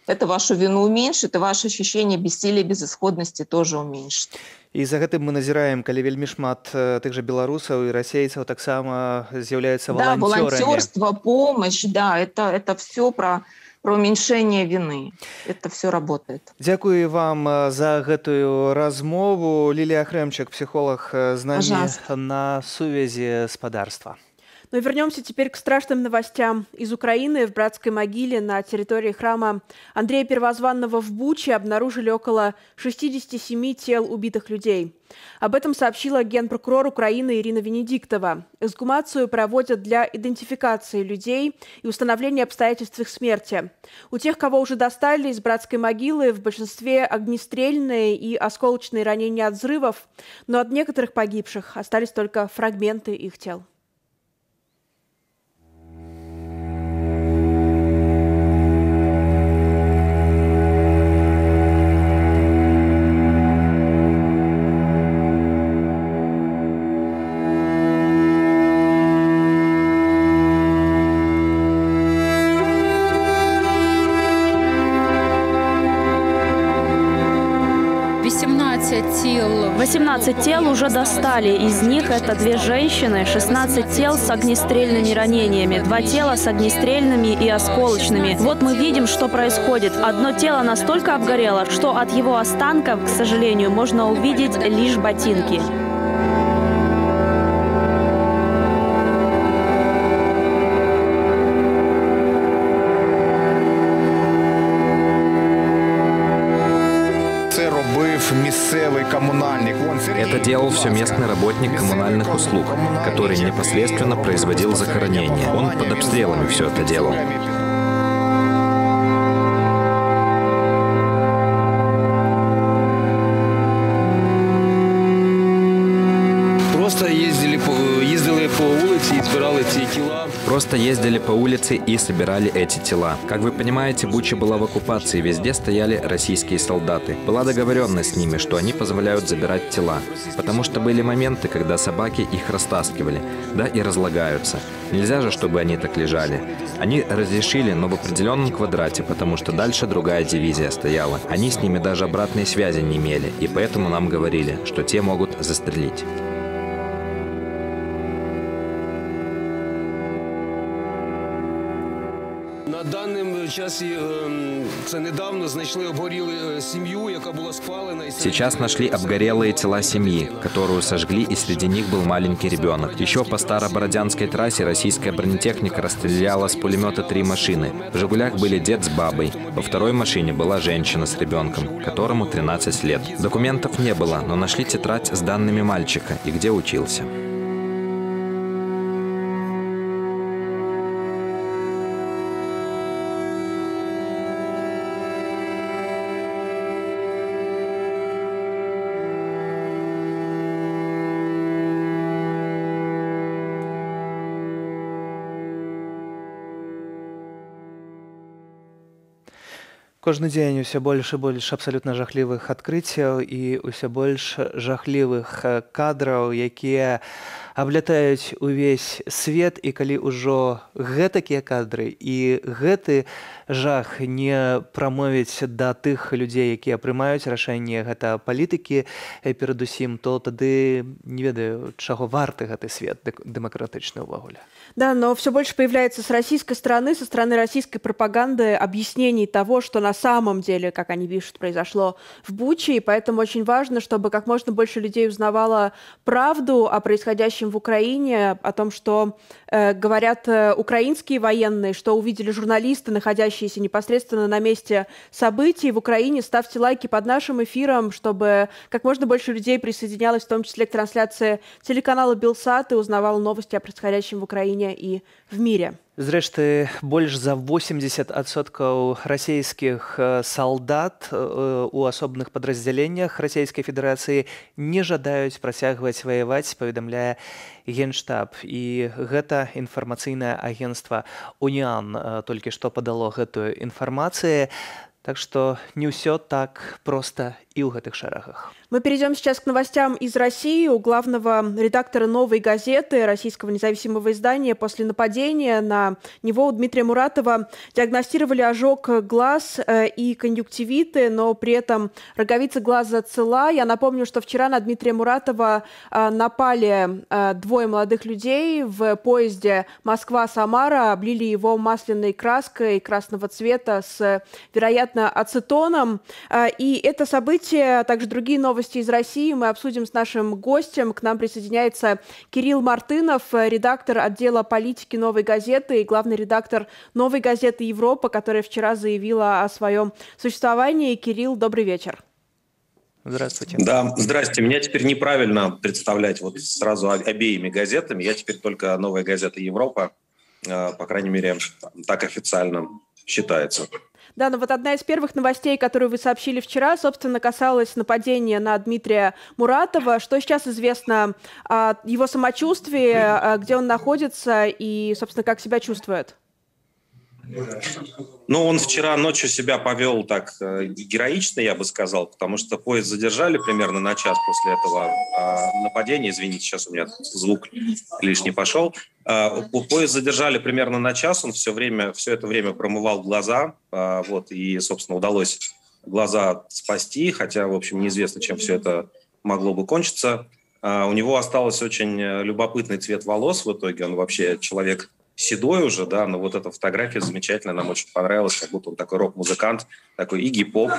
Это вашу вину уменьшит, и ваше ощущение бессилия, безысходности тоже уменьшит. І за гэтым мы назіраем, калі вельмі шмат тых жа беларусаў і расейцаў таксама з'яўляюцца волонцёрамі. Да, волонтерство, помощь, да, это все про уменьшение вины. Это все работает. Дякую вам за гэтую размову. Лилия Хрэмчык, психолог, з нами на сувязі спадарства. Но вернемся теперь к страшным новостям. Из Украины в братской могиле на территории храма Андрея Первозванного в Буче обнаружили около 67 тел убитых людей. Об этом сообщила генпрокурор Украины Ирина Венедиктова. Эксгумацию проводят для идентификации людей и установления обстоятельств их смерти. У тех, кого уже достали из братской могилы, в большинстве огнестрельные и осколочные ранения от взрывов, но от некоторых погибших остались только фрагменты их тел. тел. 18 тел уже достали. Из них это 2 женщины, 16 тел с огнестрельными ранениями, 2 тела с огнестрельными и осколочными. Вот мы видим, что происходит. Одно тело настолько обгорело, что от его останков, к сожалению, можно увидеть лишь ботинки. Это делал все местный работник коммунальных услуг, который непосредственно производил захоронение. Он под обстрелами все это делал. Просто ездили по улице и собирали эти тела. Как вы понимаете, Буча была в оккупации, везде стояли российские солдаты. Была договоренность с ними, что они позволяют забирать тела. Потому что были моменты, когда собаки их растаскивали, да и разлагаются. Нельзя же, чтобы они так лежали. Они разрешили, но в определенном квадрате, потому что дальше другая дивизия стояла. Они с ними даже обратной связи не имели, и поэтому нам говорили, что те могут застрелить. Сейчас нашли обгорелые тела семьи, которую сожгли, и среди них был маленький ребенок. Еще по Старобородянской трассе российская бронетехника расстреляла с пулемета 3 машины. В «Жигулях» были дед с бабой. Во второй машине была женщина с ребенком, которому 13 лет. Документов не было, но нашли тетрадь с данными мальчика и где учился. Кожны дзень усё больш і больш абсалютна жахлівых адкрыццяў і ўсё больш жахлівых кадраў, якія аблятаюць увесь свет, і калі ўжо гэтакія кадры і гэты жах не прамовіць да тых людзей, якія прымаюць рашэнне, гэта палітыкі перадусім, то тады не ведаю, чаго варты гэты свет дэмакратычны ўвогуле. Да, но все больше появляется с российской стороны, со стороны российской пропаганды объяснений того, что на самом деле, как они пишут, произошло в Буче, и поэтому очень важно, чтобы как можно больше людей узнавало правду о происходящем в Украине, о том, что говорят украинские военные, что увидели журналисты, находящиеся непосредственно на месте событий в Украине. Ставьте лайки под нашим эфиром, чтобы как можно больше людей присоединялось, в том числе к трансляции телеканала Белсат, и узнавало новости о происходящем в Украине и в мире. Зрэшты, больш за 80% расійскіх салдат у асобных падраздзяленнях Расійскай Федэрацыі не жадаюць працягваць ваяваць, паведамляе Генштаб. І гэта інфармацыйнае агенцтва «Уніан» толькі што падало гэтую інфармацыю. Так что не все так просто и у гэтых шэрагах. Мы перейдем сейчас к новостям из России. У главного редактора «Новой газеты», российского независимого издания, после нападения на него у Дмитрия Муратова диагностировали ожог глаз и конъюнктивиты, но при этом роговица глаза цела. Я напомню, что вчера на Дмитрия Муратова напали двое молодых людей в поезде Москва-Самара, облили его масляной краской красного цвета с, вероятно, ацетоном. И это событие, а также другие новости из России мы обсудим с нашим гостем. К нам присоединяется Кирилл Мартынов, редактор отдела политики «Новой газеты» и главный редактор «Новой газеты Европа», которая вчера заявила о своем существовании. Кирилл, добрый вечер. Здравствуйте. Да, здрасте. Меня теперь неправильно представлять вот сразу обеими газетами. Я теперь только «Новая газета Европа», по крайней мере, так официально считается. Да, но вот одна из первых новостей, которую вы сообщили вчера, собственно, касалась нападения на Дмитрия Муратова. Что сейчас известно о его самочувствии, где он находится и, собственно, как себя чувствует? Ну, он вчера ночью себя повел так героично, я бы сказал, потому что поезд задержали примерно на час после этого нападения. Извините, сейчас у меня звук лишний пошел. Поезд задержали примерно на час, он все это время промывал глаза, вот, и, собственно, удалось глаза спасти, хотя, в общем, неизвестно, чем все это могло бы кончиться. У него остался очень любопытный цвет волос в итоге, он вообще человек седой уже, да, но вот эта фотография замечательная, нам очень понравилась, как будто он такой рок-музыкант, такой игги-поп.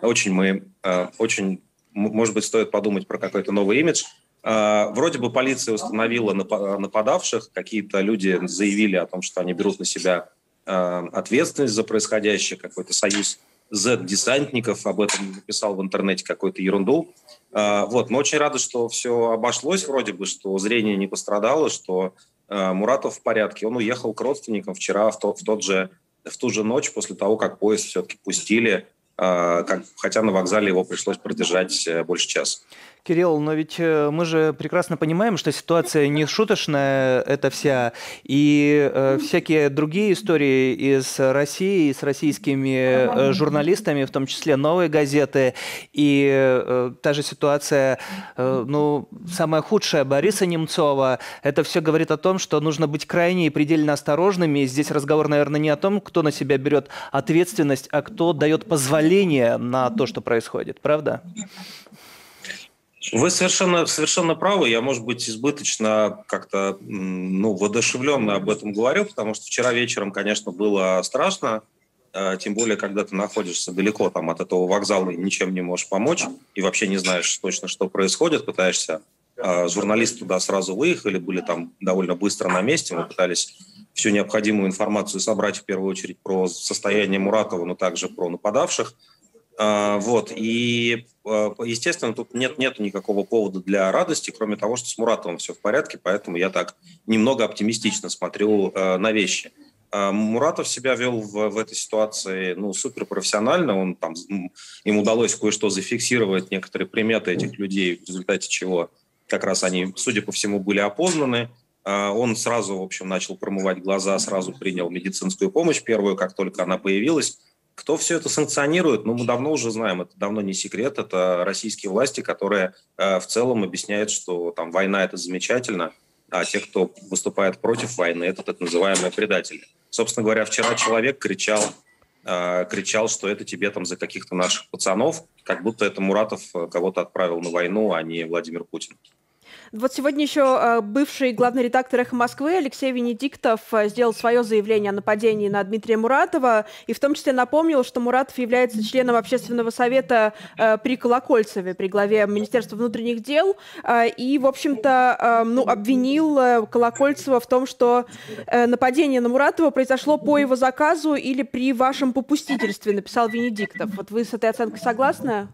Очень, может быть, стоит подумать про какой-то новый имидж. Вроде бы полиция установила нападавших, какие-то люди заявили о том, что они берут на себя ответственность за происходящее, какой-то союз Z-десантников об этом написал в интернете какую-то ерунду. Вот, мы очень рады, что все обошлось вроде бы, что зрение не пострадало, что Муратов в порядке. Он уехал к родственникам вчера в ту же ночь после того, как поезд все-таки пустили, хотя на вокзале его пришлось продержать больше часа. Кирилл, но ведь мы же прекрасно понимаем, что ситуация не шуточная, это вся, и всякие другие истории из России, с российскими журналистами, в том числе «Новой газеты», и та же ситуация, ну, самая худшая, Бориса Немцова, это все говорит о том, что нужно быть крайне и предельно осторожными. Здесь разговор, наверное, не о том, кто на себя берет ответственность, а кто дает позволение на то, что происходит, правда? Вы совершенно правы. Я, может быть, избыточно как-то воодушевленно об этом говорю, потому что вчера вечером, конечно, было страшно, тем более, когда ты находишься далеко там, от этого вокзала и ничем не можешь помочь, и вообще не знаешь точно, что происходит, пытаешься. Журналисты туда сразу выехали, были там довольно быстро на месте, мы пытались всю необходимую информацию собрать, в первую очередь, про состояние Муратова, но также про нападавших. Вот, и, естественно, тут нет никакого повода для радости, кроме того, что с Муратовым все в порядке, поэтому я так немного оптимистично смотрю на вещи. Муратов себя вел в этой ситуации суперпрофессионально, им удалось кое-что зафиксировать, некоторые приметы этих людей, в результате чего как раз они, судя по всему, были опознаны. Он сразу, в общем, начал промывать глаза, сразу принял медицинскую помощь первую, как только она появилась. Кто все это санкционирует? Ну, мы давно уже знаем, это давно не секрет. Это российские власти, которые в целом объясняют, что там война – это замечательно, а те, кто выступает против войны, это так называемые предатели. Собственно говоря, вчера человек кричал, что это тебе там за каких-то наших пацанов, как будто это Муратов кого-то отправил на войну, а не Владимир Путин. Вот сегодня еще бывший главный редактор «Эхо Москвы» Алексей Венедиктов сделал свое заявление о нападении на Дмитрия Муратова и в том числе напомнил, что Муратов является членом общественного совета при Колокольцеве, при главе Министерства внутренних дел, и, в общем-то, обвинил Колокольцева в том, что нападение на Муратова произошло по его заказу или при вашем попустительстве, написал Венедиктов. Вот вы с этой оценкой согласны?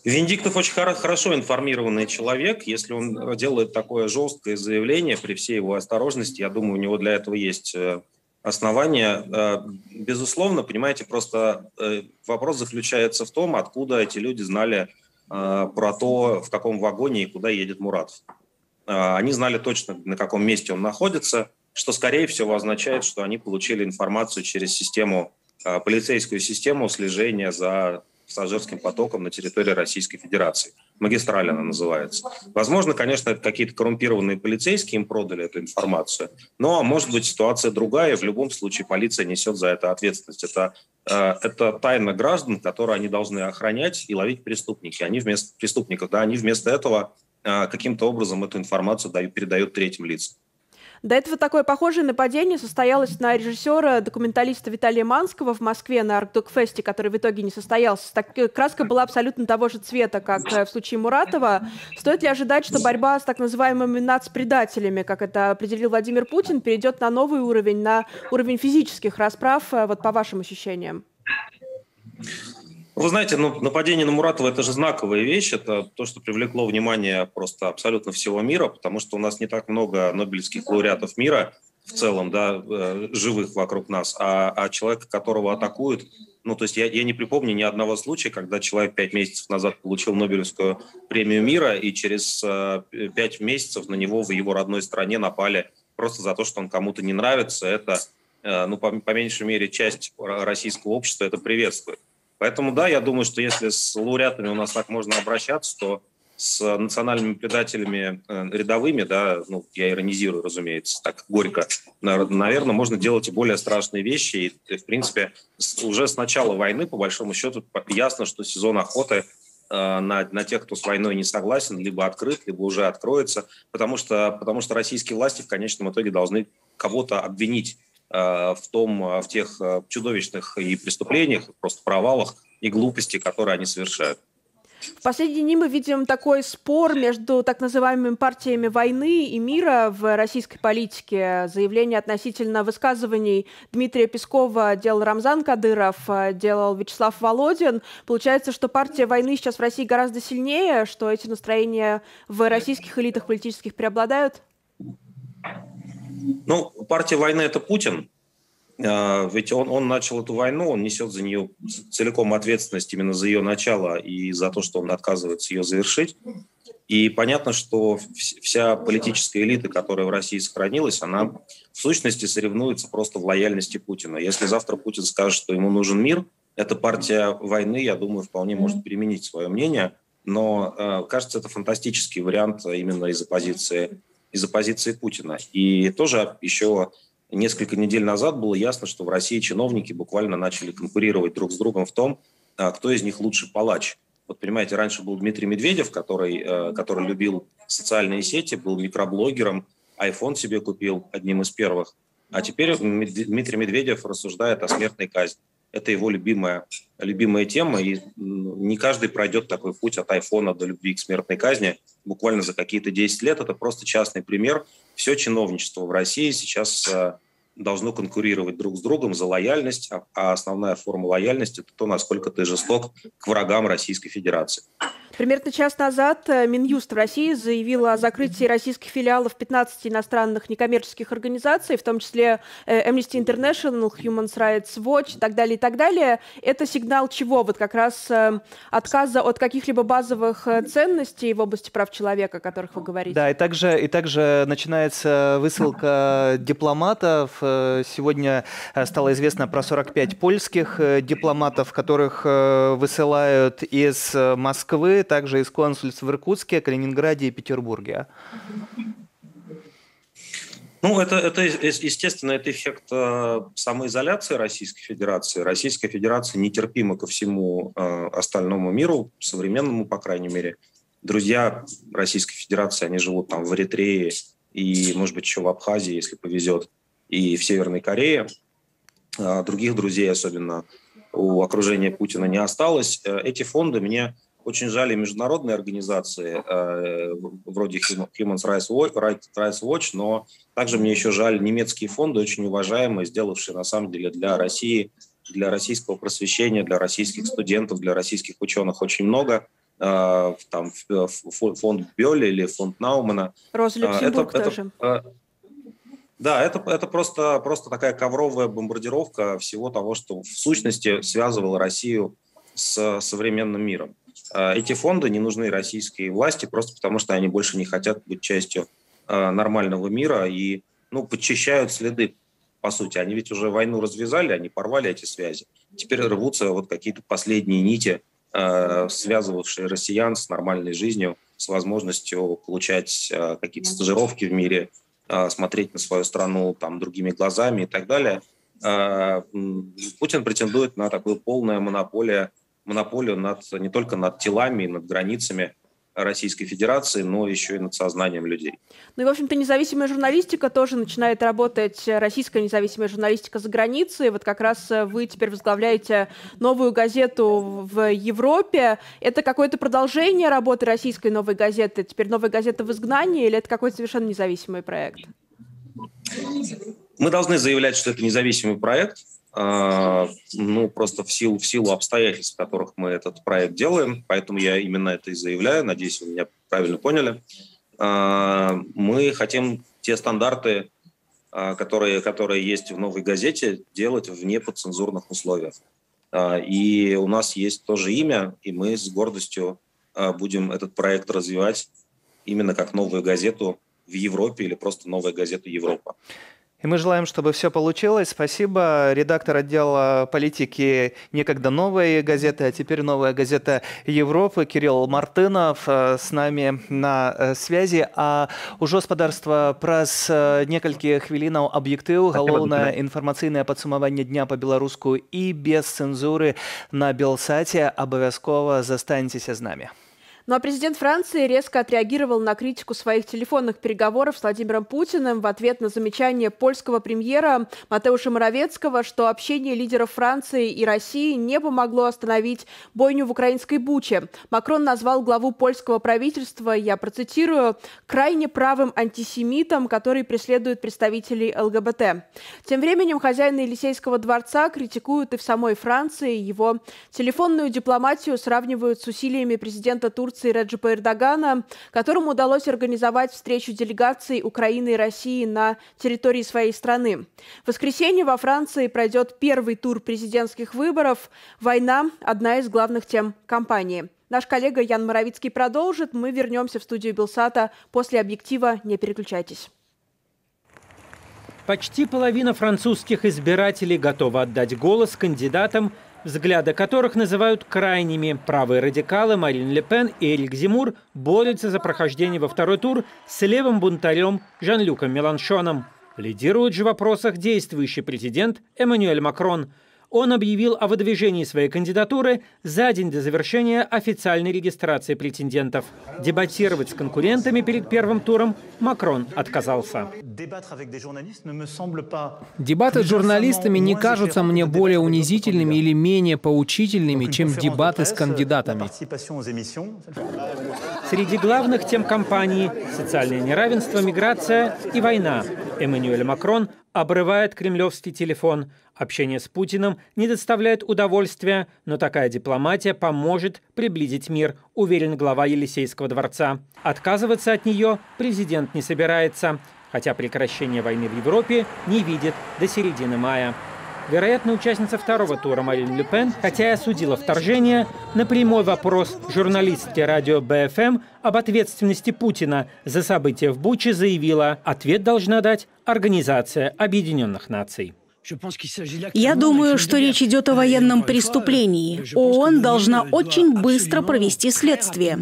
Венедиктов очень хорошо информированный человек. Если он делает такое жесткое заявление, при всей его осторожности, я думаю, у него для этого есть основания. Безусловно, понимаете, просто вопрос заключается в том, откуда эти люди знали про то, в каком вагоне и куда едет Муратов. Они знали точно, на каком месте он находится, что, скорее всего, означает, что они получили информацию через систему, полицейскую систему слежения за пассажирским потоком на территории Российской Федерации. Магистраль она называется. Возможно, конечно, это какие-то коррумпированные полицейские им продали эту информацию, но, может быть, ситуация другая, и в любом случае полиция несет за это ответственность. Это тайна граждан, которые они должны охранять и ловить преступников. Они вместо этого каким-то образом эту информацию передают третьим лицам. До этого такое похожее нападение состоялось на режиссера, документалиста Виталия Манского в Москве на Аркдокфесте, который в итоге не состоялся. Краска была абсолютно того же цвета, как в случае Муратова. Стоит ли ожидать, что борьба с так называемыми нацпредателями, как это определил Владимир Путин, перейдет на новый уровень, на уровень физических расправ, вот по вашим ощущениям? Вы знаете, нападение на Муратова – это же знаковая вещь, это то, что привлекло внимание просто абсолютно всего мира, потому что у нас не так много нобелевских лауреатов мира в целом, да, живых вокруг нас, а человека, которого атакуют, то есть я не припомню ни одного случая, когда человек 5 месяцев назад получил Нобелевскую премию мира, и через 5 месяцев на него в его родной стране напали просто за то, что он кому-то не нравится. Это, по меньшей мере, часть российского общества это приветствует. Поэтому, да, я думаю, что если с лауреатами у нас так можно обращаться, то с национальными предателями рядовыми, да, я иронизирую, разумеется, так горько, наверное, можно делать и более страшные вещи. И, в принципе, уже с начала войны, по большому счету, ясно, что сезон охоты на тех, кто с войной не согласен, либо открыт, либо уже откроется, потому что российские власти в конечном итоге должны кого-то обвинить в тех чудовищных и преступлениях, просто провалах и глупости, которые они совершают. В последние дни мы видим такой спор между так называемыми партиями войны и мира в российской политике. Заявление относительно высказываний Дмитрия Пескова делал Рамзан Кадыров, делал Вячеслав Володин. Получается, что партия войны сейчас в России гораздо сильнее, что эти настроения в российских элитах политических преобладают? Партия войны – это Путин. Ведь он начал эту войну, он несет за нее целиком ответственность именно за ее начало и за то, что он отказывается ее завершить. И понятно, что вся политическая элита, которая в России сохранилась, она в сущности соревнуется просто в лояльности Путина. Если завтра Путин скажет, что ему нужен мир, эта партия войны, я думаю, вполне может переменить свое мнение. Но, кажется, это фантастический вариант именно из-за позиции Путина. И тоже еще несколько недель назад было ясно, что в России чиновники буквально начали конкурировать друг с другом в том, кто из них лучший палач. Вот понимаете, раньше был Дмитрий Медведев, который любил социальные сети, был микроблогером, iPhone себе купил одним из первых. А теперь Дмитрий Медведев рассуждает о смертной казни. Это его любимая тема, и не каждый пройдет такой путь от айфона до любви к смертной казни буквально за какие-то 10 лет. Это просто частный пример. Все чиновничество в России сейчас должно конкурировать друг с другом за лояльность, а основная форма лояльности – это то, насколько ты жесток к врагам Российской Федерации. Примерно час назад Минюст в России заявил о закрытии российских филиалов 15 иностранных некоммерческих организаций, в том числе Amnesty International, Human Rights Watch и так далее, и так далее. Это сигнал чего? Вот как раз отказа от каких-либо базовых ценностей в области прав человека, о которых вы говорите. Да, и также начинается высылка дипломатов. Сегодня стало известно про 45 польских дипломатов, которых высылают из Москвы, также из консульств в Иркутске, Калининграде и Петербурге. Ну, это естественно, это эффект самоизоляции Российской Федерации. Российская Федерация нетерпима ко всему остальному миру, современному, по крайней мере. Друзья Российской Федерации, они живут там в Эритрее и, может быть, еще в Абхазии, если повезет, и в Северной Корее. Других друзей, особенно у окружения Путина, не осталось. Эти фонды мне очень жаль и международные организации, вроде Human Rights Watch, но также мне еще жаль немецкие фонды, очень уважаемые, сделавшие на самом деле для России, для российского просвещения, для российских студентов, для российских ученых очень много. Там фонд Бёля или фонд Наумана. Роза Люксембург тоже. Да, это просто такая ковровая бомбардировка всего того, что в сущности связывало Россию с современным миром. Эти фонды не нужны российской власти просто потому, что они больше не хотят быть частью нормального мира и подчищают следы, по сути. Они ведь уже войну развязали, они порвали эти связи. Теперь рвутся вот какие-то последние нити, связывавшие россиян с нормальной жизнью, с возможностью получать какие-то стажировки в мире, смотреть на свою страну там другими глазами и так далее. Путин претендует на такую полную монополию не только над телами и над границами Российской Федерации, но еще и над сознанием людей. Ну и, в общем-то, независимая журналистика тоже начинает работать, российская независимая журналистика за границей. Вот как раз вы теперь возглавляете новую газету в Европе. Это какое-то продолжение работы российской новой газеты? Теперь новая газета в изгнании или это какой-то совершенно независимый проект? Мы должны заявлять, что это независимый проект. Просто в силу обстоятельств, в которых мы этот проект делаем, поэтому я именно это и заявляю, надеюсь, вы меня правильно поняли. Мы хотим те стандарты, которые есть в новой газете, делать в неподцензурных условиях. И у нас есть тоже имя, и мы с гордостью будем этот проект развивать именно как новую газету в Европе или просто новая газета Европа. И мы желаем, чтобы все получилось. Спасибо. Редактор отдела политики некогда новой газеты, а теперь новая газета Европы Кирилл Мартынов с нами на связи. А у господарства праз некалькі хвілінаў аб'ектыў, галоўнае інфармацыйнае падсумаванне дня па-беларуску і без цэнзуры на Белсате. Абавязкова застаньцеся з намі. Ну а президент Франции резко отреагировал на критику своих телефонных переговоров с Владимиром Путиным в ответ на замечание польского премьера Матеуша Моровецкого, что общение лидеров Франции и России не помогло остановить бойню в украинской Буче. Макрон назвал главу польского правительства, я процитирую, крайне правым антисемитом, который преследует представителей ЛГБТ. Тем временем хозяина Елисейского дворца критикуют и в самой Франции. Его телефонную дипломатию сравнивают с усилиями президента Турции Реджепа Эрдогана, которому удалось организовать встречу делегаций Украины и России на территории своей страны. В воскресенье во Франции пройдет первый тур президентских выборов. Война – одна из главных тем кампании. Наш коллега Ян Моровицкий продолжит. Мы вернемся в студию Белсата после объектива. Не переключайтесь. Почти половина французских избирателей готова отдать голос кандидатам, взгляды которых называют крайними. Правые радикалы Марин Ле Пен и Эрик Земмур борются за прохождение во второй тур с левым бунтарем Жан-Люком Меланшоном. Лидирует же в вопросах действующий президент Эммануэль Макрон. Он объявил о выдвижении своей кандидатуры за день до завершения официальной регистрации претендентов. Дебатировать с конкурентами перед первым туром Макрон отказался. Дебаты с журналистами не кажутся мне более унизительными или менее поучительными, чем дебаты с кандидатами. Среди главных тем кампании – социальное неравенство, миграция и война. Эммануэль Макрон обрывает кремлевский телефон. Общение с Путиным не доставляет удовольствия, но такая дипломатия поможет приблизить мир, уверен глава Елисейского дворца. Отказываться от нее президент не собирается, хотя прекращение войны в Европе не видит до середины мая. Вероятно, участница второго тура Марин Ле Пен, хотя и осудила вторжение, на прямой вопрос журналистки радио БФМ об ответственности Путина за события в Буче заявила, ответ должна дать Организация Объединенных Наций. Я думаю, что речь идет о военном преступлении. ООН должна очень быстро провести следствие.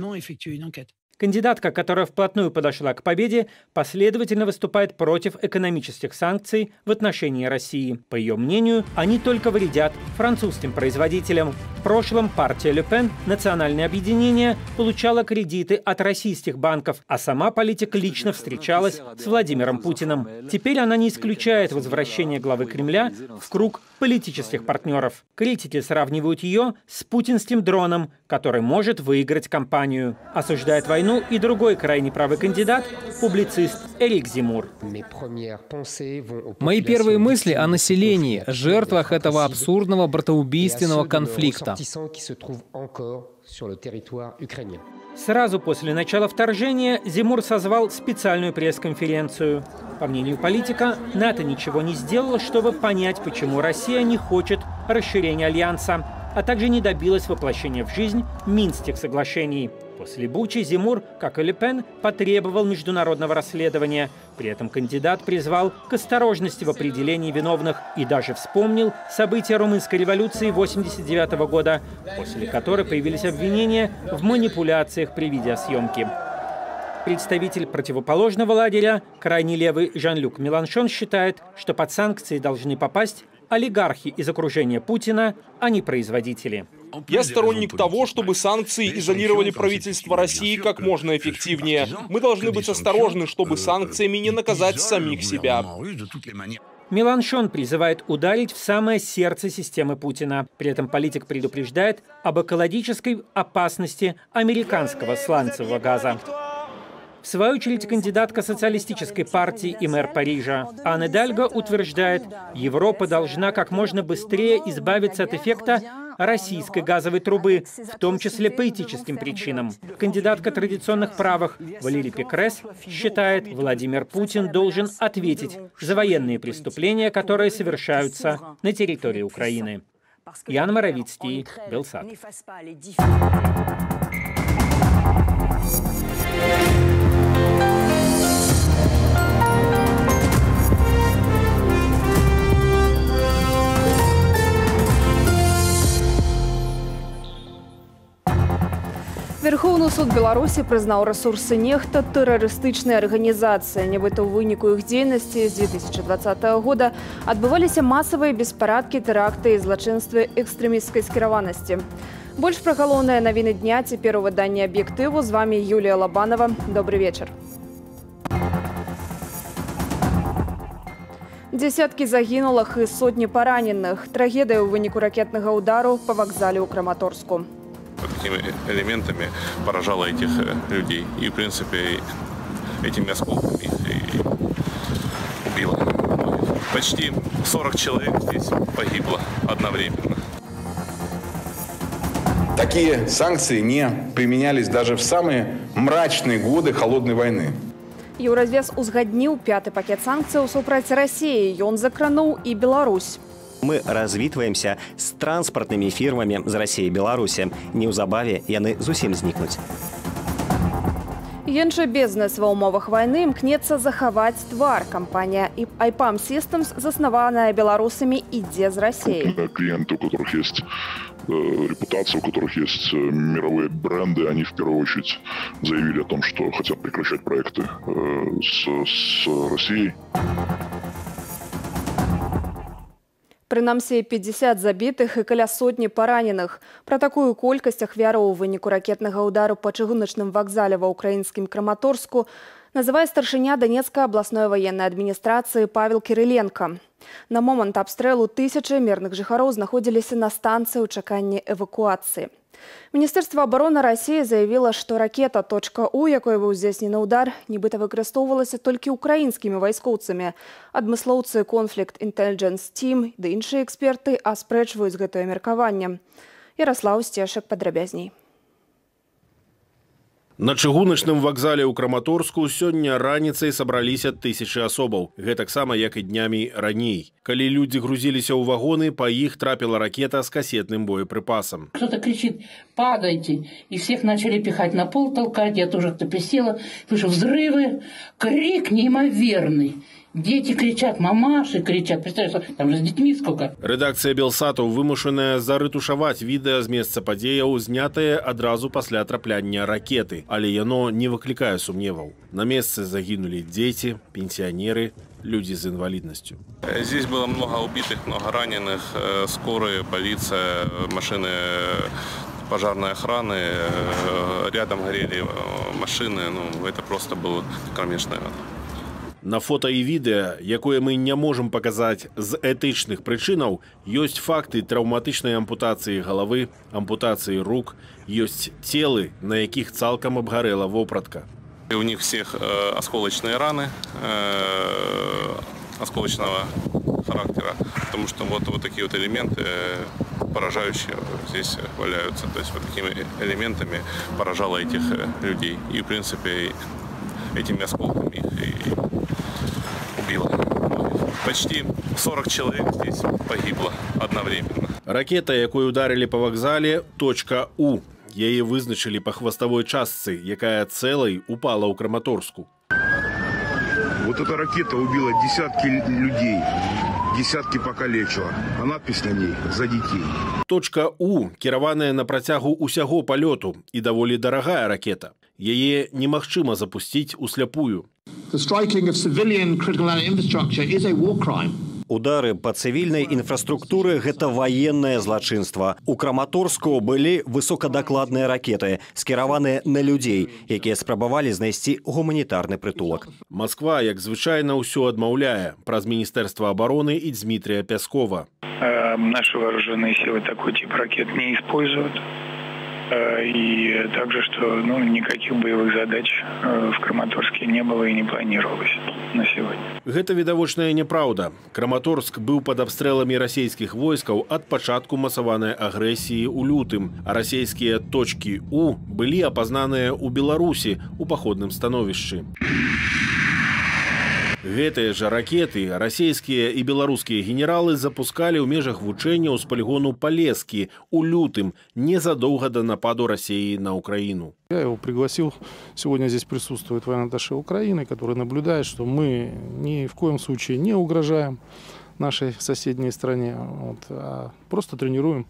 Кандидатка, которая вплотную подошла к победе, последовательно выступает против экономических санкций в отношении России. По ее мнению, они только вредят французским производителям. В прошлом партия Ле Пен, национальное объединение, получала кредиты от российских банков, а сама политик лично встречалась с Владимиром Путиным. Теперь она не исключает возвращение главы Кремля в круг политических партнеров. Критики сравнивают ее с путинским дроном, который может выиграть кампанию. Осуждает войну и другой крайне правый кандидат, публицист Эрик Земур. Мои первые мысли о населении, жертвах этого абсурдного братоубийственного конфликта. Сразу после начала вторжения Земур созвал специальную пресс-конференцию. По мнению политика, НАТО ничего не сделало, чтобы понять, почему Россия не хочет расширения альянса, а также не добилась воплощения в жизнь Минских соглашений. После Бучи Земур, как и Ле Пен, потребовал международного расследования. При этом кандидат призвал к осторожности в определении виновных и даже вспомнил события румынской революции 1989 года, после которой появились обвинения в манипуляциях при видеосъемке. Представитель противоположного лагеря, крайне левый Жан-Люк Меланшон, считает, что под санкции должны попасть олигархи из окружения Путина, а не производители. Я сторонник того, чтобы санкции изолировали правительство России как можно эффективнее. Мы должны быть осторожны, чтобы санкциями не наказать самих себя. Меланшон призывает ударить в самое сердце системы Путина. При этом политик предупреждает об экологической опасности американского сланцевого газа. В свою очередь, кандидатка социалистической партии и мэр Парижа Анна Дальго утверждает, Европа должна как можно быстрее избавиться от эффекта российской газовой трубы, в том числе по этическим причинам. Кандидатка традиционных правых Валерий Пекрес считает, Владимир Путин должен ответить за военные преступления, которые совершаются на территории Украины. Ян Моровицкий, Белсат. Верховный суд Беларуси признал ресурсы нехта террористычнай арганізацыі. Нібыта ў выніку іх дзейнасці з 2020 года адбываліся масавыя беспарадкі, тэракты і злачынствы экстрэмісцкай скіраванасці. Больш пра галоўныя навіны дня цяпер у выданні «Аб'ектыву». З вами Юлія Лабанова. Добрый вечер. Десяткі загінулых і сотні параненых. Трагедыя ў выніку ракетнага удару па вакзале ў Краматорску. Какими элементами поражало этих людей. И, в принципе, этими осколками их и убило. Почти 40 человек здесь погибло одновременно. Такие санкции не применялись даже в самые мрачные годы холодной войны. Еўразвез узгадніў 5-й пакет санкцыяў супраць Расіі. Ён закрануў і Беларусь. Мы развітваемся з транспартнымі фірмамі з Расіі і Беларусі. Неўзабаве яны зусім знікнуць. Іншы бізнес ва ўмовах вайны імкнецца захаваць твар. Кампанія IPAM Systems, заснаваная беларусамі, ідзе з Расіі. Клиенты, у которых есть репутация, у которых есть мировые бренды, они в первую очередь заявили о том, что хотят прекращать проекты с Россией. Прынамсі 50 забітых і каля сотні параненых. Пра такую колькасць ахвяраў у выніку ракетнага удару па чыгуначным вакзале ва ўкраінскім Краматорску называе старшыня Донецкай абласной военной адміністрацыі Павел Кириленко. На момант абстрэлу тысячы мірных жыхароў знаходзіліся на станцыі ў чаканні эвакуацыі. Міністерства обороны России заявила, што ракета .У, якой быў здзейснены ўдар, нібыта выкарыстоўвалася толькі украінскімі вайскоўцамі. Адмыслоўцы Conflict Intelligence Team ды іншыя эксперты аспрэчваюць гэтае меркаванне. Ярослаў Сцешак падрабязней. На чыгуначным вакзале ў Краматорску сёння раніцай сабраліся тысячы асобаў. Гэтаксама, як і днямі раней. Калі людзі грузіліся ў вагоны, па іх трапіла ракета з кассетным боеприпасом. Кто-то кричит: падайте! И всех начали пихать на пол, толкать. Я тоже присела, слышу взрывы, крик неимоверный. Дети кричат, мамаши кричат. Представляешь, там же с детьми сколько. Редакцыя Белсату вымушаная зарытушаваць відэа з месца падзеяў, знятае адразу пасля трапляння ракеты. Але яно не выклікае сумневаў. На месцы загінулі дзеці, пенсионеры, люди с инвалидностью. Здесь было много убитых, много раненых. Скорые, полиция, машины пожарной охраны. Рядом горели машины. Ну, это просто было кромешное. На фото і відэа, якое мы не можам паказаць з этычных прычынаў, ёсць факты траўматычнай ампутацыі галавы, ампутацыі рук, ёсць целы, на якіх цалкам абгарэла вопратка. У них всех осколочные раны осколочного характера, потому что вот такие вот элементы поражающие здесь валяются. То есть вот такими элементами поражало этих людей. И в принципе этими осколками их и убило. Почти 40 человек здесь погибло одновременно. Ракета, якой ударили по вокзале, .У. Яе вызначили по хвостовой частцы, якая целой упала у Краматорску. Вот эта ракета убила десятки людей, десятки покалечила. А надпись на ней «За детей». .У кіраваная на працягу усяго палёту і даволі дарагая ракета. Яе немагчыма запусціць усляпую. Удары па цывільнай інфраструктуры – гэта ваеннае злачынства. У Краматорску былі высокадакладныя ракеты, скіраваныя на людзей, якія спрабавалі знайсці гуманітарны прытулак. Москва, як звычайна, ўсё адмаўляе. Праз Міністэрства обороны і Дмитрия Пескова. Наши вооруженные силы такой тип ракет не используют. И также, что никаких боевых задач в Краматорске не было и не планировалось на сегодня. Гэта відавочная няправда. Краматорск быў пад абстрэламі расійскіх войскаў ад пачатку масаванай агрэсіі ў лютым, а расійскія .У былі апазнаныя ў Беларусі ў паходным становішчы. Гэтыя жа ракеты расійскія і беларускія генералы запускалі ў межах вучэнняў з полигону Полескі у лютым, незадолго до нападу России на Украину. Я его пригласил. Сегодня здесь присутствует военный атташе Украины, который наблюдает, что мы ни в коем случае не угрожаем нашей соседней стране, а просто тренируем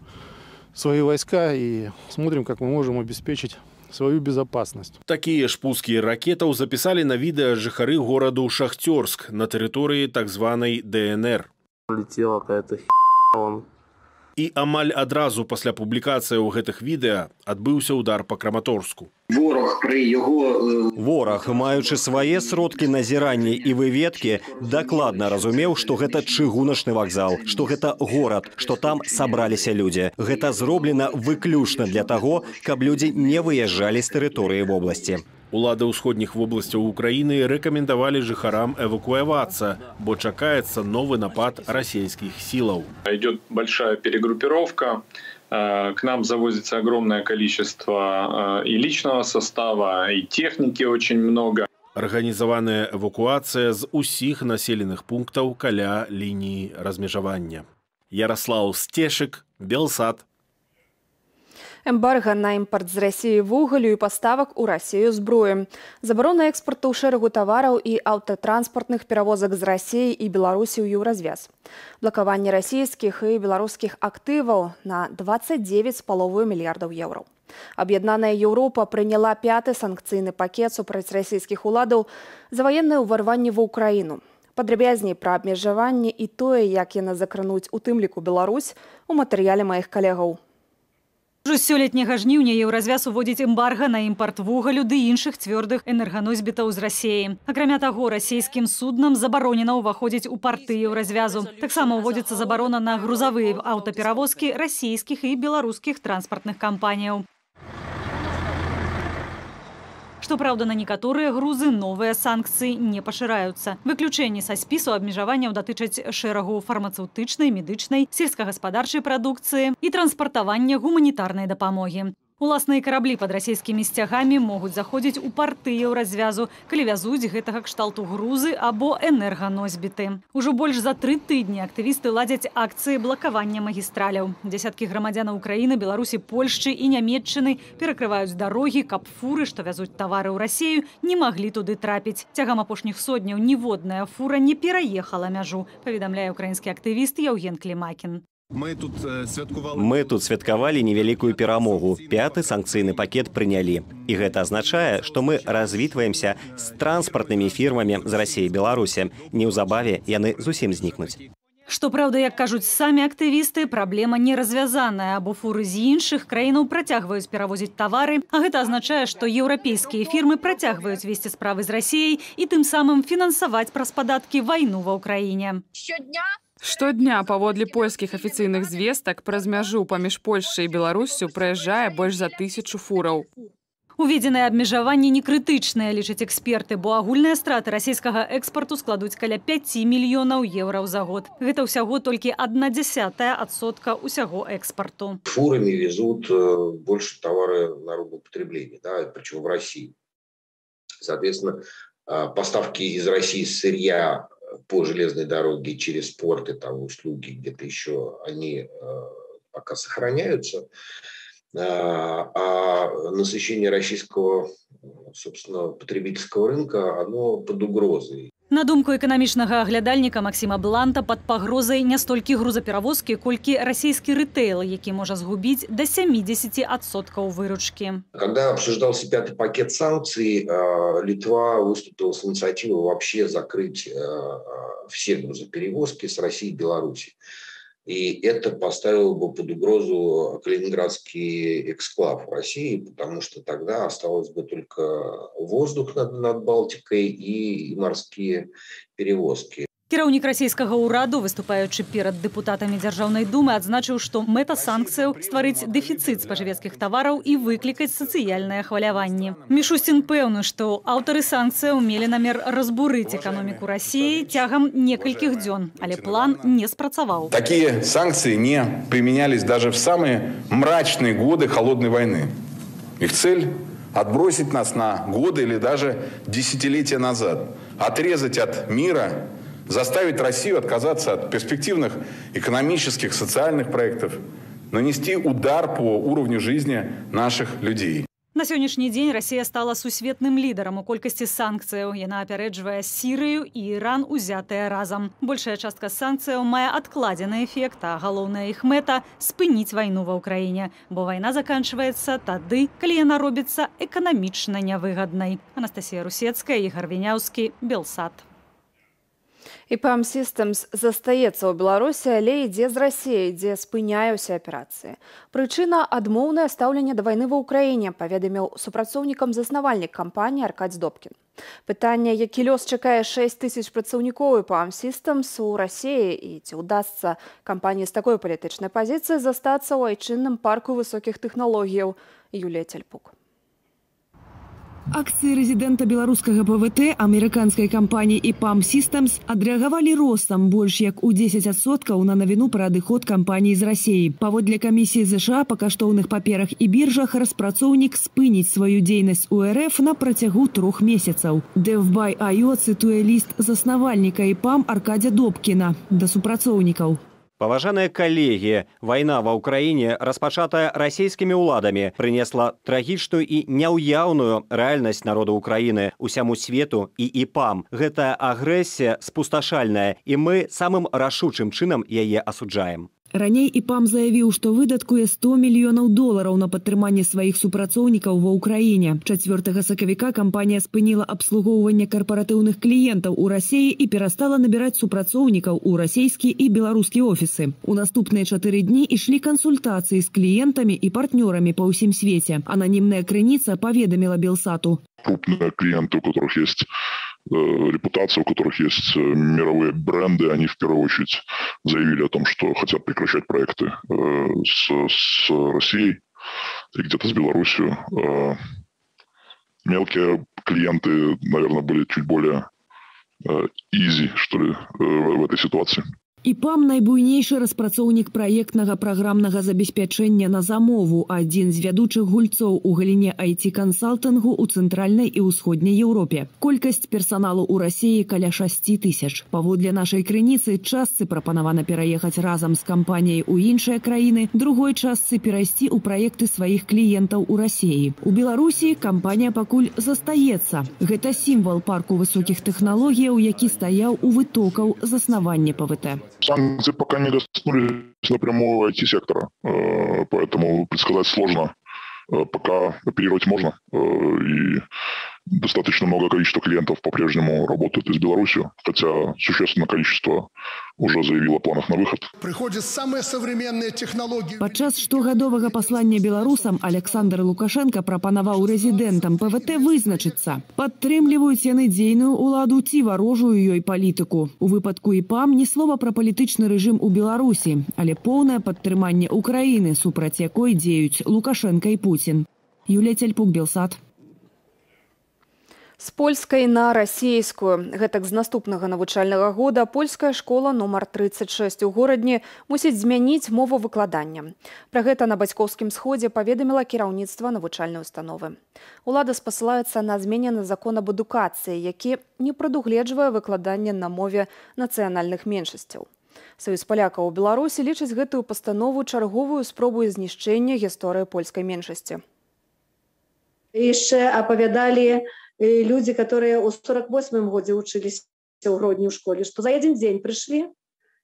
свои войска и смотрим, как мы можем обеспечить свою безопасность. Такие ж пуски ракетаў записали на відэа жыхары гораду Шахтёрск на тэрыторыі так званай ДНР. Летела какая-то І амаль адразу пасля публікацыі ў гэтых відэа адбыўся удар по Краматорску. Вораг, маючы свае сродкі назірання і выведкі, дакладна разумеў, што гэта чыгуначны вакзал, што гэта горад, што там сабраліся людзі. Гэта зроблена выключна для таго, каб людзі не выязджалі з тэрыторыі вобласці. Улады ўсходніх вобласцяў Украіны рэкамендавалі жыхарам эвакуавацца, бо чакаецца новы напад расійскіх сілаў. Идет большая перегруппировка. К нам завозится огромное количество и личного состава, и техники очень много. Арганізаваная эвакуацыя з усіх населеных пунктаў каля лініі размежавання. Ярослаў Сцешак, Белсат. Эмбарго на імпарт з Расіі вугалю і паставак у Расію зброі. Забарона экспарту ў шэрагу тавараў і аўтатранспартных перавозак з Расіі і Беларусі ў еўразвяз. Блакаванне расійскіх і беларускіх актываў на 29,5 мільярдаў еўраў. Аб'яднаная Еўропа прыняла 5-ы санкцыйны пакет супраць расійскіх уладаў за ваеннае ўварванне ва Ўкраіну. Падрабязней пра абмежаванне і тое, як яны закрануць у тым ліку Беларусь, у матэрыяле маіх калегаў. Ужо з сёлетняга жніўня Еўразвяз уводзіць эмбарга на імпарт вугалю ды іншых цвёрдых энерганосьбітаў з Расіі. Акрамя таго, расійскім суднам забаронена ўваходзіць у парты Еўразвязу. Таксама ўводзіцца забарона на грузавыя аўтаперавозкі расійскіх і беларускіх транспартных кампаніяў. Што праўда, на некаторыя грузы новыя санкцыі не пашыраюцца. Выключэнні са спісу абмежаванняў датычаць шэрагу фармацэўтычнай, медычнай, сельскагаспадарчай прадукцыі і транспартавання гуманітарнай дапамогі. Уласныя караблі пад расійскімі сцягамі могуць заходзіць у парты Еўразвязу, калі вязуць гэтага кшталту грузы або энерганосьбіты. Ужо больш за 3 тыдні актывісты ладзяць акцыі блакавання магістраляў. Дзясяткі грамадзянаў Украіны, Беларусі, Польшчы і Нямецчыны перакрываюць дарогі, каб фуры, што вязуць тавары ў Расію, не маглі туды трапіць. Цягам апошніх сотняў ніводная фура не пераехала мяжу, паведамляе украінскі актывіст Яўген Клімакін. Мы тут святкавалі невялікую перамогу. 5-ы санкцыйны пакет прынялі. І гэта азначае, што мы развітваемся з транспартнымі фірмамі з Расіі і Беларусі. Неўзабаве яны зусім знікнуць. Што праўда, як кажуць самі актывісты, праблема не развязаная, бо фуры з іншых краінаў працягваюць перавозіць тавары, а гэта азначае, што еўрапейскія фірмы працягваюць весці справы з Расіяй і тым самым фінансаваць праз падаткі вайну ва ўкраіне. Штодня, паводле польскіх афіцыйных звестак, праз мяжу паміж Польшчай і Беларуссю праязджае больш за 1000 фураў. Уведзеныя абмежаванні не крытычныя, лічаць эксперты, бо агульныя страты расійскага экспарту складуць каля 5 мільёнаў еўраў за год. Гэта ўсяго толькі 0,1% усяго экспарту. Фурами везут больше товары народного потребления, да, причем в России. Соответственно, поставки из России сырья по железной дороге через порты, там услуги где-то еще, они пока сохраняются. А насыщение российского, собственно, потребительского рынка, оно под угрозой. На думку эканамічнага аглядальніка Максима Бланта, пад пагрозай не столькі грузаперавозкі, колькі расійскі рытэйл, які можа згубіць до 70% выручкі. Когда обсуждался 5-й пакет санкций, Литва выступила с инициативой вообще закрыть все грузоперевозки с России и Беларуси. И это поставило бы под угрозу калининградский эксклав России, потому что тогда осталось бы только воздух над Балтикой и морские перевозки. Кіраўнік расійскага ўраду, выступаючы перад дэпутатамі Дзяржаўнай думы, адзначыў, што мэта санкцыяў стварыць дэфіцыт спажывецкіх тавараў і выклікаць сацыяльныя хваляванні. Мішустін пэўны, што аўтары санкцыяў мелі намер разбурыць эканоміку Расіі цягам некалькіх дзён, але план не спрацаваў. Такие санкции не применялись даже в самые мрачные годы холодной войны. Их цель – отбросить нас на годы или даже десятилетия назад, отрезать от мира, заставить Россию отказаться от перспективных экономических, социальных проектов, нанести удар по уровню жизни наших людей. На сённяшні дзень Расія стала сусветным лідарам у колькасці санкцыяў. Яна апярэджвае Сірыю і Іран узятыя разам. Большая частка санкцыяў мае адкладзены эфект, а галоўная іх мэта – спыніць вайну ва ўкраіне. Бо вайна заканчваецца тады, калі яна робіцца эканамічна нявыгаднай. Анастасія Русецкая, Ігор Віняўскі, Белсат. ИПАМ Systems застаецца ў Беларусі, але ідзе з Расіі, дзе спыняе ўсе аперацыі. Прычына – адмоўнае стаўленне да вайны ва ўкраіне, паведаміў супрацоўнікам заснавальнік кампаніі Аркадзь Добкін. Пытанне, які лёс чакае 6000 працаўнікоў ИПАМ Systems у Расіі і ці ўдасца кампаніі з такой палітычнай пазіцыі застацца ў айчынным парку высокіх тэхналогіяў. Юлія Цельпук. Акции резидента белорусского ПВТ американской компании ИПАМ Systems адреагавалі ростом больш як у 10% на навіну пра адыход кампаніі з Расіі. Паводле камісіі ЗША па каштоўных паперах і біржах распрацоўнік спыніць сваю дзейнасць у РФ на працягу 3 месяцаў. DevBuy.io цытуе ліст заснавальніка ИПАМ Аркадзя Добкіна да супрацоўнікаў. Паважаныя калегі, вайна ва ўкраіне, распачатая расійскімі ўладамі, прынесла трагічную і няўяўную рэальнасць народу Украіны, усяму свету і ИПАМ. Гэтая агрэсія спусташальная, і мы самым рашучым чынам яе асуджаем. Раней ІПАМ заявіў, што выдаткуе $100 мільёнаў на падтрыманне сваіх супрацоўнікаў ва ўкраіне. 4 сакавіка кампанія спыніла абслугоўванне карпаратыўных кліентаў у Расіі і перастала набіраць супрацоўнікаў у расійскі і беларускі офісы. У наступныя 4 дні ішлі кансультацыі з кліентамі і партнёрамі па ўсім свеце. Ананімная крыніца паведаміла Белсату. Крупные клиенты, у которых есть репутация, у которых есть мировые бренды, они в первую очередь заявили о том, что хотят прекращать проекты с Россией и где-то с Беларусью. Мелкие клиенты, наверное, были чуть более easy, что ли, в этой ситуации. ІПАМ – найбуйнейшы распрацоўнік праектнага праграмнага забеспячэння на замову, адзін з вядучых гульцоў у галіне IT-кансалтынгу ў цэнтральнай і ўсходняй Еўропе. Колькасць персаналу ў Расіі каля 6000. Паводле нашай крыніцы, частцы прапанавана пераехаць разам з кампаніяй у іншыя краіны, другой частцы перайсці ў праекты сваіх кліентаў у Расіі. У Беларусі кампанія пакуль застаецца. Гэта сімвал парку высокіх тэхналогіяў, які стаяў у вытокаў заснавання ПВТ. Санкции пока не коснулись напрямую IT-сектора, поэтому предсказать сложно. Пока оперировать можно, и достаточно много количества клиентов по-прежнему работает из Беларуси, хотя существенное количество уже заявило о планах на выход. Приходят самые современные технологии. Падчас штогадовага паслання беларусам Александр Лукашенко прапанаваў рэзідэнтам ПВТ вызначыцца, падтрымліваюць яны дзейную ўладу ці варожую ёй палітыку. У выпадку ІПАМ ні слова пра палітычны рэжым у Беларусі, але поўнае падтрыманне Украіны, супраць якой дзеюць Лукашенко і Путін. Юлія Цельпук, Белсат. З польскай на расійскую. Гэтак з наступнага навучальнага года польская школа нумар 36 у горадні мусіць змяніць мову выкладання. Пра гэта на бацькоўскім сходзе паведаміла кіраўніцтва навучальнай установы. Улада спасылаецца на зменены закон аб адукацыі, які не прадугледжвае выкладанне на мове нацыянальных меншасцяў. Саюз палякаў у Беларусі лічыць гэтую пастанову чарговую спробу знішчэння гісторыі польскай меншасці. Яшчэ апавядалі люди, которые в 48-м году учились в Гродні в школе, что за один день пришли,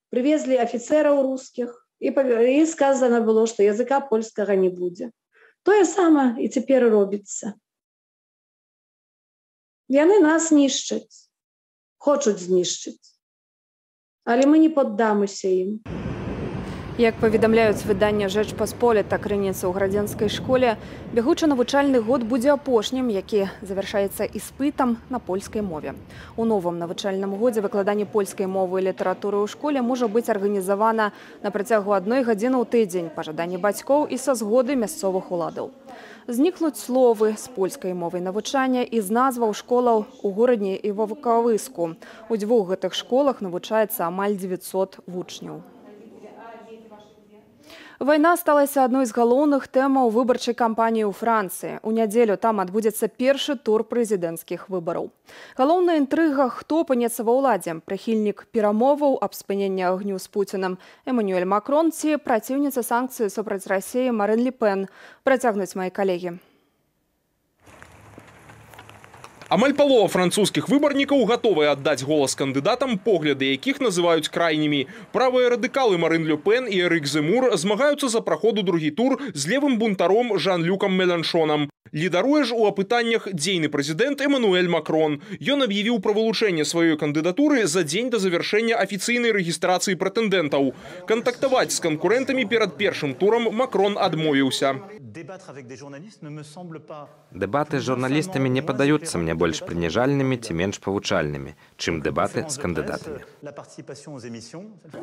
привезли офицеров русских, и сказано было, что языка польского не будет. То же самое и теперь робится. Яны нас знищать, хочуть знищить, але мы не поддамся им. Як паведамляюць выданне «Жэчпасполіта», крыніца ў градзенскай школе, бягучы навучальны год будзе апошнім, які завяршаецца іспытам на польскай мове. У новым навучальным годзе выкладанне польскай мовы і літаратуры ў школе можа быць арганізавана на працягу 1 гадзіны ў тыдзень па жаданні бацькоў і са згоды мясцовых уладаў. Знікнуць словы з польскай мовай навучання і з назваў школаў у горадні і ва Вукавыску. У 2 гэтых школах навучаецца амаль 900 вучняў. Вайна сталася адной з галоўных тэмаў выбарчай кампаніі ў Францыі. У нядзелю там адбудзецца першы тур прэзідэнцкіх выбараў. Галоўная інтрыга, хто апынецца ва ўладзе, прыхільнік перамоваў аб спыненні агню з Пуцінам Эмануэль Макрон ці праціўніца санкцыі супраць Расіі Марин Ле Пен. Працягнуць мае калегі. Амаль палова французскіх выбарнікаў гатовыя аддаць голас кандыдатам, погляды якіх называюць крайнімі. Правыя радыкалы Марин Ле Пен і Эрик Земур змагаюцца за праходу другі тур з левым бунтаром Жан-Люкам Меланшонам. Лідаруе ж у апытаннях дзейны прэзідэнт Эмануэль Макрон. Ён аб'явіў пра вылучэнне сваёй кандыдатуры за дзень да завяршэння афіцыйнай рэгістрацыі прэтэндэнтаў. Кантактаваць з канкурэнтамі перад першым турам Макрон адмовіўся. Дэбаты з журналістамі не падаюцца мне больш прыніжальнымі ці менш павучальнымі, чым дэбаты з кандыдатамі.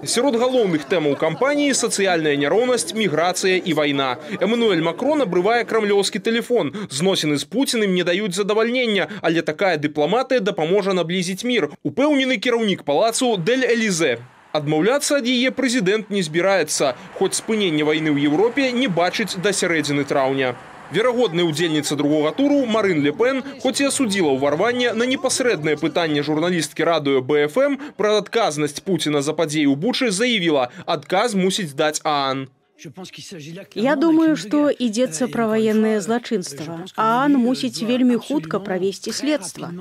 Сярод галоўных тэмаў кампаніі сацыяльная няроўнасць, міграцыя і вайна. Эмануэль Макрон абрывае крамлёўскі тэлефон. Зносіны з Пуціным не даюць задавальнення, але такая дыпламатыя дапаможа наблізіць мір, упэўнены кіраўнік палацу Дель Элізе. Адмаўляцца ад яе прэзідэнт не збіраецца, хоць спынення вайны ў Еўропе не бачыць да сярэдзіны траўня. Верагодная ўдзельніца другога туру Марин Ле Пен, хоць і асудзіла ўварванне на непасрэднае пытанне журналісткі радыё БФМ пра адказнасць Пуціна за падзеі ў Бучы, заявіла, адказ мусіць даць ААН. Я думаю, што ідзецца пра ваеннае злачынства. ААН мусіць вельмі хутка правесці следства.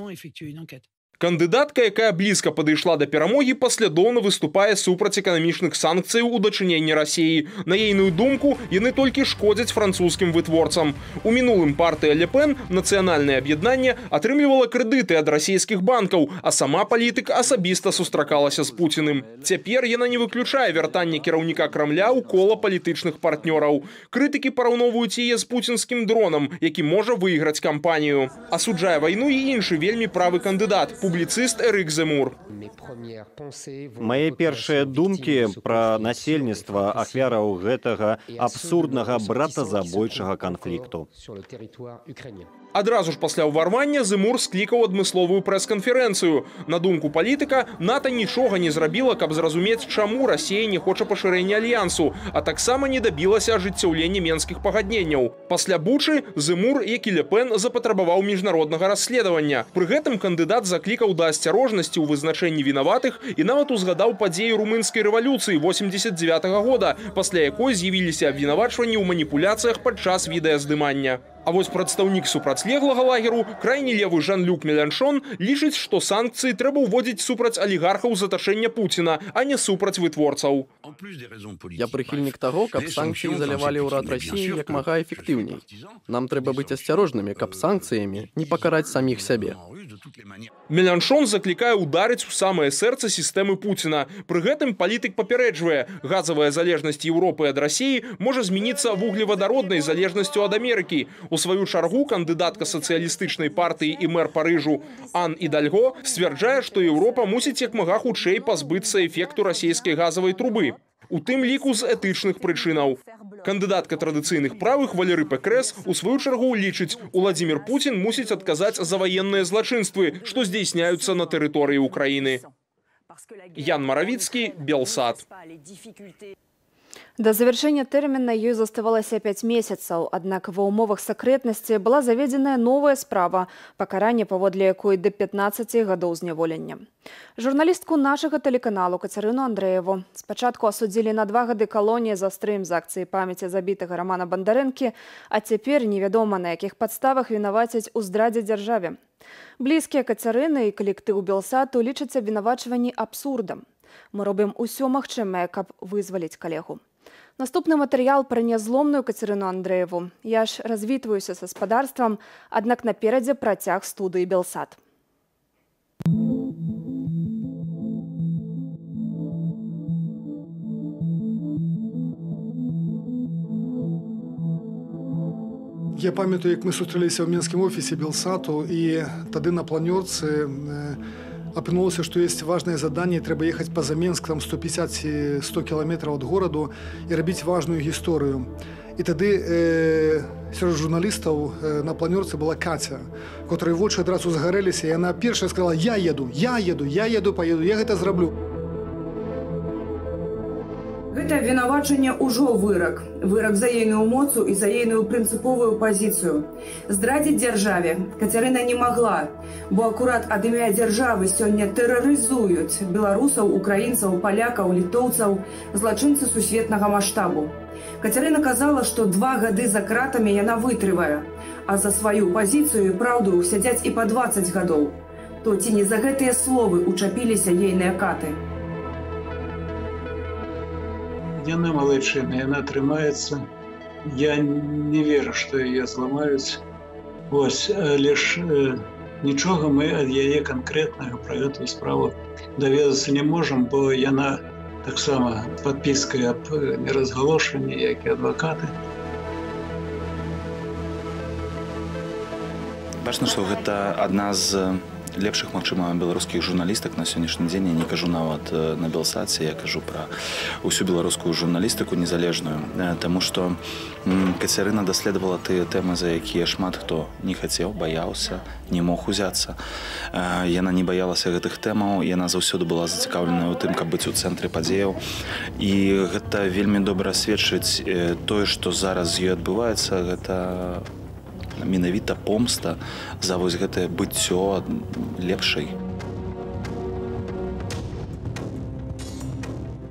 Кандыдатка, якая блізка падышла да перамогі, паслядоўна выступае супраць эканамічных санкцыяў у дачыненні Расіі. На ейную думку, яны толькі шкодзяць французскім вытворцам. У мінулым партыя Ле Пен, нацыянальнае аб'яднанне, атрымлівала крэдыты ад расійскіх банкаў, а сама палітык асабіста сустракалася з Пуціным. Цяпер яна не выключае вяртанне кіраўніка Крамля ў кола палітычных партнёраў. Крытыкі параўноўваюць яе з пуцінскім дронам, які можа выйграць кампанію. Асуджае вайну і іншы вельмі правы кандыдат, публіцыст Эрик Земур. Мае першыя думкі пра насельніцтва ахвяраў гэтага абсурднага братазабойчага канфлікту. Адразу ж пасля ўварвання Земур склікаў адмысловую прэс-канферэнцыю. На думку палітыка, НАТО нічога не зрабіла, каб зразумець, чаму Расія не хоча пашырэння альянсу, а таксама не дабілася ажыццяўлення менскіх пагадненняў. Пасля Бучы Земур, як і Ле Пен, запатрабаваў міжнароднага расследавання. Пры гэтым кандыдат заклікаў да асцярожнасці ў вызначэнні вінаватых і нават узгадаў падзеі румынскай рэвалюцыі 89-го года, пасля якой з'явіліся абвінавачванні ў маніпуляцыях падчас відэаздымання. А вось прадстаўнік супрацьлеглага лагеру, крайні левы Жан-Люк Меланшон, лічыць, што санкцыі трэба ўводзіць супраць алігархаў заташэння Пуціна, а не супраць вытворцаў. Я прыхільнік таго, каб санкцыі залявалі ўрад Расіі як мага эфектыўней. Нам трэба быць асцярожнымі, каб санкцыямі не пакараць саміх сябе. Меланшон заклікае ударыць у самае сэрца сістэмы Пуціна. Пры гэтым палітык папярэджвае, газавая залежнасць Еўропы ад Расіі можа змяніцца вуглевадароднай залежнасцю ад Амерыкі. У сваю чаргу кандыдатка сацыялістычнай партыі і мэр Парыжу Ан Ідальго сцвярджае, што Еўропа мусіць як мага хутчэй пазбыцца эфекту расійскай газавай трубы. У тым ліку з этычных прычынаў. Кандыдатка традыцыйных правых Валерый Пекрэс у сваю чаргу лічыць, Уладзімір Пуцін мусіць адказаць за ваенныя злачынствы, што здзейсняюцца на тэрыторыі Украіны. Ян Маравіцкі, Белсат. До завершэння тэрміна ёй заставалася 5 месяцаў, аднак ва ўмовах сакрэтнасці была заведзеная новая справа, пакаранне паводле якой да 15 гадоў зняволення. Журналістку нашага тэлеканалу Кацярыну Андрэеву спачатку асудзілі на 2 гады калоніі за стрым з акцыі памяці забітага Рамана Бандарэнкі, а цяпер невядома, на якіх падставах вінавацяць у здрадзе дзяржаве. Блізкія Кацярыны і калектыў Белсату лічаць абвінавачванні абсурдам. Мы робім усё магчымае, каб вызваліць калегу. Наступны матэрыял пра нязломную Кацярыну Андрэеву. Я ж развітваюся са спадарствам, аднак наперадзе працяг студыі Белсат. Я памятаю, як мы сустрэліся ў мінскім офісе Белсату, і тады на планёрцы апынулася, што ёсць важнае заданне, трэба ехаць па-за Менск, там 150-100 кіламетраў ад гораду і рабіць важную гісторыю. І тады сярод журналістаў на планёрцы была Каця, которой вочы адразу загарэліся, і яна першая сказала: я еду, поеду, я гэта зраблю. Гэта абвінавачанне ўжо вырак. Вырак за ейную моцу і за ейную прынцыповую пазіцыю. Здрадзіць дзяржаве Кацярына не магла, бо акурат ад імя дзяржавы сёння тэрарызуюць беларусаў, украінцаў, палякаў, літоўцаў, злачынцы сусветнага маштабу. Кацярына казала, што 2 гады за кратамі яна вытрывае, а за сваю пазіцыю і праўду сядзяць і па 20 гадоў. То ці не за гэтыя словы учапіліся ейныя каты? Яна малайчына, яна трымаецца. Я не веру, што яе зламаюць. Вось, але ж нічога мы ад яе канкрэтнага пра гэтую справу даведацца не можам, бо яна таксама падпіскай аб неразгалошанні, як і адвакаты. Бачна, што гэта адна з лепшых, магчыма, беларускіх журналістак на сённяшні дзень. Я не кажу нават на Белсаце, я кажу пра ўсю беларускую журналістыку незалежную, таму што Кацярына даследавала тыя тэмы, за якія шмат хто не хацеў, баяўся, не мог узяцца. Яна не баялася гэтых тэмаў, яна заўсёды была зацікаўленая ў тым, каб быць у цэнтры падзеяў. І гэта вельмі добра сведчыць тое, што зараз з ёй адбываецца, гэта менавіта помста за вось гэтае быццё лепшай.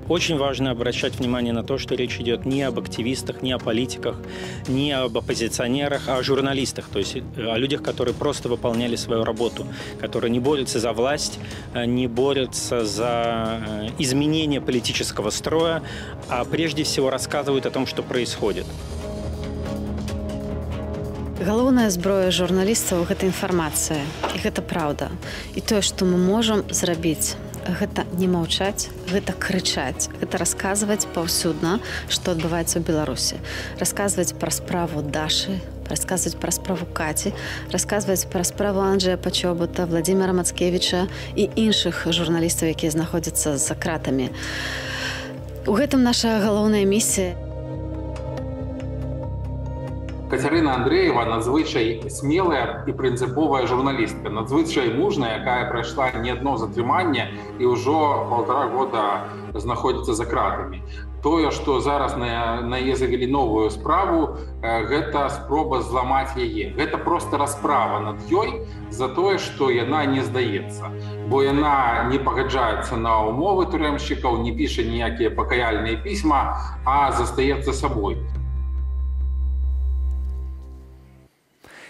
Очень важно обращать внимание на то, что речь идет не об активистах, не о политиках, не об оппозиционерах, а о журналистах, то есть о людях, которые просто выполняли свою работу, которые не борются за власть, не борются за изменение политического строя, а прежде всего рассказывают о том, что происходит. Галоўная зброя журналістаў – гэта інфармацыя, і гэта праўда. І тое, што мы можам зрабіць, гэта не маўчаць, гэта крычаць, гэта расказваць паўсюдна, што адбываецца ў Беларусі. Расказваць пра справу Дашы, расказваць пра справу Каці, расказваць пра справу Анджэя Пачобута, Владзіміра Мацкевіча і іншых журналістаў, якія знаходзяцца за кратамі. У гэтым наша галоўная місія. Кацярына Андрэева надзвычай смелая і прынцыповая журналістка, надзвычай мужная, якая прайшла не адно затрыманне і ўжо 1,5 года знаходзіцца за кратамі. Тое, што зараз на яе завялі новую справу, гэта спроба зламаць яе. Гэта проста расправа над ёй за тое, што яна не здаецца. Бо яна не пагаджаецца на ўмовы турэмшчыкаў, не піша ніякія пакаяльныя пісьма, а застаецца сабой.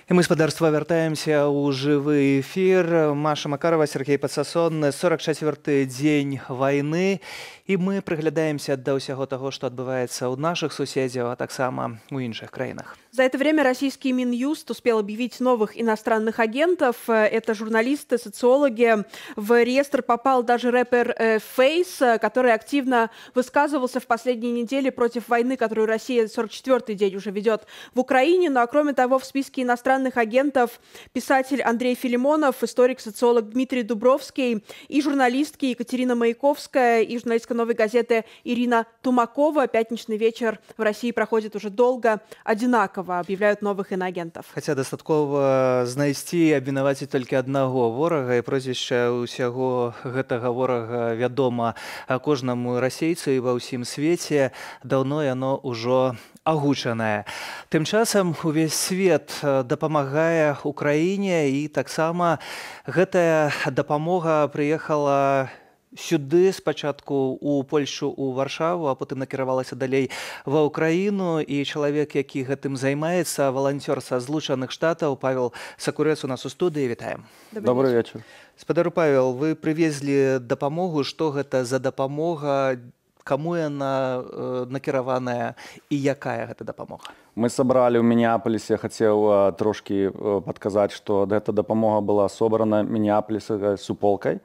І мы, спадарства, вяртаемся ў жывы эфір. Маша Макарова, Сергей Падсасон, 44-й дзень вайны. І мы прыглядаемся да ўсяго таго, што адбываецца ў нашых суседзяў, а таксама ў іншых краінах. За это время российский Минюст успел объявить новых иностранных агентов. Это журналисты, социологи. В реестр попал даже рэпер Фейс, который активно высказывался в последние недели против войны, которую Россия 44-й день уже ведет в Украине. Ну а кроме того, в списке иностранных агентов писатель Андрей Филимонов, историк-социолог Дмитрий Дубровский и журналистки Екатерина Маяковская и журналистка «Новой газеты» Ирина Тумакова. Пятничный вечер в России проходит уже долго, одинаково. Объявляют новых иноагентов. Хаця дастаткова знайсці абвінаваціць толькі аднаго ворага, і прозвішча ўсяго гэтага ворага вядома кожнаму расейцу і ва ўсім свеце. Даўно яно ўжо агучанае. Тым часам увесь свет дапамагае Украіне, і таксама гэтая дапамога прыехала сюды спачатку у Польшу, у Варшаву, а потым накіравалася далей ва Украіну. І чалавек, які гэтым займаецца, валанцёр са Злучаных Штатаў, Павел Сакурэц у нас у студыі. Вітаем. Добрый вечер. Спадару Павел, вы прывезлі дапамогу. Што гэта за дапамога? Каму яна накіраваная і якая гэта дапамога? Мы собрали в Миннеаполисе, я хотел трошки подказать, что эта дапамога была собрана в Миннеаполисе суполкой.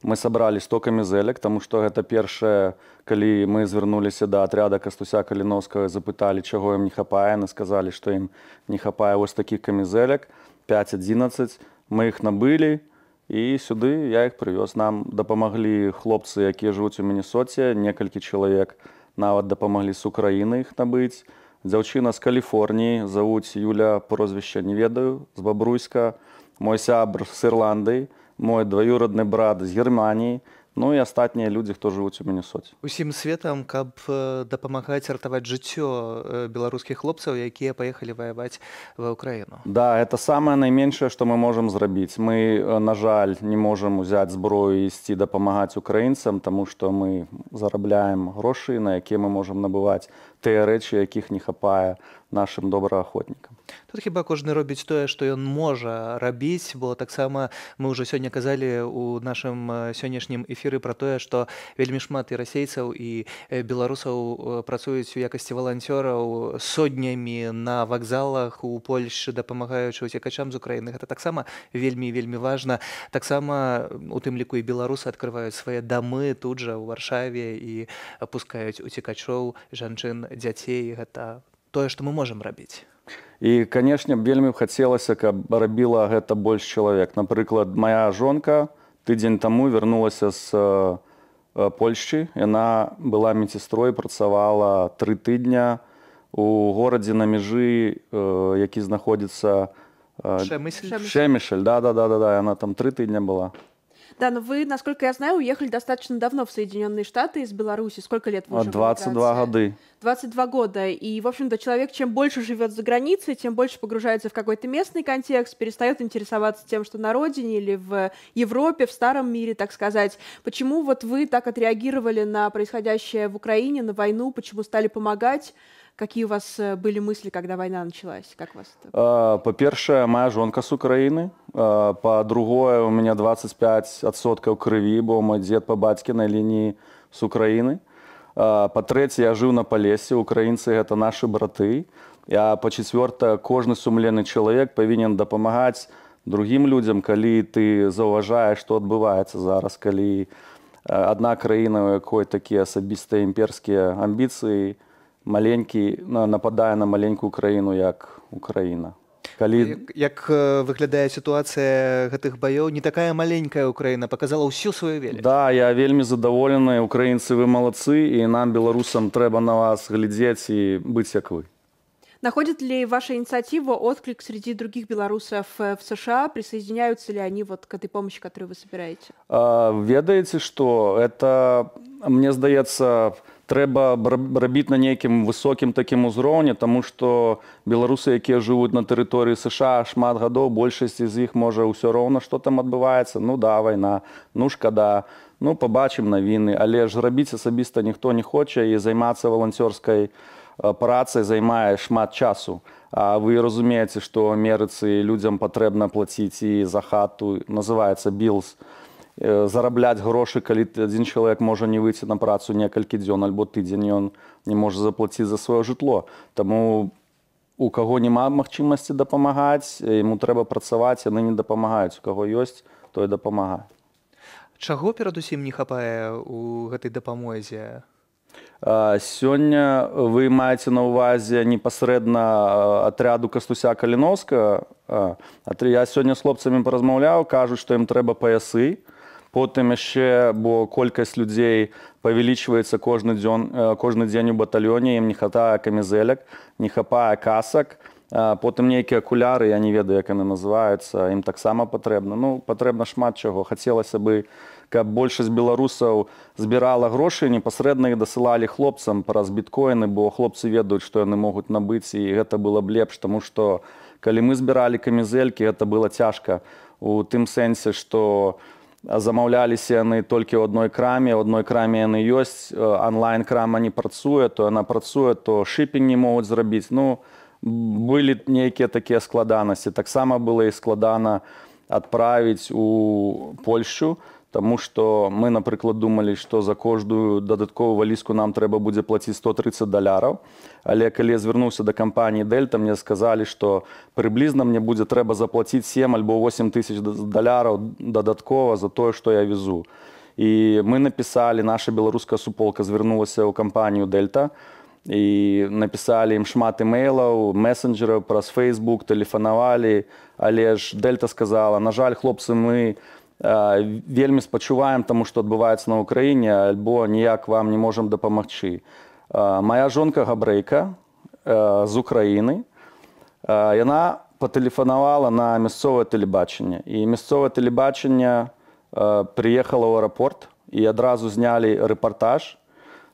Мы собрали 100 камізэлек, тому што гэта першае, калі мы звярнуліся да атряда Кастуся Каліновскага, запыталі, чаго ім не хапае, яны сказалі, што ім не хапае вось такіх камізэлек, 5-11, мы іх набылі, і сюды я іх прывёз. Нам дапамаглі хлопцы, якія жывуць у Міннесоце, некалькі чалавек нават дапамаглі з Украіны іх набыць. Дзяўчына з Каліфорніі, завуць Юля, прозвішча не ведаю, з Бабруйска, мой сябр з Ірландыі, мой двоюродны брат з Германії, ну і астатнія людзі, хто жывуць у Міннесоце. Усім светам, каб дапамагаць ратаваць жыццё беларускіх хлопцаў, якія паехалі ваяваць ва Ўкраіну. Да, это самае найменшае, што мы можам зрабіць. Мы, на жаль, не можам узяць зброю і ісці дапамагаць украінцам, таму што мы зарабляем грошы, на якія мы можам набываць тыя рэчы, якіх не хапае нашим добраахвотнікам. Тут хіба кожны робіць тое, што ён можа рабіць, бо таксама мы ўжо сёння казалі ў нашым сённяшнім эфіры пра тое, што вельмі шмат і расейцаў, і беларусаў працуюць у якасці валанцёраў сотнямі на вакзалах у Польшчы, дапамагаючы уцекачам з Украіны. Гэта таксама вельмі важна. Таксама у тым ліку і беларусы адкрываюць свае дамы тут жа ў Варшаве і пускаюць уцекачоў, жанчын, дзяцей. Гэта тое, што мы можам рабіць. І, канешне, вельмі хацелася, каб рабіла гэта больш чалавек. Напрыклад, моя жонка тыдзень таму вярнулася з Польшчы. Яна была медсестрой, працавала 3 тыдня у горадзе на мяжы, які знаходзіцца... Шэмішэль. Шэмішэль, да, яна там 3 тыдня была. Да, но вы, насколько я знаю, уехали достаточно давно в Соединенные Штаты из Беларуси. Сколько лет вы уже 22 года. 22 года. И, в общем-то, человек, чем больше живет за границей, тем больше погружается в какой-то местный контекст, перестает интересоваться тем, что на родине или в Европе, в старом мире, так сказать. Почему вот вы так отреагировали на происходящее в Украине, на войну? Почему стали помогать? Какие у вас были мысли, когда война началась? Как вас это... По-перше, моя жонка с Украины. По-другое, у меня 25% крови, бо мой дед по бацькинай линии с Украины. По-трэцяе, я жыў на Палесе, украінцы — гэта нашы браты. А па-чацвёртае, кожны сумленны чалавек павінен дапамагаць другім людзям, калі ты заўважаеш, што адбываецца зараз, калі адна краіна, у якой такія асабістыя імперскія амбіцыі, маленькі нападае на маленькую краіну, як Украіна. Як выглядае сітуацыя гэтых баёў, не такая маленькая Украіна паказала ўсю сваю веліч. Да, я вельмі задаволены, украінцы, вы малацы, і нам, беларусам, трэба на вас глядзець і быць як вы. Находит ли ваша инициатива отклик среди других белорусов в США? Присоединяются ли они вот к этой помощи, которую вы собираете? Ведаеце, што это, мне здаецца, трэба рабіць на нейкім высокім такім узроўні, таму што беларусы, якія жывуць на тэрыторыі США шмат гадоў, большасць з іх можа ўсё роўна, што там адбываецца. Ну да, вайна, ну шкада, ну пабачым навіны, але ж рабіць асабіста ніхто не хоча, і займацца валанцёрскай працай займае шмат часу. А вы разумееце, што ў Амерыцы людзям патрэбна плаціць і за хату, называецца білз, зарабляць грошы, калі адзін чалавек можа не выйти на працу некалькі дзён альбо тыдзень, ён не можа заплаціць за сваё жытло. Таму у каго няма магчымасці дапамагаць, яму трэба працаваць, яны не дапамагаюць. У каго ёсць, той дапамагае. Чаго перадусім не хапае у гэтай дапамозе? Сёння вы маеце на ўвазе непасрэдна атряду Кастуся Каліновскага. Я сёння з хлопцамі паразмаўляў, кажуць, што ім трэба паясы. Потым яшчэ, бо колькасць людзей павялічваецца кожны дзень у батальёне, ім не хапае камізэлек, не хапае касак. Потым нейкія акуляры, я не ведаю, як яны называюцца, ім таксама патрэбна. Ну, патрэбна шмат чаго. Хацелася бы, каб большасць беларусаў збірала грошы, непасрэдна іх дасылалі хлопцам праз біткоіны, бо хлопцы ведаюць, што яны могуць набыць, і гэта было б лепш, таму што калі мы збіралі камізэлькі, гэта было цяжка у тым сэнсе, што замаўляліся яны толькі ў адной краме яны ёсць, онлайн-крама не працуе, то яна працуе, то шыпінг не могуць зрабіць. Ну, былі нейкія такія складанасці. Таксама было і складана адправіць у Польшчу, таму што мы, напрыклад, думалі, што за кожную дадатковую валізку нам трэба будзе плаціць $130. Але калі я звярнуўся да кампаніі Дельта, мне сказалі, што прыблізна мне будзе трэба заплаціць 7 альбо 8 тысяч доляраў дадаткова за тое, што я везу. І мы напісалі, наша беларуская суполка звярнулася ў кампанію Дельта, і напісалі ім шмат імейлаў, месенджераў праз Facebook, тэлефанавалі, але ж Дельта сказала: на жаль, хлопцы, мы вельмі спачуваем таму, што адбываецца на Ўкраіне, альбо ніяк вам не можам дапамагчы. Моя жонка габрэйка з Украіны, яна патэлефанавала на мясцовае тэлебачанне, і мясцовае тэлебачанне прыехала ў аэрапорт і адразу знялі рэпартаж.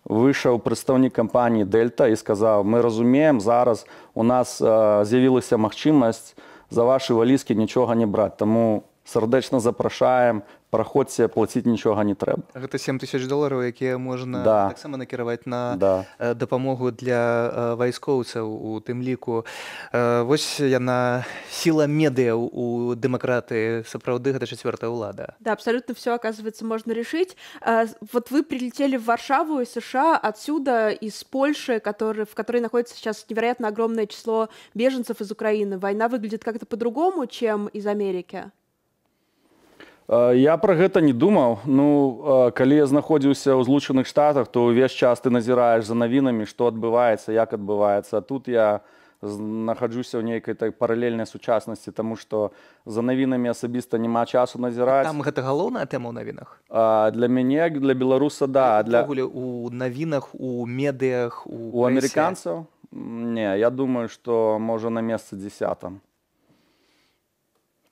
Выйшаў прадстаўнік кампаніі Дельта і сказаў: мы разумеем, зараз у нас з'явілася магчымасць за вашы валізкі нічога не браць, таму сардэчна запрашаем, праходзьце, плаціць нічога не трэба. Гэта $7 000, якія можна таксама накіраваць на дапамогу для вайскоўцаў у тым ліку. Вось яна, сіла медыа у дэмакратыі, сапраўды гэта чацвёртая ўлада. Да, абсолютно все, оказывается, можно решить. Вот вы прилетели в Варшаву из США, отсюда, из Польши, в которой находится сейчас невероятно огромное число беженцев из Украины. Война выглядит как-то по-другому, чем из Америки? Я пра гэта не думаў. Ну, калі я знаходзіўся ў Злучаных Штатах, то ўвесь час ты назіраеш за навінамі, што адбываецца, як адбываецца. А тут я знаходжуся ў нейкай паралельнай сучаснасці, таму што за навінамі асабіста няма часу назіраць. Там гэта галоўная тэма ў навінах? Для мяне, для беларуса, да. Увогуле у навінах, у медыях, у амерыканцаў? Не, я думаю, што можа на месцы 10.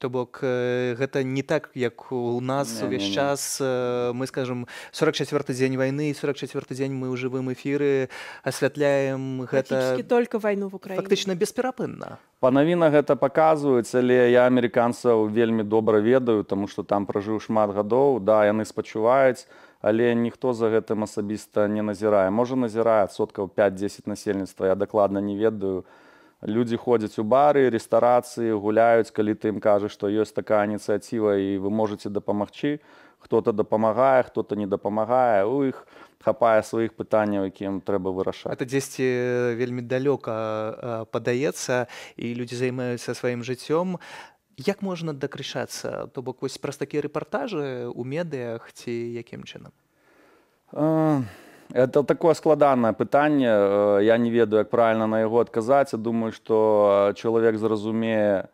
То бок гэта не так, як у нас увесь час мы скажем 44-й дзень вайны, 44-й дзень мы ў жывым эфіры асвятляем гэта фактически только вайну в Украіне. Фактычна бесперапынна. Па навінах гэта паказваюць, але я амерыканцаў вельмі добра ведаю, таму што там пражыў шмат гадоў, да, яны спачуваюць, але ніхто за гэтым асабіста не назірае. Можа, назірае 5-10% насельніцтва, я дакладна не ведаю. Людзі ходзяць у бары, рэстарацыі, гуляюць, калі ты ім кажаш, што ёсць такая ініцыятыва і вы можаце дапамагчы. Хто-то дапамагае, хто-то не дапамагае. У іх хапае сваіх пытанняў, якім трэба вырашаць. Это дзесьці вельмі далёка падаецца, і людзі займаюцца сваім жыццём. Як можна дакрычацца? То бок вось праз такія рэпартажы ў медыях ці якім чынам? Это такое складанае пытанне. Я не ведаю, як правільна на яго адказаць. Я думаю, што чалавек зразумее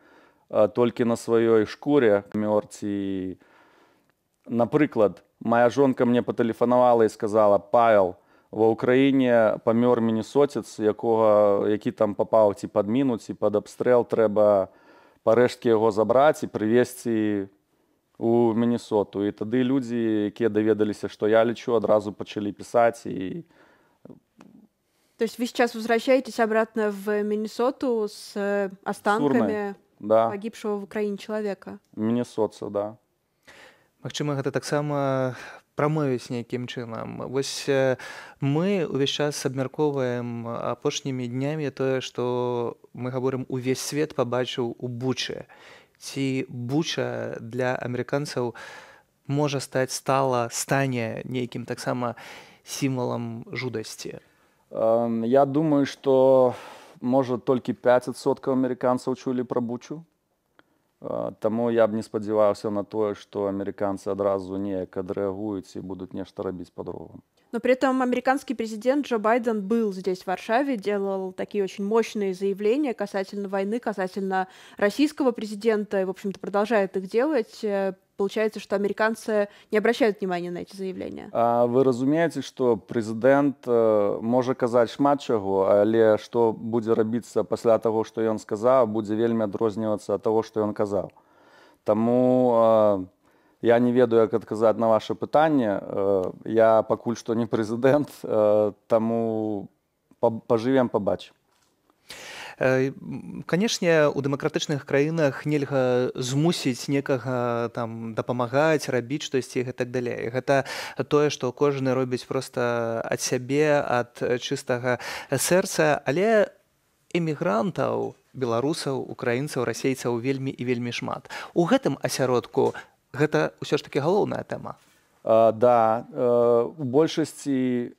толькі на сваёй шкуре мёрці. Напрыклад, моя жонка мне патэлефанавала і сказала: «Павел, ва ўкраіне памёр мінесоцец, які там папаў ці пад міну, ці пад абстрэл, трэба парэшткі яго забраць і прывезці у Міннесоту». І тады людзі, якія даведаліся, што я лечу, адразу пачалі пісаць. І... То есть вы сейчас возвращаетесь обратно в Миннесоту с останками погибшего в Украине человека? Міннесотца, да. Магчыма, гэта таксама прамовіць нейкім чынам. Вось мы ўвесь час абмяркоўваем апошнімі днямі тое, што мы гаворым, увесь свет пабачыў у Бучы. Ці Буча для амерыканцаў можа стане нейкім таксама сімвалам жудасці? Я думаю, што можа толькі 5% амерыканцаў чулі пра Бучу. Таму я б не спадзяваўся на тое, што амерыканцы адразу неяк адрэагуюць і будуць нешта рабіць па-другому. Но при этом американский президент Джо Байден был здесь, в Варшаве, делал такие очень мощные заявления касательно войны, касательно российского президента, и, в общем-то, продолжает их делать. Получается, что американцы не обращают внимания на эти заявления. Вы разумееце, што прэзідэнт можа казаць шмат чаго, але што будзе рабіцца пасля таго, што ён сказаў, будзе вельмі адрознівацца ад таго, што ён казаў. Таму я не ведаю, як адказаць на ваше пытанне. Я пакуль што не прэзідэнт, таму пажывем, пабачым. Канешне, у дэмакратычных краінах нельга змусіць некага там дапамагаць, рабіць штосьці і так далей. Гэта тое, што кожны робіць проста ад сябе, ад чыстага сэрца, але эмігрантаў, беларусаў, украінцаў, расейцаў вельмі і вельмі шмат. У гэтым асяродку гэта ўсё ж такі галоўная тэма. Да, у большасці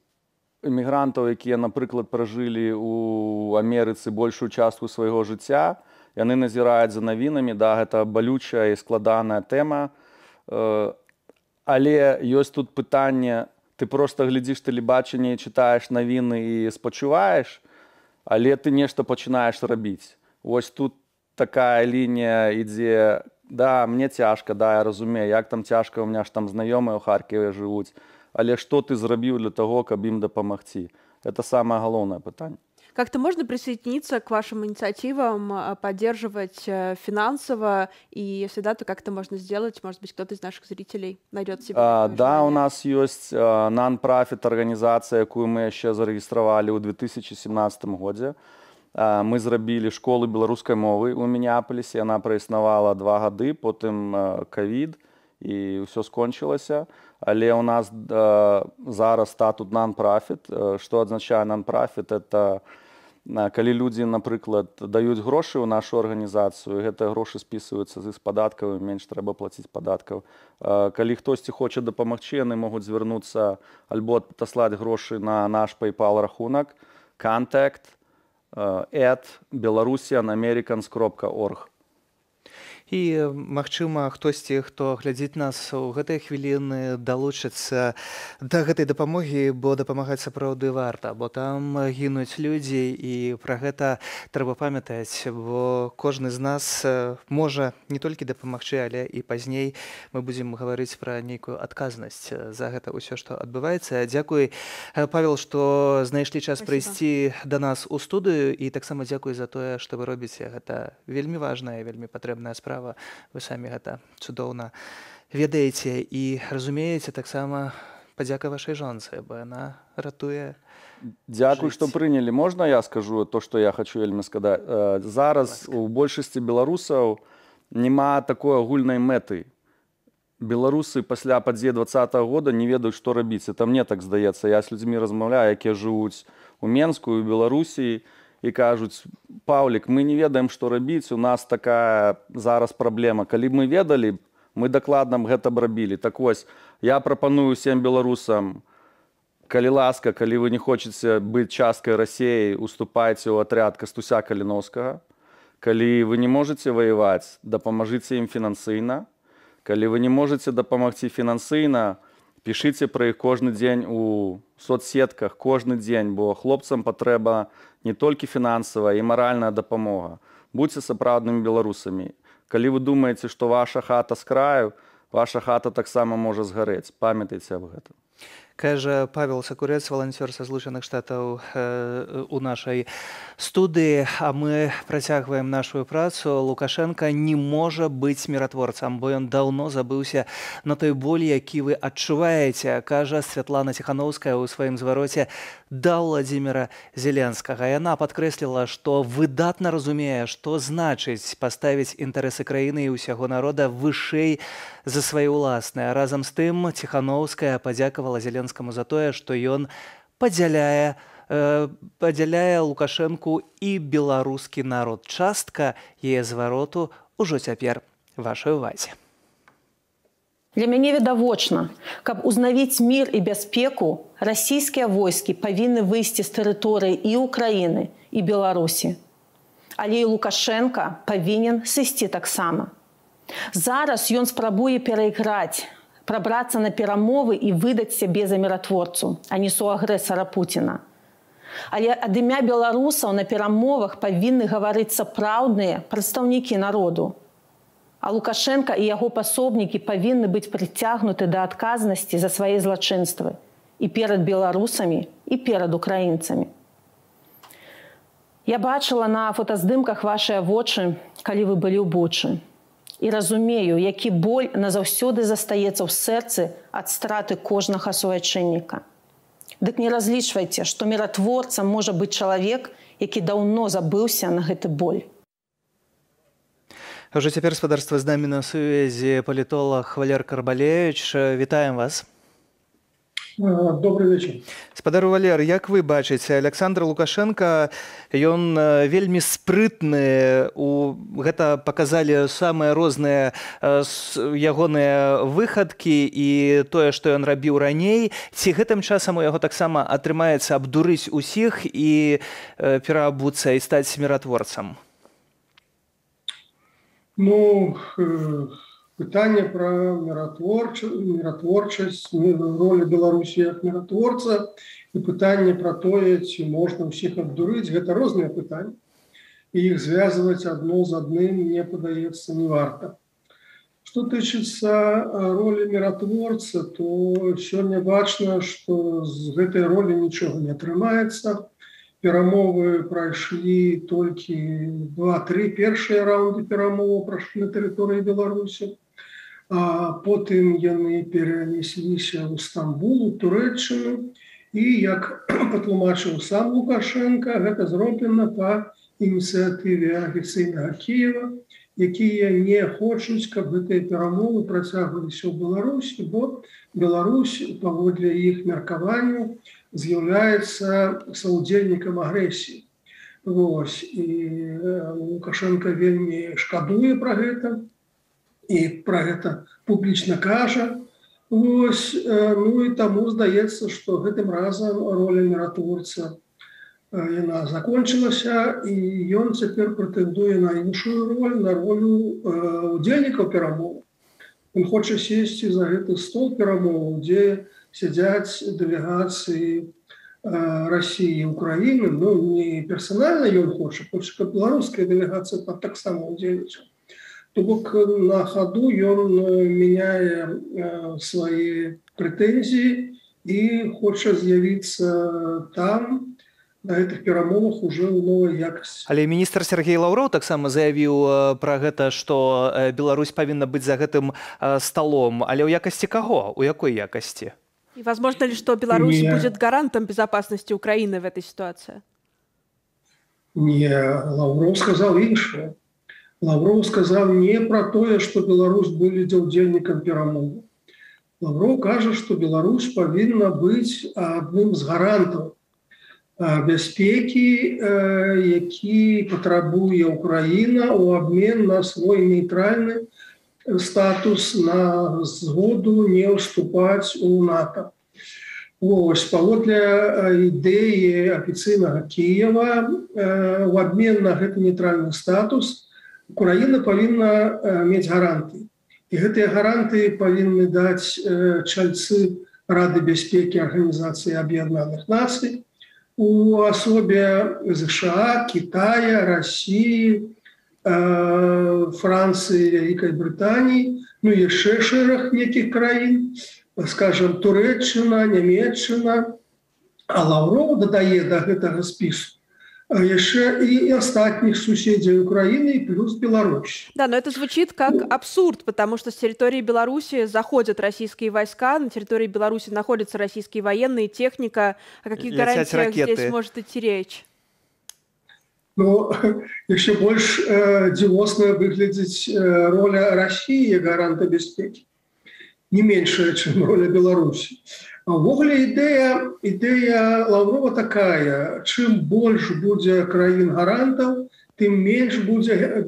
эмігрантаў, якія, напрыклад, пражылі ў Амерыцы большую частку свайго жыцця, яны назіраюць за навінамі, да, гэта балючая і складаная тэма. Але ёсць тут пытанне, ты проста глядзіш тэлебачанне, чытаеш навіны і спачуваеш, але ты нешта пачынаеш рабіць. Вось тут такая лінія ідзе: да, мне цяжка, да, я разумею, як там цяжка, у меня ж там знаёмыя ў Харківе жывуць. Але што ты зрабіў для того, каб ім дапамагці? Это самое галоўнае пытанне. Как-то можно присоединиться к вашим инициативам, поддерживать финансово, и если да, то как это можно сделать? Может быть, кто-то из наших зрителей найдет себе да, у нас ёсць нон-профит арганізацыя, якую мы яшчэ зарэгістравалі ў 2017 годзе. Мы зрабілі школу беларускай мовы ў Мінеаполісе, яна праіснавала 2 гады, потым ковід, і ўсё скончылася. Але у нас зараз статут нон-профит. Што азначае нон-профит? Это калі людзі, напрыклад, даюць грошы ў нашу арганізацыю, гэтыя грошы спісваюцца з іх падаткаў, менш трэба плаціць падаткаў. Калі хтосьці хоча дапамагчы, яны могуць звярнуцца альбо адпаслаць грошы на наш PayPal рахунак contact@belarusianamericans.org. І, магчыма, хтосьці, хто глядзіць нас у гэтыя хвіліны, далучыцца да гэтай дапамогі, бо дапамагаць сапраўды варта, бо там гінуць людзі, і пра гэта трэба памятаць, бо кожны з нас можа не толькі дапамагчы, але і пазней мы будзем гаварыць пра нейкую адказнасць за гэта ўсё, што адбываецца. Дзякуй, Павел, што знайшлі час прыйсці да нас у студыю, і таксама дзякуй за тое, што вы робіце. Гэта вельмі важная, вельмі патрэбная патрэбная справа. Вы самі гэта цудоўна ведаеце і разумееце, таксама падзяка вашай жонцы, бо яна ратуе. Дзякуй, што прынялі. Можна я скажу то, што я хочу вельмі сказаць? Зараз у большасці беларусаў няма такой агульнай мэты. Беларусы пасля падзе 2020 года не ведаюць, што рабіць. Это мне так здаецца. Я з людзьмі размаўляю, якія жывуць у Менску, у Беларусі, і кажуць: Паўлік, мы не ведаем, што рабіць, у нас такая зараз праблема. Калі б мы ведалі, мы дакладна б гэта б рабілі. Так вось, я прапаную всем беларусам, калі ласка, калі вы не хочаце быць часткай Расіі, уступайце ў атряд Кастуся Каліновскага. Калі вы не можаце ваяваць, дапамажыце ім фінансійна. Калі вы не можаце дапамагці фінансійна, пішыце пра іх кожны дзень у соцсетках, кожны дзень, бо хлопцам патрэба не толькі фінансавая і маральная дапамога. Будьце сапраўднымі беларусамі. Калі вы думаеце, што ваша хата з краю, ваша хата таксама можа згарэць. Памятайце аб гэтым. Кажа Павел Сакурэц, валанцёр са Злучаных Штатаў у нашай студыі, а мы працягваем нашу працу. Лукашенка не можа быць міратворцам, бо ён даўно забыўся на той болі, які вы адчуваеце, кажа Святлана Ціхановская ў сваім звароце да Владзіміра Зеленскага. Яна падкрэсліла, што выдатна разумее, што значыць паставіць інтарэсы краіны і ўсяго народа вышэй за свае ўласныя. Разам з тым Ціхановская падзякавала Зеленскаму за тое, што ён падзяляе Лукашэнку і беларускі народ. Частка яе звароту ўжо цяпер вашай увазе. Для мяне відавочна, каб узнавіць мір і бяспеку, расійскія войскі павінны выйсці з тэрыторыі і Украіны, і Беларусі. Але і Лукашенка павінен сысці таксама. Зараз ён спрабуе перайграць, прабрацца на перамовы і выдаць сябе за міратворцу, а не суагрэсара Пуціна. Але ад імя беларусаў на перамовах павінны гаварыць сапраўдныя прадстаўнікі народу. А Лукашенка і яго пасобнікі павінны быць прыцягнуты да адказнасці за свае злачынствы і перад беларусамі, і перад украінцамі. Я бачыла на фотаздымках вашыя вочы, калі вы былі ў Бучы. І разумею, які боль назаўсёды застаецца ў сэрцы ад страты кожнага суайчынніка. Дык не разлічвайце, што міратворцам можа быць чалавек, які даўно забыўся на гэты боль. Уже цяпер, спадарства, з намі на сувязі палітолог Валер Карбалевич. Вітаем вас. Добрый вечер. Спадар Валер, як вы бачыце, Александр Лукашенко, ён вельмі спрытны, гэта паказалі самыя розныя ягоныя выхадкі і тое, што ён рабіў раней. Ці гэтым часам у яго таксама атрымаецца абдурыць усіх і пераабуцца і стаць міратворцам? Ну, пытанне пра міратворчасць, ролі Беларусі як міратворца і пытанне пра тое, ці можна ўсіх абдурыць, гэта розныя пытанні. І іх звязваць адно з адным, мне падаецца, не варта. Што тычыцца ролі міратворца, то сёння бачна, што з гэтай ролі нічога не атрымаецца. Перамовы прайшлі толькі 2-3 першыя раунды перамоваў прайшлі на тэрыторыі Беларусі. А потым яны перанесліся ў Стамбул, у Турэччыну, і, як патлумачыў сам Лукашенко, гэта зроблена па ініцыятыве афіцыйнага Кіева, якія не хочуць, каб гэтыя перамовы працягваліся ў Беларусі, бо Беларусь, паводле іх меркаванняў, з'яўляецца саўдзельнікам агрэсіі. Вось. І Лукашенко вельмі шкадуе пра гэта, і пра гэта публічна кажа. Вось. Ну і таму здаецца, што гэтым разам роля міратворца яна закончылася, і ён цяпер прэтэндуе на іншую роль, на ролю удзельнікаў перамоў. Ён хоча сесці за гэты стол перамоваў, дзе сядзяць дэлегацыі Расіі і Украіны. Ну, не персанальна ён хоча, каб беларуская дэлегацыя таксама удзельнічала. То бок на хаду ён мяняе свае прэтэнзіі і хоча з'явіцца там, на гэтых перамовах уже ў новай якасці. Але міністр Сергей Лаўроў таксама заявіў пра гэта, што Беларусь павінна быць за гэтым сталом. Але ў якасці каго? У якой якасці? И возможно ли, что Беларусь будет гарантом безопасности Украины в этой ситуации? Не, Лаўроў сказал іншае. Лаўроў сказал не про то, что Беларусь будет удзельнікам перамоваў. Лаўроў кажа, что Беларусь павінна быць адным з гарантаў бяспекі, які патрабуе Украіна ў абмен на свой нейтральны статус, на згоду не ўступаць у НАТО. Ось, паводле ідэі афіцыйнага Кіева, у абмен на гэты нейтральны статус Украіна павінна мець гаранты. І гэтыя гаранты павінны даць чальцы Рады бяспекі Арганізацыі Аб'яднаных Нацый у асобе США, Китая, России, Франции, Великой Британии, ну и еще шэраг неких краін, скажем, Туреччина, Нямецчына, а Лаўроў дадае до гэтага спису еще и остальных соседей Украины плюс Беларусь. Да, но это звучит как абсурд, потому что с территории Беларуси заходят российские войска, на территории Беларуси находятся российские военные, техника. О каких гарантиях здесь может идти речь? Но еще больше девосная выглядит роля России гаранта бяспекі. Не меньшая, чем роля Беларуси. Увогуле ідэя Лаўрова такая: чым больш будзе краін гарантаў, тым менш будзе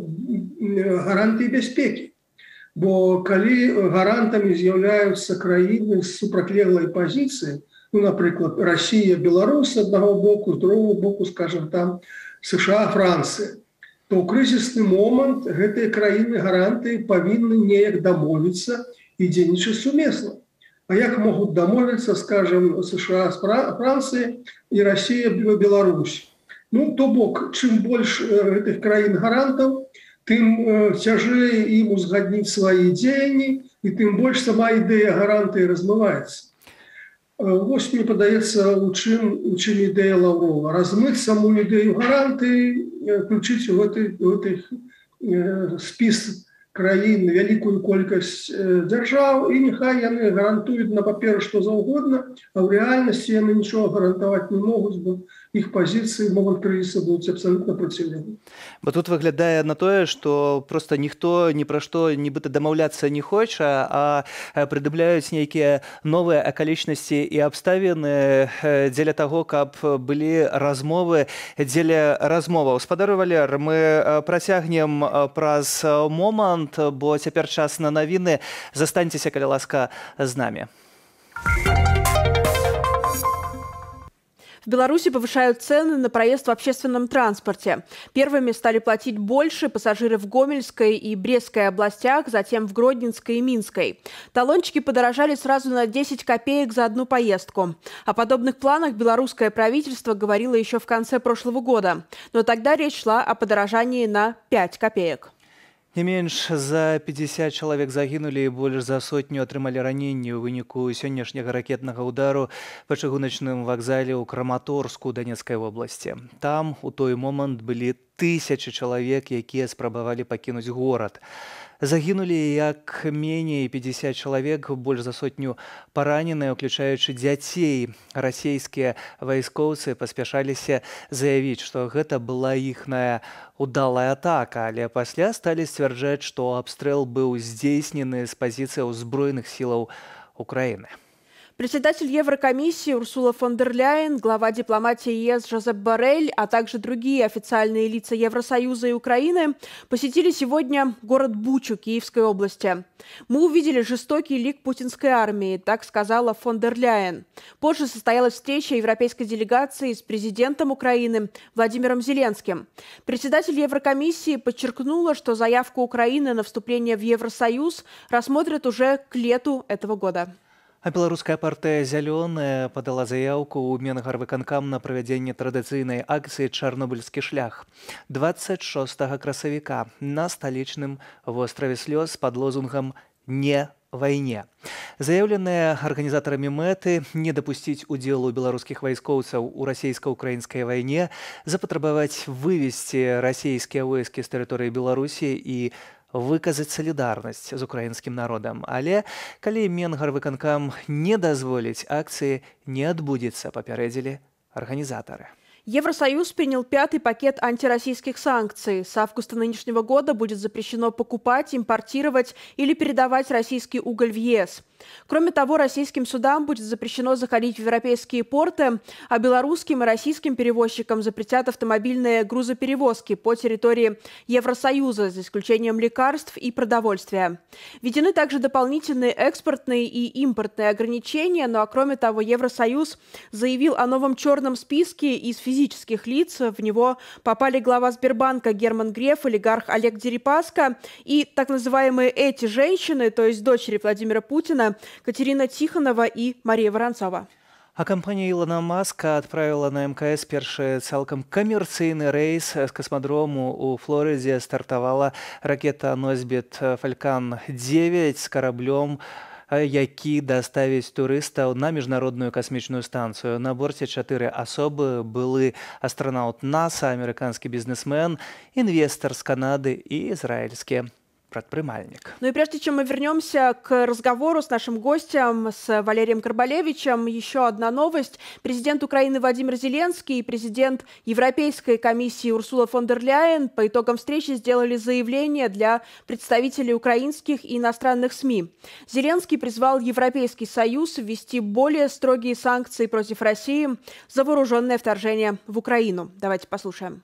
гаранты бяспекі. Бо калі гарантамі з'яўляюцца краіны з супрацьлеглай пазіцыі, ну, напрыклад, Россия, Беларусь з аднаго боку, з другого боку, скажем, там США, Франция, то ў крызісны момант гэтыя краіны-гаранты павінны неяк дамовіцца і дзейнічаць сумесна. А як могут домовиться, скажем, США с Францией и Россия Беларусь? Ну, то бок, чым больше этих краін-гарантаў, тым цяжэй ім узгадніць свае дзеянні, і тым больш сама ідэя гаранты размываецца. Вось, мне падаецца, у чым ідэя Лаўрова. Размыць саму ідэю гаранты, включыць у гэты спіс краін вялікую колькасць дзяржаў, і няхай яны гарантуюць на паперы што заўгодна, а ў рэальнасці яны нічога гарантаваць не могуць, бо іх пазіцыі могуць крызіса будуць абсалютна процілеглымі. Бо тут выглядае на тое, што проста ніхто ні пра што нібыта дамаўляцца не хоча, а прыдумляюць нейкія новыя акалічнасці і абставіны дзеля таго, каб былі размовы дзеля размоваў. Спадар Валер, мы працягнем праз момант, бо цяпер час на навіны. Застаньцеся, калі ласка, з намі. В Беларуси повышают цены на проезд в общественном транспорте. Первыми стали платить больше пассажиры в Гомельской и Брестской областях, затем в Гродненской и Минской. Талончики подорожали сразу на 10 копеек за одну поездку. О подобных планах белорусское правительство говорило еще в конце прошлого года. Но тогда речь шла о подорожании на 5 копеек. Не менш за 50 чалавек загінулі і больш за сотню атрымалі раненні ў выніку сённяшняга ракетнага ўдару па чыгуначным вакзале ў Краматорску Донецкай вобласці. Там у той момант былі тысячы чалавек, якія спрабавалі пакінуць горад. Загінулі як меней 50 чалавек, больш за сотню параненыя, уключаючы дзяцей. Расійскія вайскоўцы паспяшаліся заявіць, што гэта была іхная удалая атака, але пасля сталі сцвярджаць, што абстрэл быў здзейснены з пазіцыі ўзброеных сілаў Украіны. Председатель Еврокомиссии Урсула фон дер Ляйен, глава дипломатии ЕС Жозеп Боррель, а также другие официальные лица Евросоюза и Украины посетили сегодня город Бучу Киевской области. Мы увидели жестокий лик путинской армии, так сказала фон дер Ляйен. Позже состоялась встреча европейской делегации с президентом Украины Владимиром Зеленским. Председатель Еврокомиссии подчеркнула, что заявку Украины на вступление в Евросоюз рассмотрят уже к лету этого года. А беларуская партыя «Зялёная» падала заявку ў Менгарвыканкам на правядзенне традыцыйнай акцыі «Чарнобыльскі шлях» 26 красавіка на сталічным востраве слёз пад лозунгам «Не вайне. Заяўленыя арганізатарамі мэты не дапусціць удзелу беларускіх вайскоўцаў у расійска-украінскай вайне, запатрабаваць вывесці расійскія войскі з тэрыторыі Беларусі і выказаць салідарнасць з украінскім народам. Але калі Менгарвыканкам не дазволіць, акцыі не адбудзецца, папярэдзілі арганізатары. Евросоюз принял 5-й пакет антироссийских санкций. С августа нынешнего года будет запрещено покупать, импортировать или передавать российский уголь в ЕС. Кроме того, российским судам будет запрещено заходить в европейские порты, а белорусским и российским перевозчикам запретят автомобильные грузоперевозки по территории Евросоюза, за исключением лекарств и продовольствия. Введены также дополнительные экспортные и импортные ограничения, ну а кроме того, Евросоюз заявил о новом черном списке из физических лиц. В него попали глава Сбербанка Герман Греф, олигарх Олег Дерипаска и так называемые эти женщины, то есть дочери Владимира Путина, Катерина Тихонова и Мария Воронцова. А кампанія Ілона Маска адправіла на МКС першы цалкам камерцыйны рэйс з касмадрому ў Флорыдзе. Стартавала ракета «Носьбіт Фалькан-9» з караблём, які даставіць турыстаў на міжнародную касмічную станцыю. На борце 4 асобы былы астранаўт НАСА, амерыканскі бізнесмен, інвестор з Канады і ізраільскі предпринимальник. Ну и прежде чем мы вернемся к разговору с нашим гостем, с Валерием Карбалевичем, еще одна новость. Президент Украины Владимир Зеленский и президент Европейской комиссии Урсула фон дер Ляйен по итогам встречи сделали заявление для представителей украинских и иностранных СМИ. Зеленский призвал Европейский Союз ввести более строгие санкции против России за вооруженное вторжение в Украину. Давайте послушаем.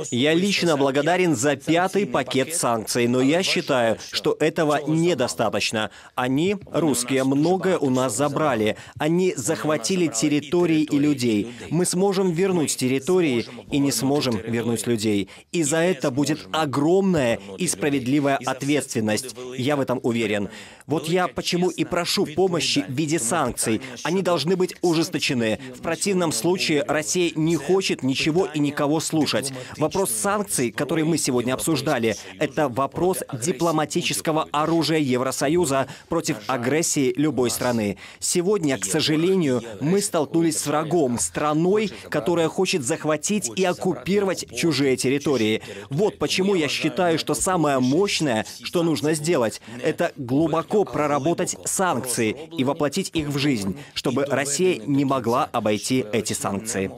Я лично благодарен за 5-й пакет санкций, но я считаю, что этого недостаточно. Они, русские, многое у нас забрали. Они захватили территории и людей. Мы сможем вернуть территории и не сможем вернуть людей. И за это будет огромная и справедливая ответственность. Я в этом уверен. Вот я почему и прошу помощи в виде санкций. Они должны быть ужесточены. В противном случае Россия не хочет ничего и никого слушать. Вопрос санкций, который мы сегодня обсуждали, это вопрос дипломатического оружия Евросоюза против агрессии любой страны. Сегодня, к сожалению, мы столкнулись с врагом, страной, которая хочет захватить и оккупировать чужие территории. Вот почему я считаю, что самое мощное, что нужно сделать, это глубоко проработать санкции и воплотить их в жизнь, чтобы Россия не могла обойти эти санкции.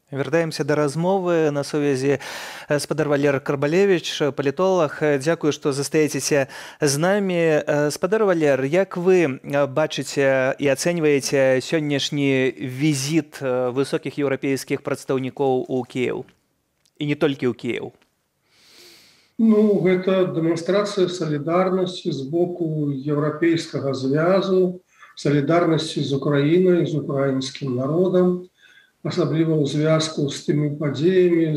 Вяртаемся да размовы. На сувязі спадар Валер Карбалевич, палітолог. Дзякую, што застаецеся з намі. Спадар Валер, як вы бачыце і ацэньваеце сённяшні візіт высокіх еўрапейскіх прадстаўнікоў у Кіеў? І не толькі ў Кіеў. Ну, гэта дэманстрацыя салідарнасці з боку еўрапейскага звязу, салідарнасці з Украінай, з украінскім народам, асабліва ў звязку з тымі падзеямі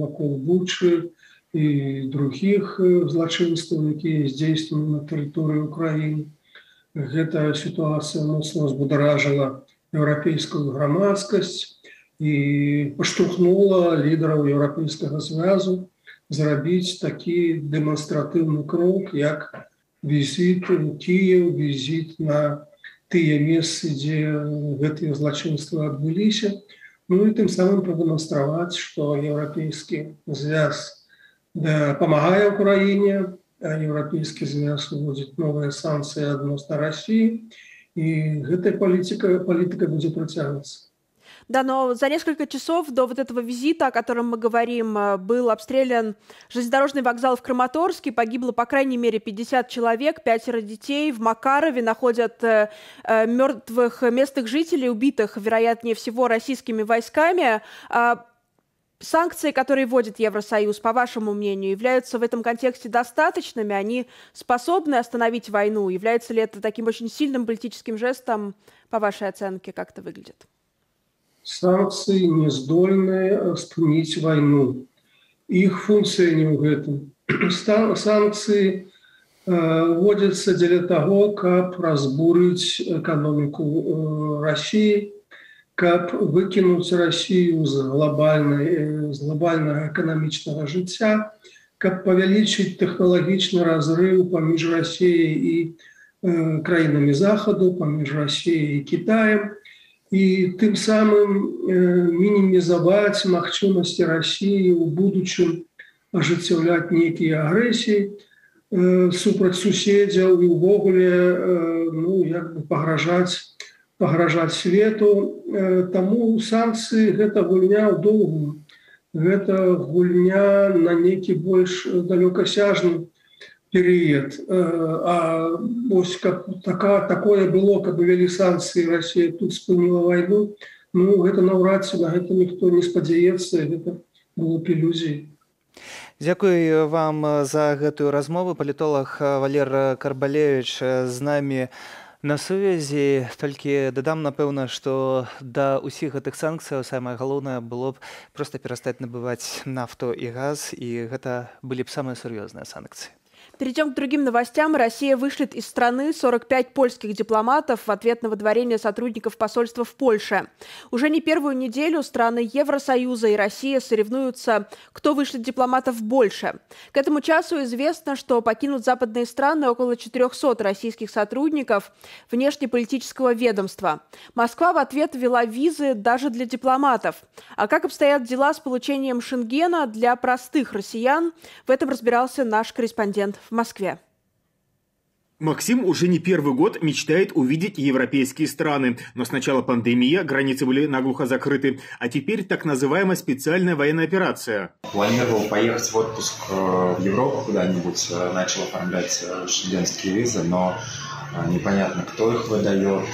вакол Бучы і другіх злачынстваў, якія здзейснены на тэрыторыі Украіны. Гэта сітуацыя моцна ўзбударажыла еўрапейскую грамадскасць і паштурхнула лідараў еўрапейскага звязу зрабіць такі дэманстратыўны крок, як візіт у Кіеў, візіт на тыя месцы, дзе гэтыя злачынствы адбыліся. Ну і тым самым прадэманстраваць, што еўрапейскі звяз памагае Украіне, а еўрапейскі звяз уводзіць новыя санкцыі адносна России, і гэтая палітыка будзе працягвацца. Да, но за несколько часов до вот этого визита, о котором мы говорим, был обстрелян железнодорожный вокзал в Краматорске. Погибло, по крайней мере, 50 человек, 5 детей. В Макарове находят мертвых местных жителей, убитых, вероятнее всего, российскими войсками. Санкции, которые вводит Евросоюз, по вашему мнению, являются в этом контексте достаточными? Они способны остановить войну? Является ли это таким очень сильным политическим жестом, по вашей оценке, как это выглядит? Санкции не здольны спыніць войну. Их функция не в этом. Санкции вводятся для того, как разбурить экономику России, как выкинуть Россию з глобального экономічного жыцця, каб павялічыць тэхналагічны разрыв паміж Расіяй і краінамі захаду, паміж Расіяй і Кітаем, і тым самым мінімізаваць магчымасці Расіі ў будучым ажыццяўляць нейкія агрэсіі супраць суседзяў і ўвогуле пагражаць свету. Таму санкцыі гэта гульня ў доўгую. Гэта гульня на нейкі больш далёкасяжны перыяд. А вось каб такое было, каб вялі санкцыі, Расія тут спыніла вайну, гэта наўрад ці на гэта ніхто не спадзяецца, гэта было б ілюзіяй. Дзякуй вам за гэтую размову. Палітолог Валер Карбалевіч з намі на сувязі. Толькі дадам, напэўна, што да ўсіх гэтых санкцыяў самае галоўнае было б проста перастаць набываць нафту і газ, і гэта былі б самыя сур'ёзныя санкцыі. Перейдем к другим новостям. Россия вышлет из страны 45 польских дипломатов в ответ на выдворение сотрудников посольства в Польше. Уже не первую неделю страны Евросоюза и Россия соревнуются, кто вышлет дипломатов больше. К этому часу известно, что покинут западные страны около 400 российских сотрудников внешнеполитического ведомства. Москва в ответ ввела визы даже для дипломатов. А как обстоят дела с получением Шенгена для простых россиян? В этом разбирался наш корреспондент в Москве. Максим уже не первый год мечтает увидеть европейские страны. Но с начала пандемии границы были наглухо закрыты. А теперь так называемая специальная военная операция. Планировал поехать в отпуск в Европу куда-нибудь, начал оформлять шенгенские визы, но непонятно, кто их выдает,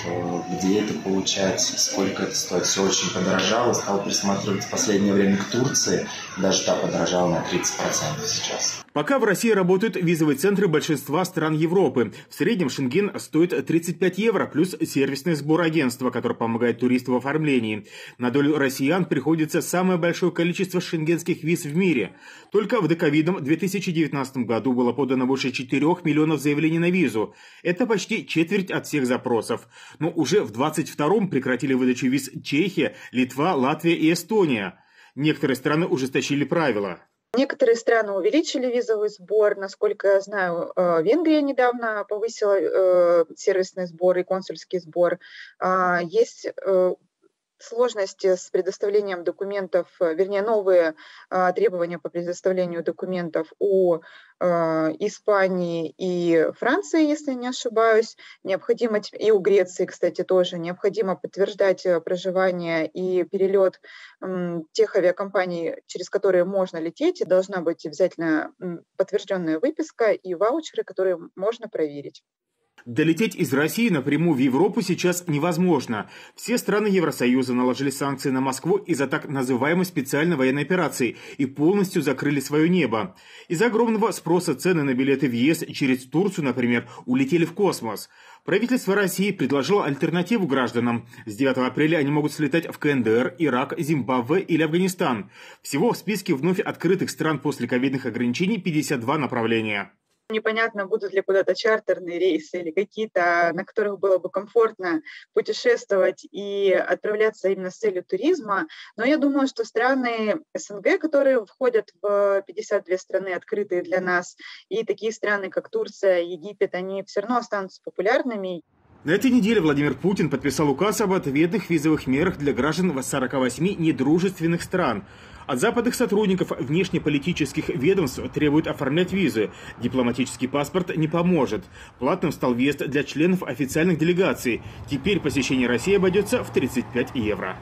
где это получать, сколько это стоит. Все очень подорожало. Стал присматриваться в последнее время к Турции. Даже та подорожала на 30% сейчас. Пока в России работают визовые центры большинства стран Европы. В среднем Шенген стоит 35 евро плюс сервисный сбор агентства, который помогает туристу в оформлении. На долю россиян приходится самое большое количество шенгенских виз в мире. Только в доковидном 2019 году было подано больше 4 миллионов заявлений на визу. Это почти четверть от всех запросов. Но уже в 2022 прекратили выдачу виз Чехия, Литва, Латвия и Эстония. Некоторые страны ужесточили правила. Некоторые страны увеличили визовый сбор. Насколько я знаю, Венгрия недавно повысила сервисный сбор и консульский сбор. Есть сложности с предоставлением документов, вернее, новые требования по предоставлению документов у Испании и Франции, если не ошибаюсь. Необходимо, и у Греции, кстати, тоже необходимо подтверждать проживание и перелет тех авиакомпаний, через которые можно лететь. И должна быть обязательно подтвержденная выписка и ваучеры, которые можно проверить. Долететь из России напрямую в Европу сейчас невозможно. Все страны Евросоюза наложили санкции на Москву из-за так называемой специальной военной операции и полностью закрыли свое небо. Из-за огромного спроса цены на билеты в ЕС через Турцию, например, улетели в космос. Правительство России предложило альтернативу гражданам. С 9 апреля они могут слетать в КНДР, Ирак, Зимбабве или Афганистан. Всего в списке вновь открытых стран после ковидных ограничений 52 направления. Непонятно, будут ли куда-то чартерные рейсы или какие-то, на которых было бы комфортно путешествовать и отправляться именно с целью туризма. Но я думаю, что страны СНГ, которые входят в 52 страны, открытые для нас, и такие страны, как Турция, Египет, они все равно останутся популярными. На этой неделе Владимир Путин подписал указ об ответных визовых мерах для граждан 48 недружественных стран. От западных сотрудников внешнеполитических ведомств требуют оформлять визы. Дипломатический паспорт не поможет. Платным стал въезд для членов официальных делегаций. Теперь посещение России обойдется в 35 евро.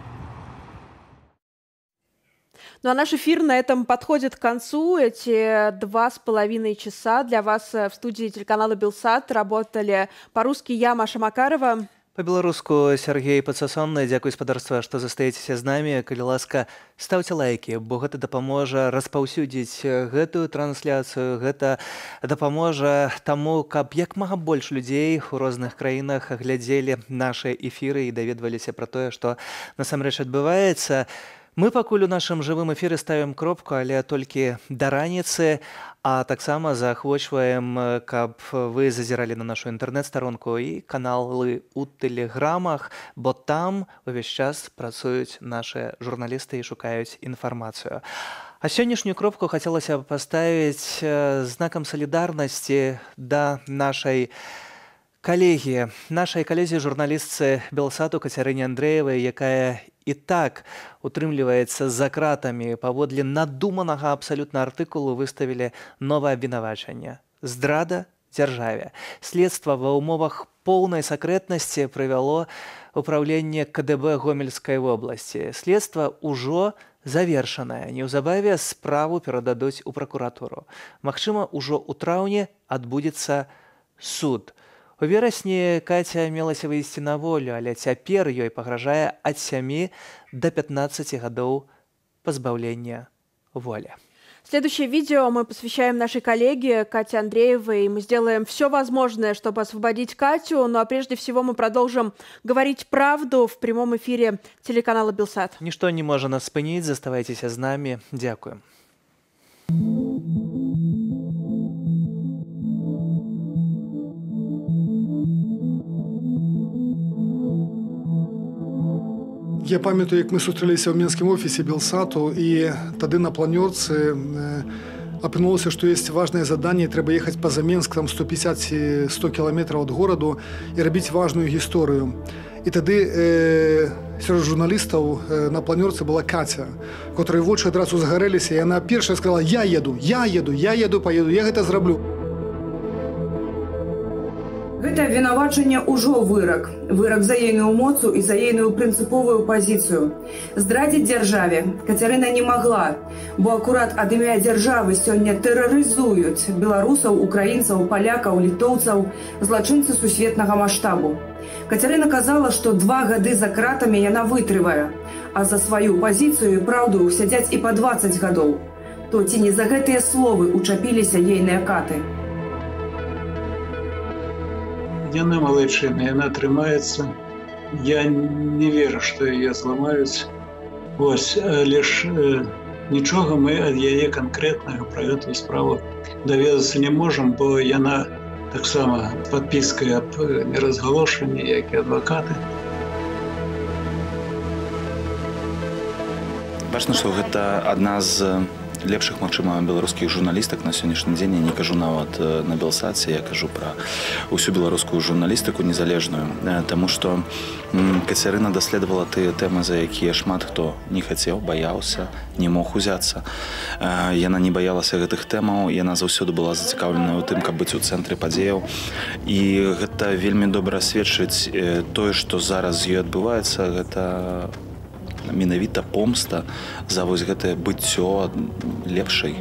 Ну а наш эфир на этом подходит к концу. Эти 2,5 часа для вас в студии телеканала Белсат работали по-русски я, Маша Макарова. По-беларуску Сергей Пацасонны. Дзякуй, спадарства, што застаецеся з намі. Калі ласка, ставце лайкі, бо гэта дапаможа распаўсюдзіць гэтую трансляцыю. Гэта дапаможа таму, каб як мага больш людзей у розных краінах глядзелі нашы эфіры і даведваліся пра тое, што насамрэч адбываецца. Мы пакуль у нашым жывым эфіры ставім кропку, але толькі да раніцы, а таксама заахвочваем, каб вы зазіралі на нашу інтэрнэт-старонку і каналы ў тэлеграмах, бо там увесь час працуюць нашы журналісты і шукаюць інфармацыю. А сённяшнюю кропку хацелася б паставіць знакам салідарнасці да нашай калезе журналістцы Белсату Кацярыне Андрэевай, якая і так утрымліваецца за кратамі. Паводле надуманага абсалютна артыкулу выставілі новае абвінавачанне. Здрада дзяржаве. Следства ва ўмовах поўнай сакрэтнасці правяло управленне КДБ Гомельскай вобласці. Следства ўжо завершанае. Неўзабаве справу перададуць у пракуратуру. Магчыма, ужо ў траўні адбудзецца суд. У верасні Каця мелася выйсці на волю, але цяпер ёй пагражае ад 7 до 15 гадоў позбавления воли. Следующее видео мы посвящаем нашей коллеге Кате Андреевой. Мы сделаем все возможное, чтобы освободить Катю. Ну а прежде всего мы продолжим говорить правду в прямом эфире телеканала Белсат. Ничто не может нас спынить. Заставайтесь с нами. Дякую. Я памятаю, як ми зустрілися в Мінському офісі Белсату, і тоді на планерці опинулося, що є важне завдання, треба їхати поза Мінськ, там 150-100 кілометрів від городу, і робити важну історію. І тоді серед журналістів на планерці була Катя, яка в очі одразу загорелися, і вона перша сказала: я їду, поїду, я це зроблю. Гэта абвінавачанне ўжо вырак. Вырак за ейную моцу і за ейную прынцыповую пазіцыю. Здрадзіць дзяржаве Кацярына не магла, бо акурат ад імя дзяржавы сёння тэрарызуюць беларусаў, украінцаў, палякаў, літоўцаў, злачынцы сусветнага маштабу. Кацярына казала, што 2 гады за кратамі яна вытрывае, а за сваю пазіцыю і праўду сядзяць і па 20 гадоў. То ці не за гэтыя словы учапіліся ейныя каты? Яна малайчына, яна трымаецца. Я не веру, што яе зламаюць. Вось, але ж нічога мы ад яе канкрэтнага пра гэтую справу даведацца не можам, бо яна таксама з падпіскай аб неразгалошанні, як і адвакаты. Важна, што гэта адна з лепшых, магчыма, беларускіх журналістак на сённяшні дзень. Я не кажу нават на Белсаце, я кажу пра ўсю беларускую журналістыку незалежную, таму што Кацярына даследавала тыя тэмы, за якія шмат хто не хацеў, баяўся, не мог узяцца. Яна не баялася гэтых тэмаў, яна заўсёды была зацікаўлена ў тым, каб быць у цэнтры падзеяў. І гэта вельмі добра сведчыць тое, што зараз з ёй адбываецца, гэта менавіта помста за вось гэтае быццё лепшай.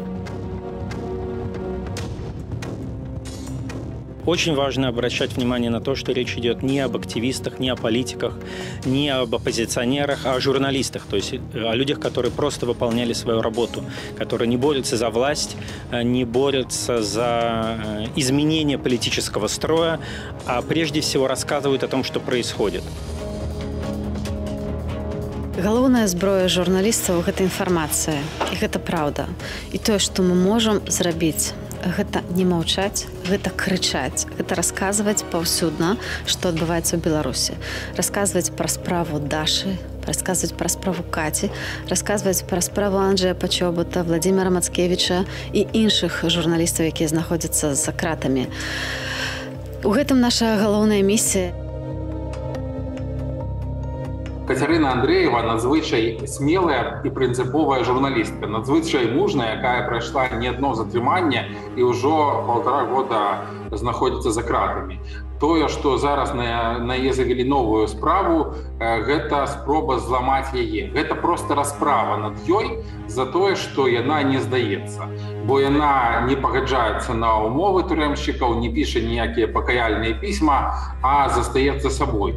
Очень важно обращать внимание на то, что речь идет не об активистах, не о политиках, не об оппозиционерах, а о журналистах, то есть о людях, которые просто выполняли свою работу, которые не борются за власть, не борются за изменение политического строя, а прежде всего рассказывают о том, что происходит. Галоўная зброя журналістаў – гэта інфармацыя, і гэта праўда. І тое, што мы можам зрабіць, гэта не маўчаць, гэта крычаць, гэта расказваць паўсюдна, што адбываецца ў Беларусі. Расказваць пра справу Дашы, расказваць пра справу Каці, расказваць пра справу Анджэя Пачобута, Владзіміра Мацкевіча і іншых журналістаў, якія знаходзяцца за кратамі. У гэтым наша галоўная місія. Кацярына Андрэева надзвычай смелая і прынцыповая журналістка, надзвычай мужная, якая прайшла не адно затрыманне і ўжо 1,5 года знаходзіцца за кратамі. Тое, што зараз на яе завялі новую справу, гэта спроба зламаць яе. Гэта проста расправа над ёй за тое, што яна не здаецца. Бо яна не пагаджаецца на ўмовы турэмшчыкаў, не піша ніякія пакаяльныя пісьма, а застаецца сабой.